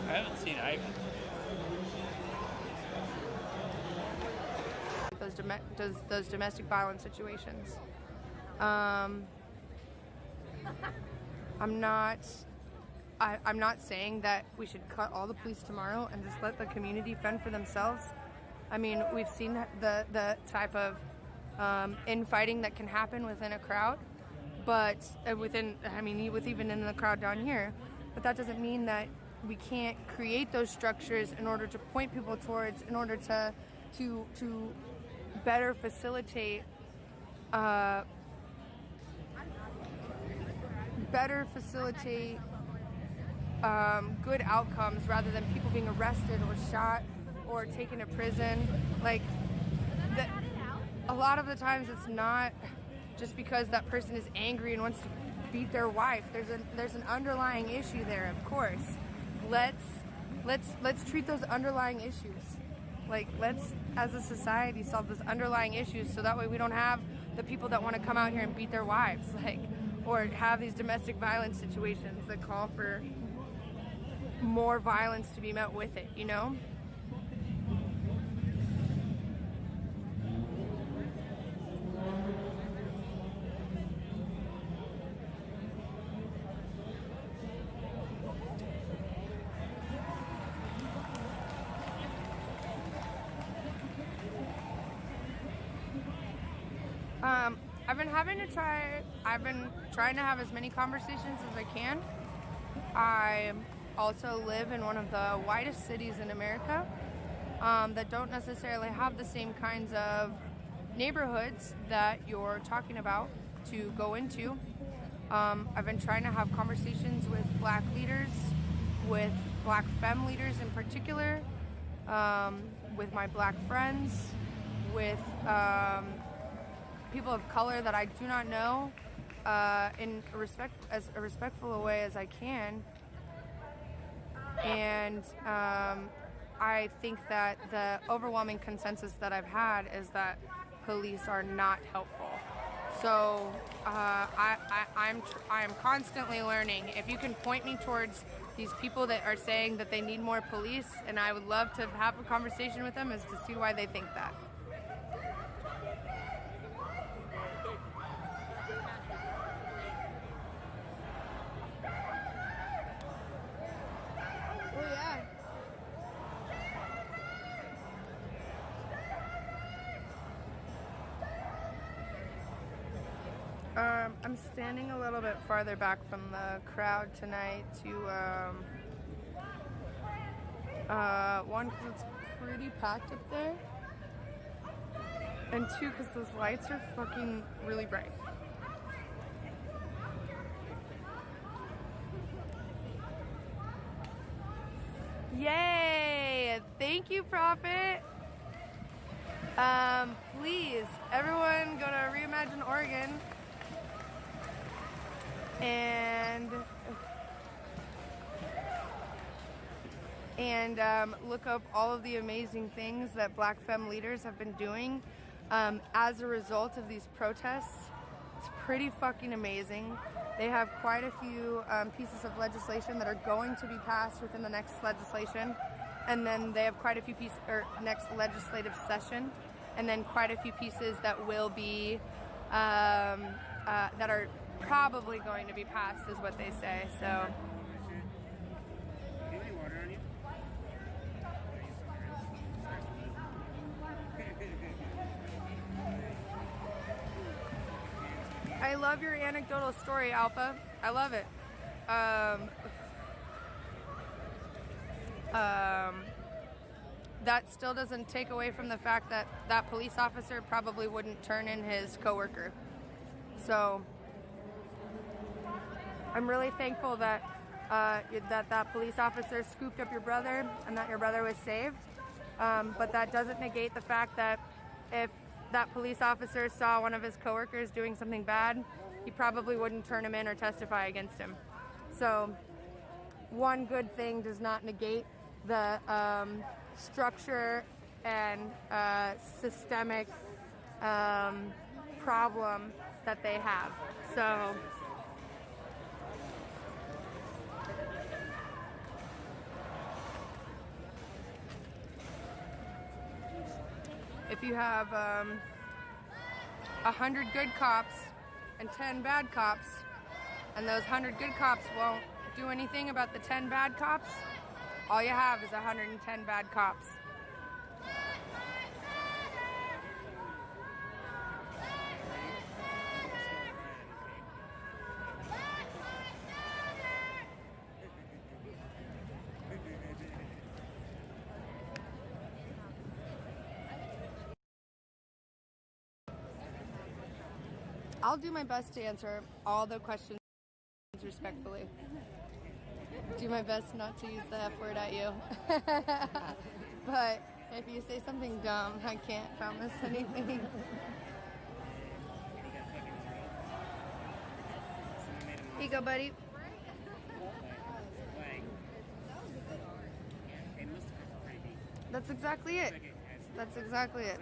I haven't seen Ivan. Those domestic violence situations. I'm not saying that we should cut all the police tomorrow and just let the community fend for themselves. I mean, we've seen the type of infighting that can happen within a crowd, but even in the crowd down here. But that doesn't mean that we can't create those structures in order to point people towards, in order to better facilitate good outcomes rather than people being arrested or shot or taken to prison. Like, a lot of the times it's not just because that person is angry and wants to beat their wife. There's an underlying issue there, of course. Let's treat those underlying issues. Like, let's, as a society, solve those underlying issues so that way we don't have the people that want to come out here and beat their wives, or have these domestic violence situations that call for more violence to be met with it, you know? I've been trying to have as many conversations as I can. I also live in one of the whitest cities in America that don't necessarily have the same kinds of neighborhoods that you're talking about to go into. I've been trying to have conversations with Black leaders, with Black femme leaders in particular, with my Black friends, with people of color that I do not know, in as a respectful way as I can. And I think that the overwhelming consensus that I've had is that police are not helpful. So I'm constantly learning. If you can point me towards these people that are saying that they need more police, and I would love to have a conversation with them as to see why they think that. Oh yeah. I'm standing a little bit farther back from the crowd tonight to, one, because it's pretty packed up there, and two, because those lights are fucking really bright. Yay! Thank you, Prophet! Please, everyone go to Reimagine Oregon and look up all of the amazing things that Black femme leaders have been doing as a result of these protests. It's pretty fucking amazing. They have quite a few pieces of legislation that are going to be passed within the next legislation, and then they have quite a few pieces, or next legislative session, and then quite a few pieces that will be that are probably going to be passed, is what they say. So. I love your anecdotal story, Alpha. I love it. That still doesn't take away from the fact that that police officer probably wouldn't turn in his coworker. So I'm really thankful that that police officer scooped up your brother and that your brother was saved. But that doesn't negate the fact that if that police officer saw one of his coworkers doing something bad, he probably wouldn't turn him in or testify against him. So one good thing does not negate the structure and systemic problem that they have. So if you have 100 good cops and 10 bad cops, and those 100 good cops won't do anything about the 10 bad cops, all you have is 110 bad cops. I'll do my best to answer all the questions respectfully. Do my best not to use the F word at you. But if you say something dumb, I can't promise anything. Here you go, buddy. That's exactly it. That's exactly it.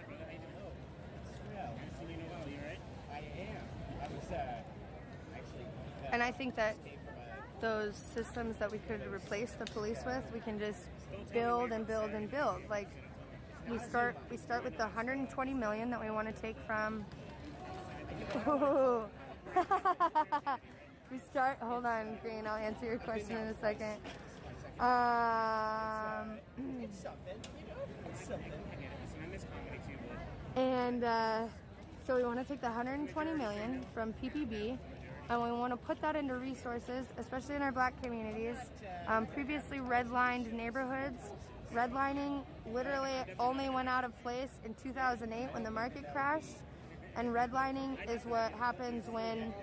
And I think that those systems that we could replace the police with, we can just build and build and build. Like we start with the 120 million that we want to take from. We start. Hold on, Green. I'll answer your question in a second. So we want to take the 120 million from PPB, and we want to put that into resources, especially in our Black communities. Previously redlined neighborhoods. Redlining literally only went out of place in 2008 when the market crashed. And redlining is what happens when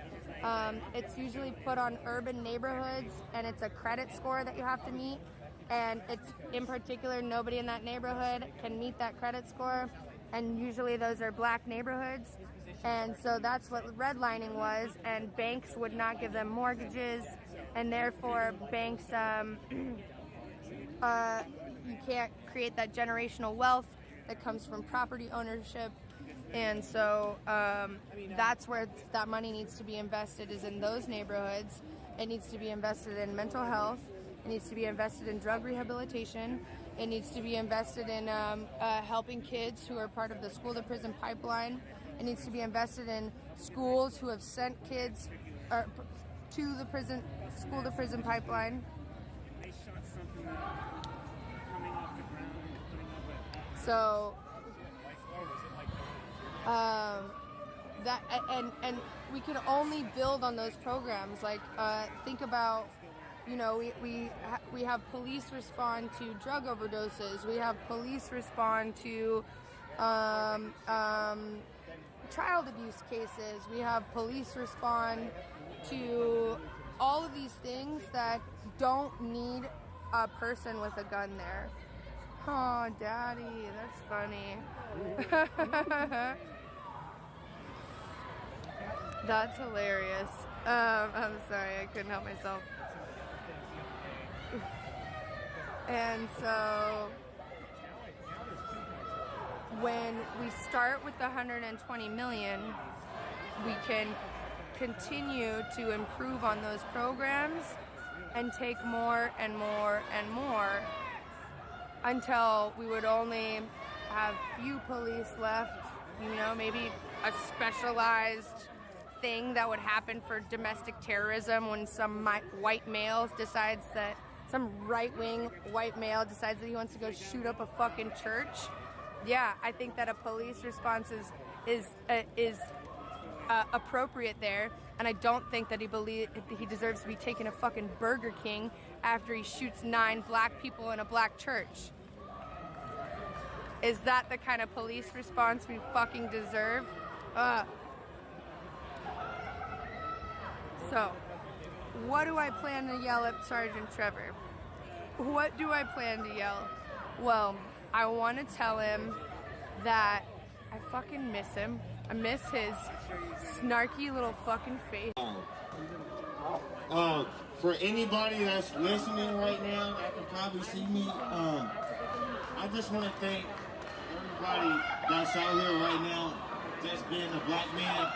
it's usually put on urban neighborhoods, and it's a credit score that you have to meet. And it's, in particular, nobody in that neighborhood can meet that credit score. And usually those are Black neighborhoods. And so that's what redlining was, and banks would not give them mortgages, and therefore banks, you can't create that generational wealth that comes from property ownership And so that's where that money needs to be invested, is in those neighborhoods. It needs to be invested in mental health. It needs to be invested in drug rehabilitation. It needs to be invested in helping kids who are part of the school-to-prison pipeline. It needs to be invested in schools who have sent kids to the school-to-prison pipeline. So that and we can only build on those programs. Like think about, you know, we have police respond to drug overdoses. We have police respond to child abuse cases. We have police respond to all of these things that don't need a person with a gun there. Oh, Daddy, that's funny. That's hilarious. I'm sorry, I couldn't help myself. And so when we start with the 120 million, we can continue to improve on those programs and take more and more and more until we would only have few police left, you know, maybe a specialized thing that would happen for domestic terrorism when some white male decides that, some right-wing white male decides that he wants to go shoot up a fucking church. Yeah, I think that a police response is appropriate there, and I don't think that he deserves to be taking a fucking Burger King after he shoots 9 black people in a black church. Is that the kind of police response we fucking deserve? So, what do I plan to yell at Sergeant Trevor? What do I plan to yell? Well, I want to tell him that I fucking miss him. I miss his snarky little fucking face. For anybody that's listening right now, that can probably see me, I just want to thank everybody that's out here right now, just being a black man.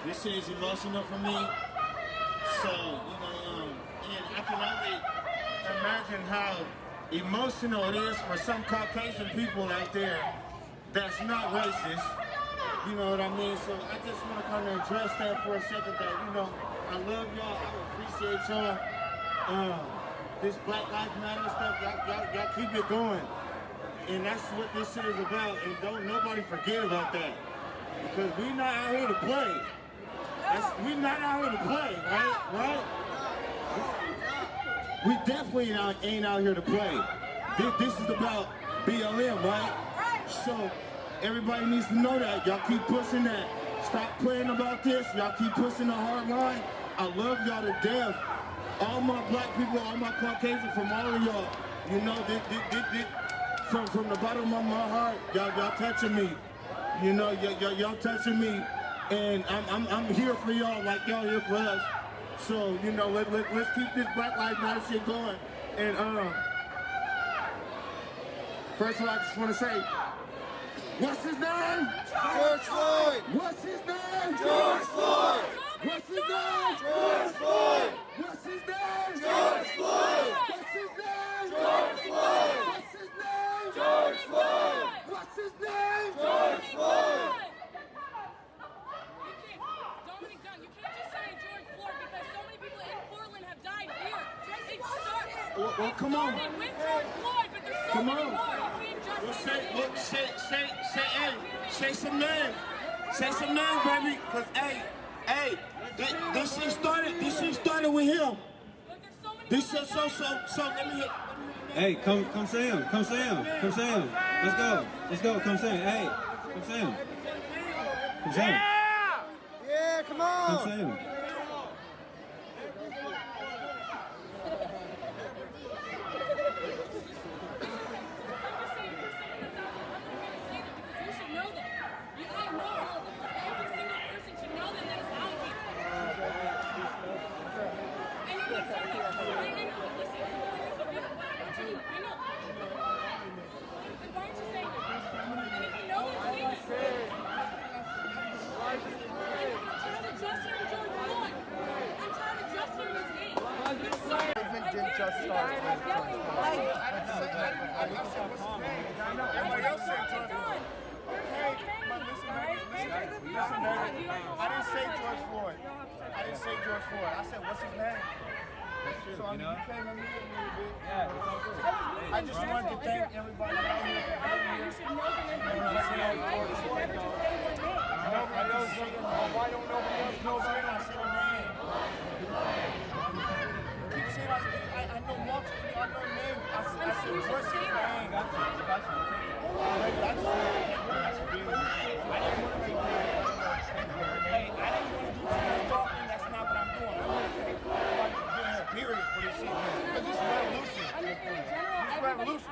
This shit is emotional for me. So, you know, and I can only imagine how emotional it is for some Caucasian people out there that's not racist. You know what I mean? So I just want to kind of address that for a second, that, you know, I love y'all, I appreciate y'all. This Black Lives Matter stuff, y'all keep it going. And that's what this shit is about, and don't nobody forget about that. Because we not out here to play. We not out here to play, right? We definitely ain't out here to play. This is about BLM, right? So everybody needs to know that. Y'all keep pushing that. Stop playing about this. Y'all keep pushing the hard line. I love y'all to death. All my black people, all my Caucasians, from all of y'all. You know, from the bottom of my heart, y'all touching me. You know, y'all touching me. And I'm here for y'all like y'all here for us. So, you know, let's keep this Black Lives Matter shit going. And first of all, I just want to say, what's his name? George Floyd. What's his name? George Floyd. What's his name? George Floyd. What's his name? George Floyd. What's his name? George Floyd. What's his name? George Floyd. What's his name? George Floyd. Well, come on. Come on. Well, say some names. Say some names, baby. Cause hey, this shit started with him. This shit so let me hit. Hey, come say him. Come say him. Let's go. Come say him. Hey, come say him. Come say him. Yeah, come on. Come say him. Everybody else said George Floyd. Hey, listen, I didn't say George Floyd. I didn't say George Floyd. I said, what's his name? So I mean, you came at me a little bit. I just wanted to thank everybody out here for being here. I know something. Why don't nobody else know that? I said a name. Keep saying I know multiple. I know names. I said, what's his name? Hey, I didn't want to do too much talking. That's not what I'm doing. I want to take period for this shit. Because this is revolution. This is revolution.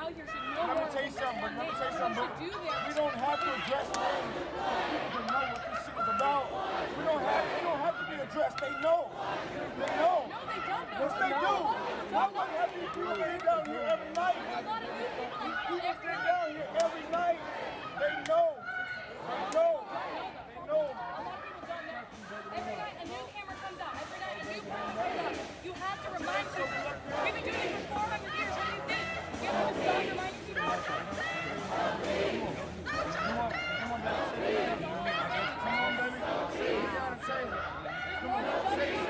Let me tell you something. We don't have to address names. People know what this shit is about. We don't have to be addressed. They know. They know. No, they don't. Yes, they do. Why have these people been down here every night? These people been down here every night. They know. They know. They know. Every night a new camera comes out. Every night a new camera comes out. You have to remind people. We've been doing this for 400 years. What do you think? You have to start reminding people. Come on, baby. Come on, baby. Say it. Come on, say it.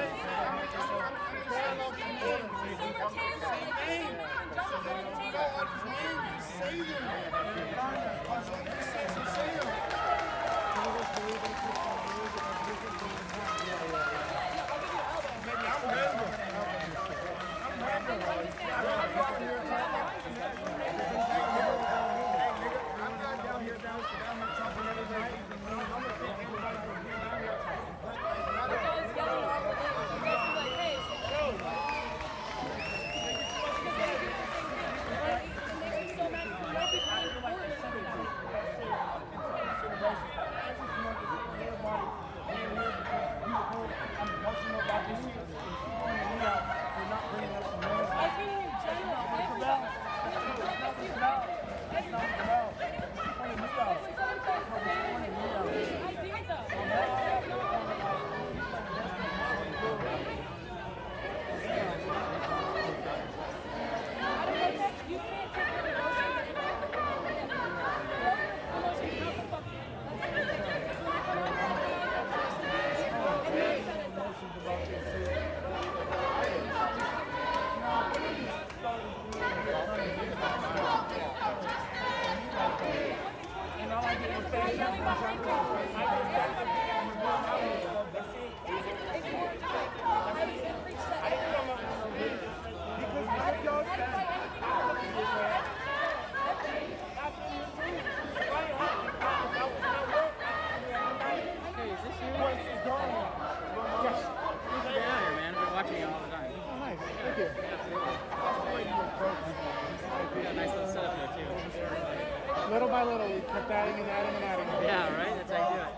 Little by little, we kept adding and adding and adding. Yeah, right? That's how you do it.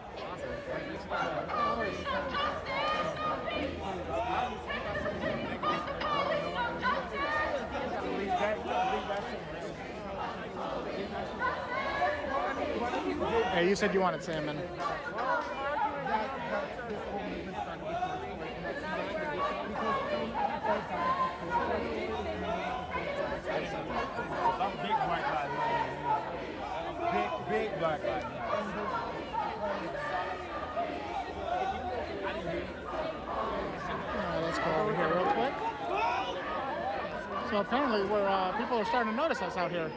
Hey, you said you wanted salmon. Big black lives matter. Big black lives matter. Alright, let's go over here real quick. So apparently people are starting to notice us out here.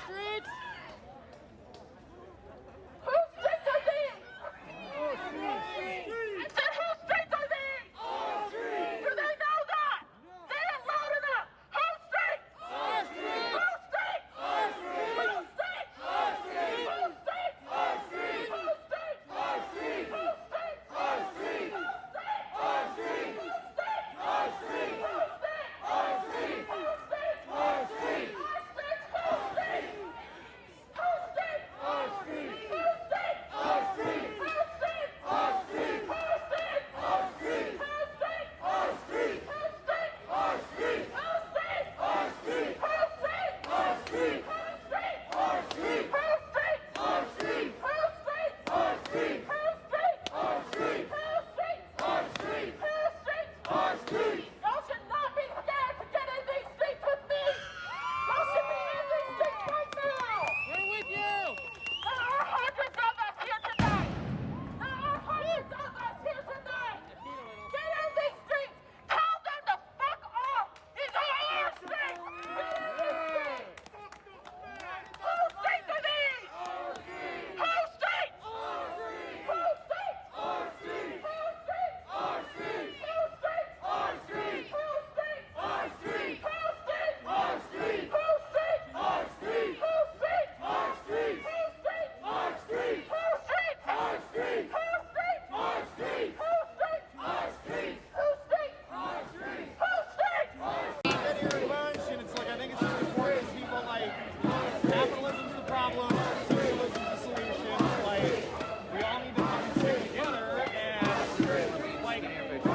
Streets!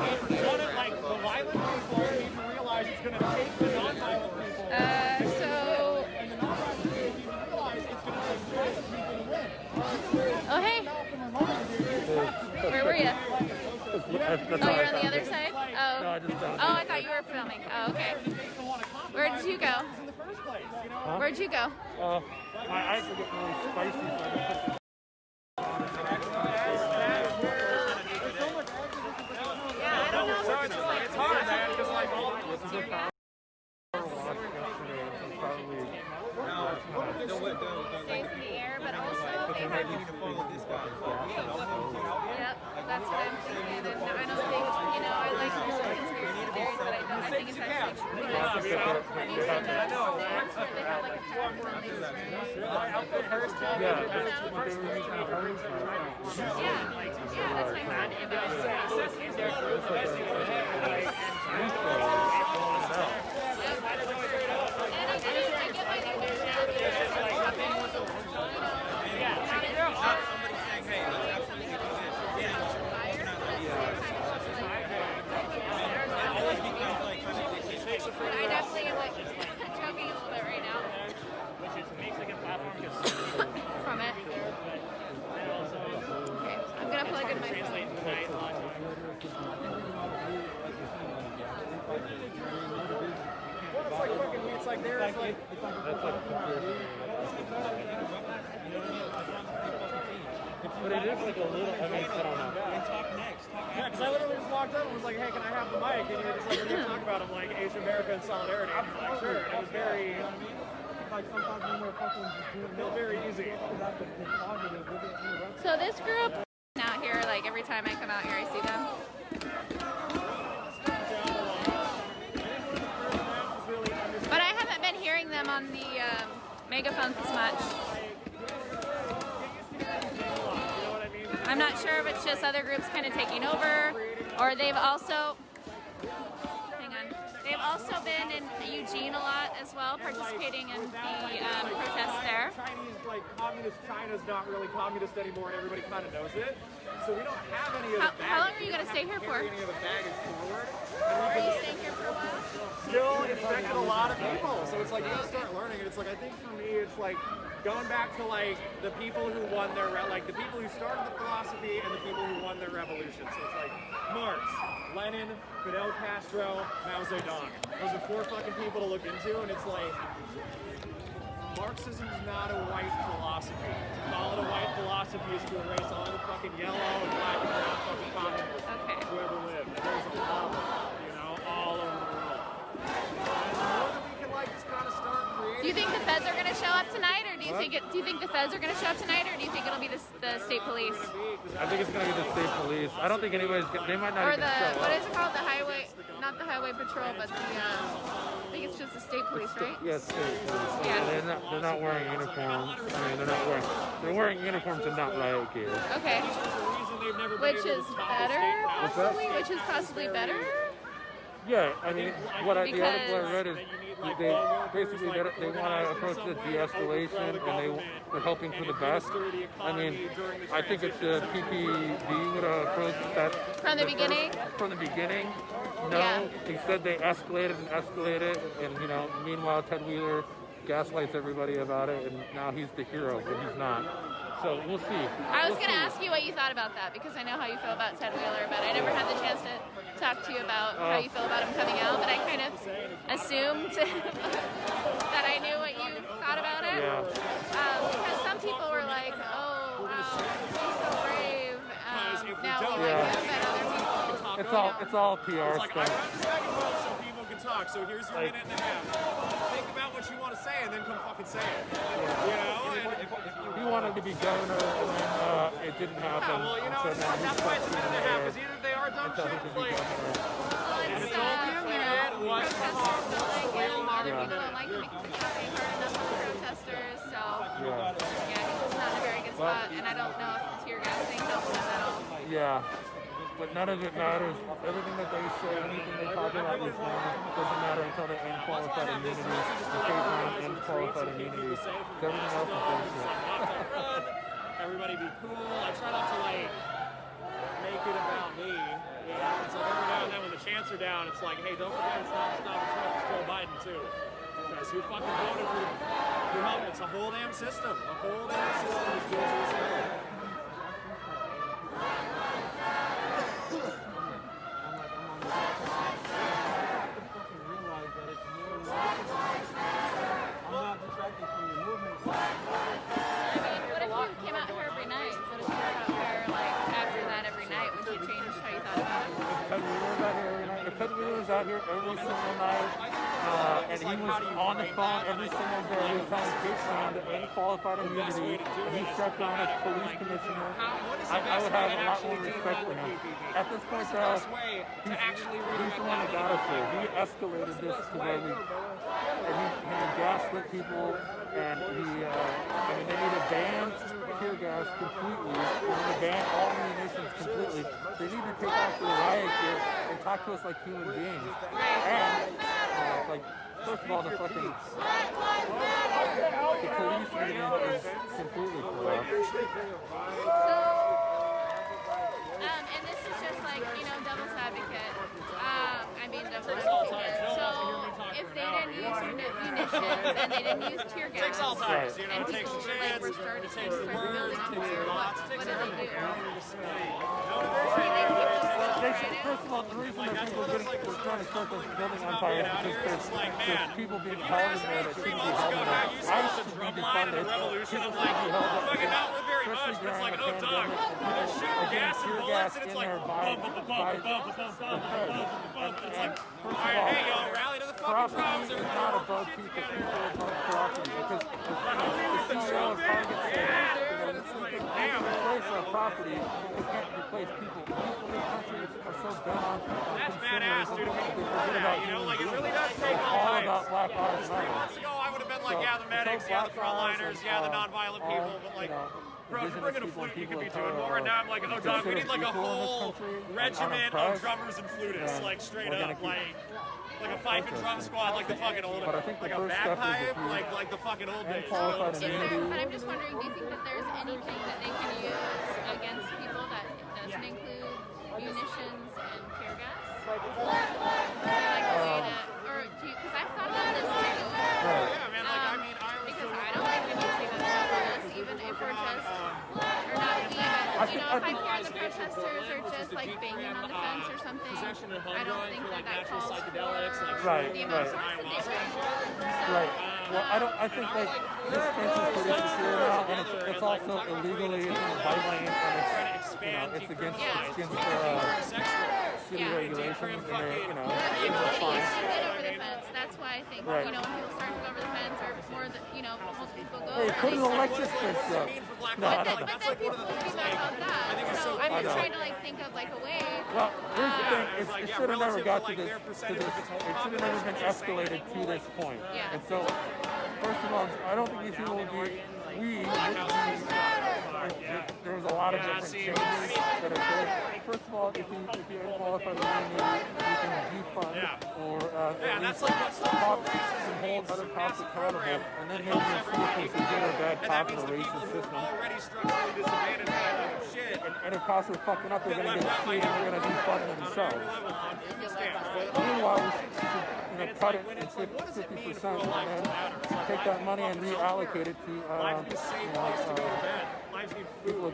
One of like the violent people need to realize it's going to take the non-violent people. And the non-violent people need to realize it's going to take violent people to win. Oh, hey. Where were you? Oh, you're on the other side? Oh. Oh, I thought you were filming. Oh, okay. Where did you go? Huh? Where'd you go? My eyes are getting really spicy. Yeah, I don't know. So it's hard, man, because like all Stays in the air, but also they have. Yep, that's what I'm thinking. And I don't think, you know, I like there's some conspiracy theories, but I think it's actually true. They have like a yeah, that's my friend. I definitely am like choking a little bit right now. From it. Okay, I'm gonna plug in my phone. It's like there's like but it is like a little, I mean, I don't know. Yeah, because I literally just walked up and was like, hey, can I have the mic? And you were just like, what are you talking about? I'm like, Asian America and solidarity. And I'm like, sure. And it was very, like sometimes when we're fucking doing it, very easy. So this group out here, like every time I come out here, I see them. But I haven't been hearing them on the megaphones as much. I'm not sure if it's just other groups kind of taking over, or they've also, hang on, they've also been in Eugene a lot as well, participating in the protests there. Chinese, like communist China's not really communist anymore, and everybody kind of knows it. So we don't have any of the baggage. How long are you going to stay here for? Any of the baggage forward. Are you staying here for a while? Still infected a lot of people, so it's like you gotta start learning. And it's like I think for me, it's like going back to like the people who won their like the people who started the philosophy and the people who won their revolution. So it's like Marx, Lenin, Fidel Castro, Mao Zedong. Those are 4 fucking people to look into, and it's like Marxism is not a white philosophy. To call it a white philosophy is to erase all the fucking yellow and black and brown fucking communists who ever lived. There's a lot of them, you know, all over the world. And the more that we can like just kind of start creating. Do you think the feds are going to show up tonight, or do you think the feds are going to show up tonight, or do you think it'll be the state police? I think it's going to be the state police. I don't think anybody's, they might not Or even the, show up. what is it called? The highway, not the highway patrol, but the, I think it's just the state police, right? Yes, state police. Yeah. They're not wearing uniforms. I mean, they're wearing uniforms and not riot gear. Okay. Which is better, possibly? Which is possibly better? Yeah, I mean, the article I read is they basically they want to approach the de-escalation and they're hoping for the best. I mean, I think it's the PPD would have approached that from the beginning. From the beginning, no. Yeah. He said they escalated, and you know, meanwhile Ted Wheeler gaslights everybody about it, and now he's the hero, but he's not. So we'll see. I was going to ask you what you thought about that, because I know how you feel about Ted Wheeler, but I never had the chance to talk to you about how you feel about him coming out, but I kind of assumed that I knew what you thought about it. Yeah. Because some people were like, oh, wow, he's so brave. Now we like him, but other people... It's all PR stuff. I run the second vote so people can talk, so here's your minute and a half. Think about what you want to say and then come fucking say it. You know? And he wanted to be governor, and then it didn't happen. Yeah, well, you know, so that's why it's a minute and a half, because either they are dumb shit, like, and it's all the internet, what's Other people don't like him because he's not being hard enough on the protesters, so yeah, he's just not in a very good spot, and I don't know if the tear gas thing helps him at all. Yeah. But none of it matters. Everything that they say, anything they talk about is wrong. Doesn't matter until they end qualified immunity. The state line ends qualified immunity. Everything else is bullshit. everybody be cool. I try not to, like, make it about me. It's like every now and then when the chants are down, it's like, hey, don't forget it's not Trump, it's Joe Biden too. Because who fucking voted for help? It's a whole damn system. A whole damn system is built to this level. Because we was out here every single night, and he was on the phone every single day telling kids on the unqualified immunity, and he stepped down as police commissioner, I would have a lot more respect for him. At this point, he's the one that got us here. He escalated this to where he gaslit people, and they need to ban tear gas completely. They need to ban all munitions completely. They need to take off the riot gear and talk to us like human beings. And, first of all, the police union is completely corrupt. And this is just like, devil's advocate. Devil's advocate. So, if they didn't use munitions and they didn't use tear gas, and people were starting to building up here, what did they do? First of all, the reason that people are trying to start this building empire is because there's people being held in there that shouldn't be held in there. I should be defunded. People should be held in there. Especially during a pandemic. Gas and bullets, and it's like hey, y'all, rally to the fucking drums. Property is not above people. People are above property. Because the CEO of Target said, you replace our property, you can't replace people. People in this country are so bent on consumerism, they forget about human beings. It really does take It's all about Black Lives Matter. 3 months ago, I would have been like, yeah, the medics, yeah, the frontliners, yeah, the nonviolent people, but like, bro, if you're bringing a flute, you could be doing more. And now I'm like, oh, dog, we need like a whole regiment of drummers and flutists, like straight up, like a fife and drum squad, like the fucking old, like a bagpipe, like the fucking old days. But I'm just wondering, do you think that there's anything that they can use against people that doesn't include munitions and tear gas? Like a way to, or do you, because I've thought about this too. Yeah, man, because I don't think we need to even stop this, even if we're just, or not even, if I'm hearing the protesters are just like banging on the fence or something, I don't think that calls for the amount of force that they bring. Right. Well, I think like this fence is pretty secure now, and it's also illegally in the bike lane, and it's against city regulations, and it's fine. Get over the fence. That's why I think when people start to go over the fence, or more than most people go. Hey, put an electric fence up. No, I don't know. But then people will be mad about that. So I'm just trying to think of a way. Well, here's the thing: it should have never got to this. It should have never been escalated to this point. Yeah. And so, first of all, I don't think these people would be. There was a lot of different changes that occurred. First of all, if you're qualified to you can defund or at least talk and hold other cops accountable, and then maybe see if there's a good or bad cop in a racist system. And if cops are fucking up, they're going to get sued and they're going to defund themselves. Meanwhile, we should cut it in 50% and then take that money and reallocate it to people of